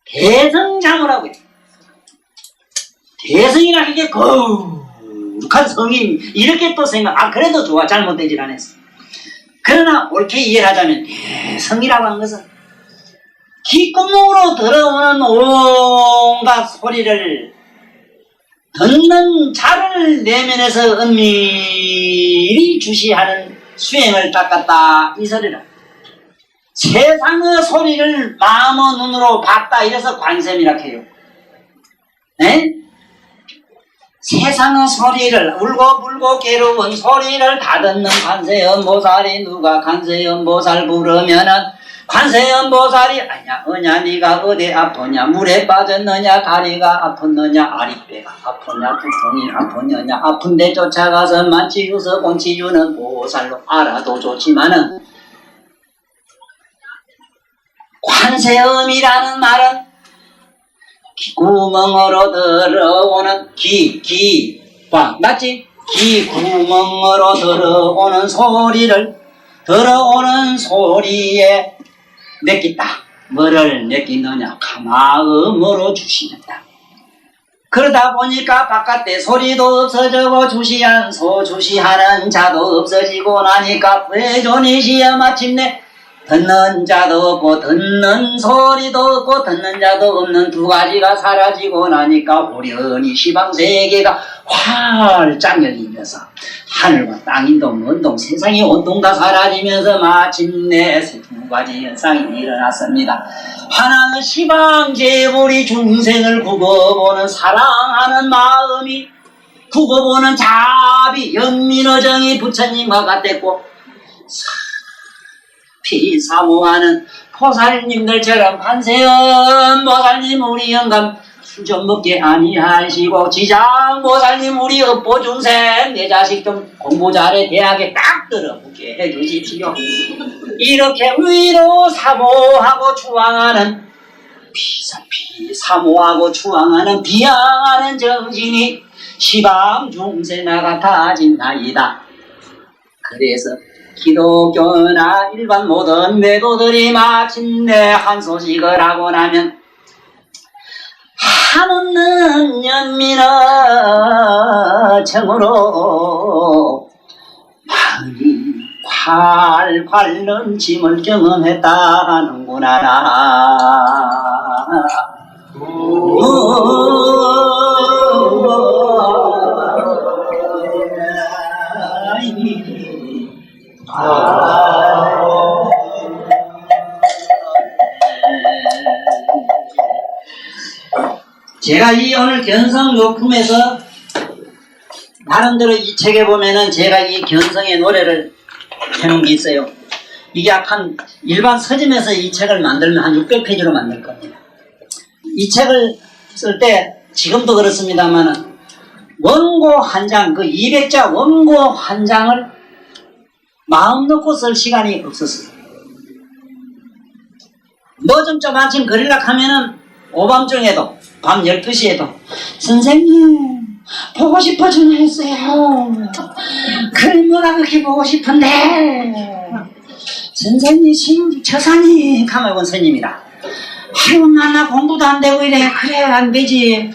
대성자모라고 있어. 대성이라는 게 거룩한 성인 이렇게 또 생각. 그래도 좋아. 잘못되질 않았어. 그러나 옳게 이해를 하자면 대성이라고 하는 것은 귓구멍으로 들어오는 온갖 소리를 듣는 자를 내면에서 은밀히 주시하는 수행을 닦았다 이 소리라. 세상의 소리를 마음의 눈으로 봤다 이래서 관세음이라 해요. 네? 세상의 소리를 울고 불고 괴로운 소리를 다 듣는 관세음보살이 누가 관세음보살 부르면은 관세음보살이 아냐 어냐 네가 어디 아프냐 물에 빠졌느냐 다리가 아팠느냐 아랫배가 아프냐 두통이 아프느냐 아픈데 쫓아가서 만치주서 공치주는 보살로 알아도 좋지만은 관세음이라는 말은 구멍으로 들어오는 맞지? 구멍으로 들어오는 소리에 맡겼다. 뭐를 맡기느냐? 마음으로 주시는다. 그러다 보니까 바깥에 소리도 없어지고 주시하는 자도 없어지고 나니까 회존이시여 마침내 듣는 자도 없고 듣는 소리도 없고 듣는 자도 없는 두 가지가 사라지고 나니까 호련히 시방세계가 활짝 열리면서 하늘과 땅 인동 운동 세상이 온통 다 사라지면서 마침내 두 가지 현상이 일어났습니다. 하나는 시방제불이 중생을 굽어보는 사랑하는 마음이 굽어보는 자비 연민어정이 부처님과 같았고 사모하는 보살님들처럼 관세음보살님 우리 영감 술 좀 먹게 아니하시고 지장보살님 우리 업보중생 내 자식 좀 공부 잘해 대학에 딱 들어보게 해주십시오. 이렇게 위로 사모하고 추앙하는 사모하고 추앙하는 비양하는 정신이 시방중생나 같아진나이다. 그래서 기독교나 일반 모든 매도들이 마침내 한 소식을 하고 나면 한없는 연민의 정으로 마음이 활활 넘침을 경험했다 하는구나. 제가 이 오늘 견성요품에서 나름대로 이 책에 보면은 제가 이 견성의 노래를 해놓은 게 있어요. 이게 한 일반 서점에서 이 책을 만들면 한 600페이지로 만들 겁니다. 이 책을 쓸 때 지금도 그렇습니다만은 원고 한 장, 그 200자 원고 한 장을 마음 놓고 쓸 시간이 없었어요. 뭐 좀 아침 그리려 하면은 오밤중에도 밤 12시에도 선생님 보고 싶어 전화했어요. 그래 뭐가 그렇게 보고 싶은데 선생님 처사님 하면 원선님이라 아이고 나 공부도 안 되고 이래. 그래 안 되지.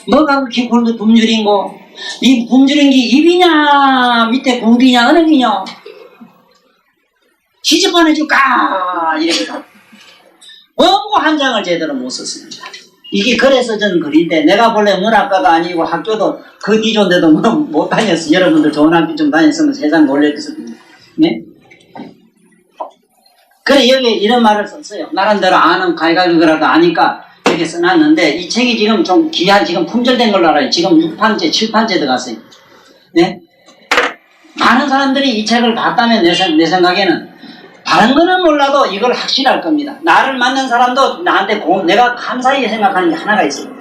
뭐가 그렇게 굶주린고 이 굶주린 게 입이냐 밑에 굽이냐 어느 기냐 시집보내줄까 이렇게 원고 한 장을 제대로 못 썼습니다. 이게 그래서 전 글인데 내가 본래 문학과가 아니고 학교도 그 기존데도 못 다녔어요. 여러분들 좋은 학교 좀 다녔으면 세상 놀랬겠습니다. 네? 그래 여기 이런 말을 썼어요. 나름대로 아는 갈갈그라도 아니까 이렇게 써놨는데 이 책이 지금 좀 귀한 지금 품절된 걸로 알아요. 지금 6판째 7판째 들어갔어요. 네? 많은 사람들이 이 책을 봤다면 내 생각에는 다른 거는 몰라도 이걸 확실할 겁니다. 나를 만난 사람도 나한테 내가 감사히 생각하는 게 하나가 있어요.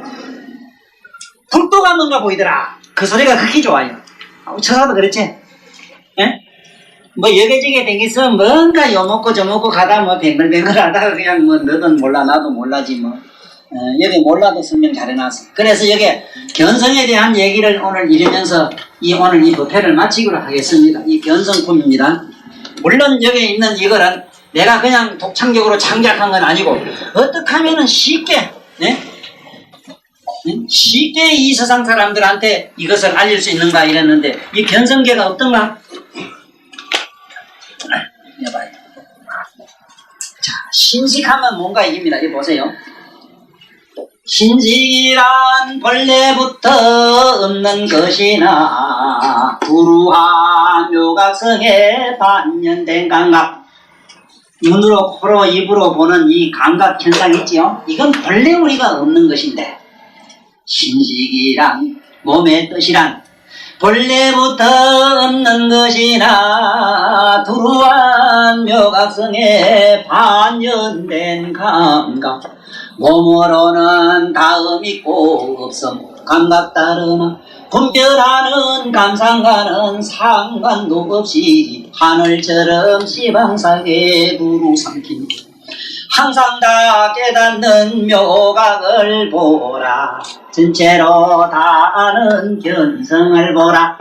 불도가 뭔가 보이더라. 그 소리가 그렇게 좋아요. 처사도 그랬지? 예? 뭐 여기저기 댕기서 뭔가 요먹고 저먹고 가다 뭐 뱅글뱅글 하다가 그냥 뭐 너든 몰라 나도 몰라지 뭐 여기 몰라도 설명 잘 해놨어. 그래서 여기 견성에 대한 얘기를 오늘 이러면서 오늘 이 법회를 마치기로 하겠습니다. 이 견성품입니다. 물론 여기 있는 이거는 내가 그냥 독창적으로 창작한 건 아니고 어떻게 하면은 쉽게 쉽게 이 세상 사람들한테 이것을 알릴 수 있는가 이랬는데 이 견성계가 어떤가? 해봐요. 자, 신식하면 뭔가 이깁니다. 이거 보세요. 신식이란 본래부터 없는 것이나 두루한 묘각성의 반년된 감각 눈으로 코로 입으로 보는 이 감각 현상 있지요? 이건 본래 우리가 없는 것인데 신식이란 몸의 뜻이란 본래부터 없는 것이나 두루한 묘각성의 반년된 감각 몸으로는 다음 있고 없음 감각 따르나 분별하는 감상과는 상관도 없이 하늘처럼 시방사계 두루 삼킨 항상 다 깨닫는 묘각을 보라 전체로 다 아는 견성을 보라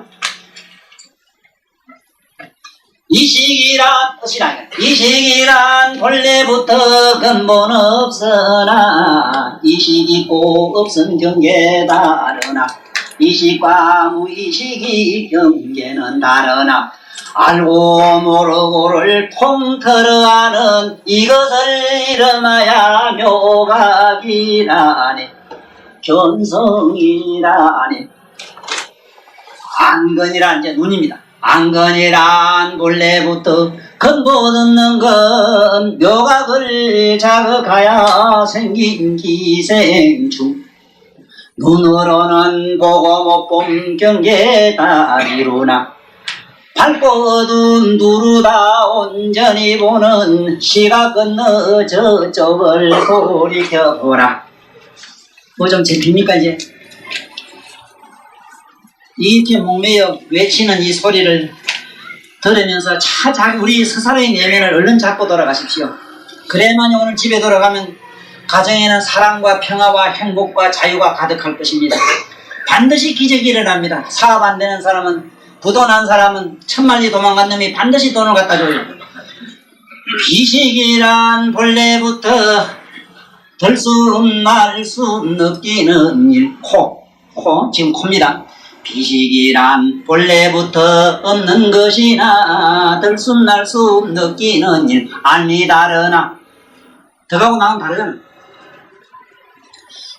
이식이란 뜻이라 이식이란 본래부터 근본 없으나 이식 있고 없은 경계 다르나 이식과 무의식이 경계는 다르나 알고 모르고를 통틀어 하는 이것을 이름하여 묘각이라네 견성이라네 안건이란 이제 눈입니다. 안건이란 본래부터 근본 없는 건 묘각을 자극하여 생긴 기생충 눈으로는 보고 못 본 경계다 이루나 밝고 어두운 두루다 온전히 보는 시각 건너 저쪽을 돌이켜보라. 뭐 좀 잡힙니까 이제? 이렇게 목매여 외치는 이 소리를 들으면서 우리 스스로의 내면을 얼른 잡고 돌아가십시오. 그래야만 오늘 집에 돌아가면 가정에는 사랑과 평화와 행복과 자유가 가득할 것입니다. 반드시 기적이 일어납니다. 사업 안 되는 사람은 부도난 사람은 천만리 도망간 놈이 반드시 돈을 갖다 줘요. 비식이란 본래부터 들 수 말 수 느끼는 일 코 지금 코입니다. 비식이란 본래부터 없는 것이나 들 수 날 수 느끼는 일 알미 다르나 더가고 나면 다르잖아.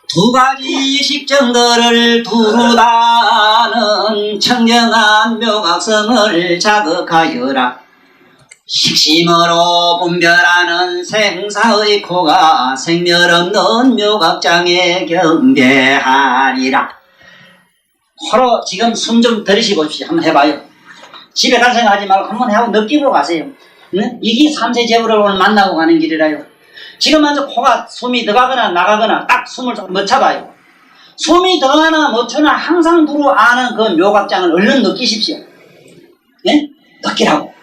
두 가지 식정들을 두루 다는 청정한 묘각성을 자극하여라. 식심으로 분별하는 생사의 코가 생멸 없는 묘각장에 경계하리라. 코로 지금 숨 좀 들이쉬보십시오. 한번 해봐요. 집에 갈 생각하지 말고 한번 해보고 느낌으로 가세요. 응? 이게 삼세 제부를 오늘 만나고 가는 길이라요. 지금 먼저 코가 숨이 들어가거나 나가거나 딱 숨을 못 참아요. 숨이 더하나 멈추나 항상 두루 아는 그 묘각장을 얼른 느끼십시오. 네? 느끼라고.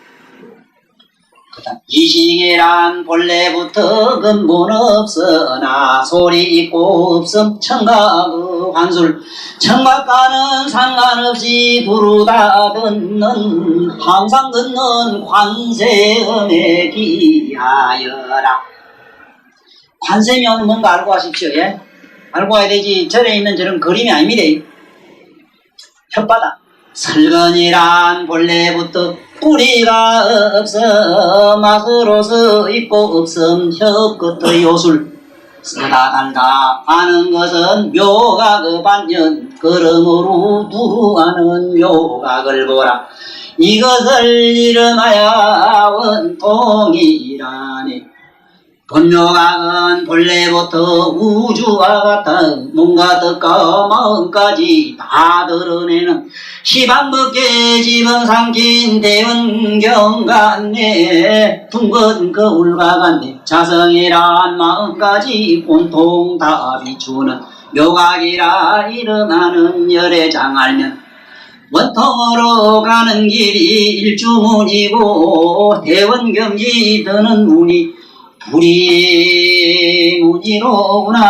이시계란 본래부터 근본 없으나 소리 있고 없음 청각 환술 청각과는 상관없이 두루 다 듣는 항상 듣는 관세음에 기하여라. 관세음이 뭔가 알고 하십시오. 예? 알고 와야 되지. 절에 있는 저런 그림이 아닙니다. 혓바닥. 설건이란 본래부터 뿌리가 없어 맛으로서 있고 없음 혀끝의 요술 쓰다 달다 아는 것은 묘각의 반연 걸음으로 두루하는 묘각을 보라. 이것을 이름하여 원통이라니. 본묘각은 본래부터 우주와 같아 몸과 뜻과 마음까지 다 드러내는 시방법계 지번 삼킨 대원경 같네. 둥근 거울과 같네. 자성이란 마음까지 온통 다 비추는 묘각이라 이름하는 열애장 알면 원통으로 가는 길이 일주문이고 대원경지 드는 문이 불이 무지로구나.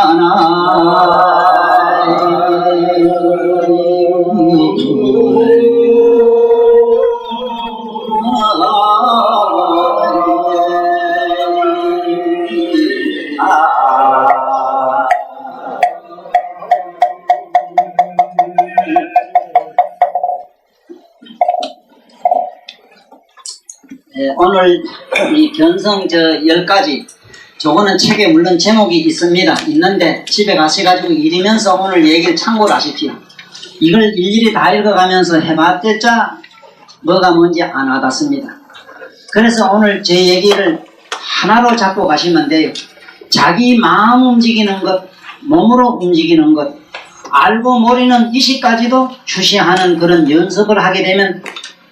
오늘 이 견성 10가지 저거는 책에 물론 제목이 있는데 집에 가셔가지고 읽으면서 오늘 얘기를 참고를 하십시오. 이걸 일일이 다 읽어가면서 해봤자 뭐가 뭔지 안 와닿습니다. 그래서 오늘 제 얘기를 하나로 잡고 가시면 돼요. 자기 마음 움직이는 것, 몸으로 움직이는 것, 알고 모르는 의식까지도 주시하는 그런 연습을 하게 되면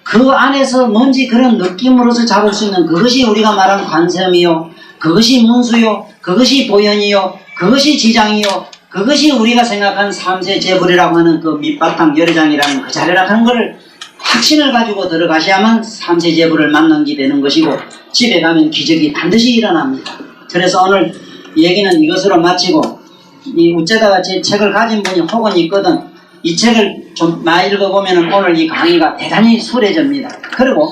그 안에서 뭔지 그런 느낌으로서 잡을 수 있는 그것이 우리가 말한 관세음이요, 그것이 문수요, 그것이 보현이요, 그것이 지장이요, 그것이 우리가 생각한 삼세제불이라고 하는 그 밑바탕 열애장이라는 그 자리라 하는 것을 확신을 가지고 들어가셔야만 삼세제불을 만나게 되는 것이고 집에 가면 기적이 반드시 일어납니다. 그래서 오늘 얘기는 이것으로 마치고, 이 우째다가 제 책을 가진 분이 혹은 있거든 이 책을 좀 많이 읽어보면 오늘 이 강의가 대단히 수월해집니다. 그리고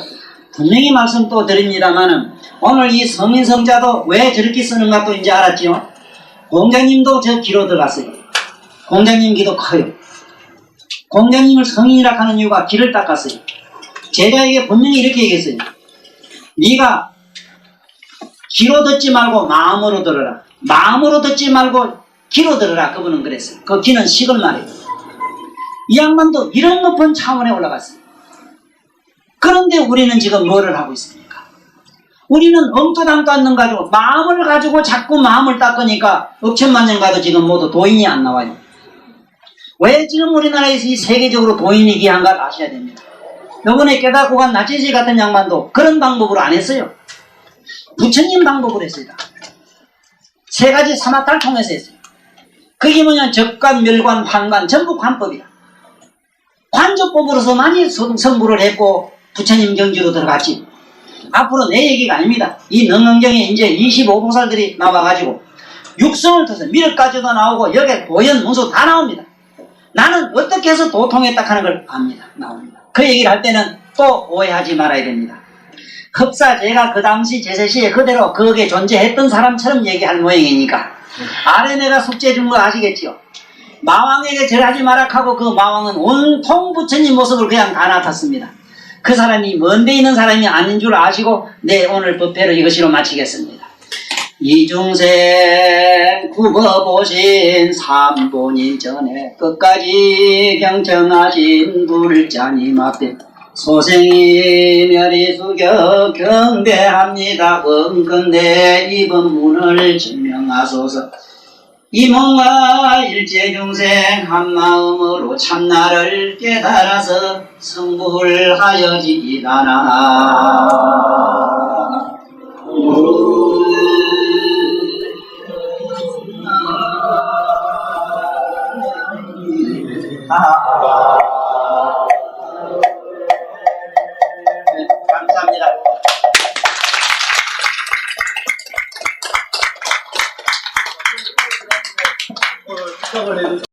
분명히 말씀 또 드립니다만은 오늘 이 성인성자도 왜 저렇게 쓰는가 또 이제 알았지요. 공자님도 저 기로 들어갔어요. 공자님 기도 커요. 공자님을 성인이라 하는 이유가 기를 닦았어요. 제자에게 분명히 이렇게 얘기했어요. 네가 기로 듣지 말고 마음으로 들어라. 마음으로 듣지 말고 기로 들어라. 그분은 그랬어요. 그 기는 식을 말해요. 이 양반도 이런 높은 차원에 올라갔어요. 그런데 우리는 지금 뭐를 하고 있습니까? 우리는 엉뚱함도 않는 가지고 마음을 가지고 자꾸 마음을 닦으니까 억천만년 가도 지금 모두 도인이 안 나와요. 왜 지금 우리나라에서 이 세계적으로 도인이 귀한가를 아셔야 됩니다. 요번에 깨닫고 간 나치지 같은 양반도 그런 방법으로 안 했어요. 부처님 방법으로 했습니다. 3가지 사마탈 통해서 했어요. 그게 뭐냐, 적관, 멸관, 환관, 전부 관법이다. 관조법으로서 많이 성불을 했고 부처님 경지로 들어갔지. 앞으로 내 얘기가 아닙니다. 이 능언경에 이제 25보살들이 나와가지고 육성을 터서 미륵까지도 나오고 여기에 보현, 문수 다 나옵니다. 나는 어떻게 해서 도통했다 하는 걸 압니다. 나옵니다. 그 얘기를 할 때는 또 오해하지 말아야 됩니다. 흡사 제가 그 당시 제세시에 그대로 거기에 존재했던 사람처럼 얘기할 모양이니까 아래 내가 숙제 준 거 아시겠지요? 마왕에게 절하지 마라 하고 그 마왕은 온통 부처님 모습을 그냥 다 나탔습니다. 그 사람이 먼데 있는 사람이 아닌 줄 아시고 네, 오늘 법회로 이것으로 마치겠습니다. 이중생 굽어보신 삼본인 전에 끝까지 경청하신 불자님 앞에 소생이 멸이 숙여 경배합니다. 원근대 이번 문을 증명하소서. 이 몸과 일체중생 한마음으로 참나를 깨달아서 성불하여지이다나. 감사합니다.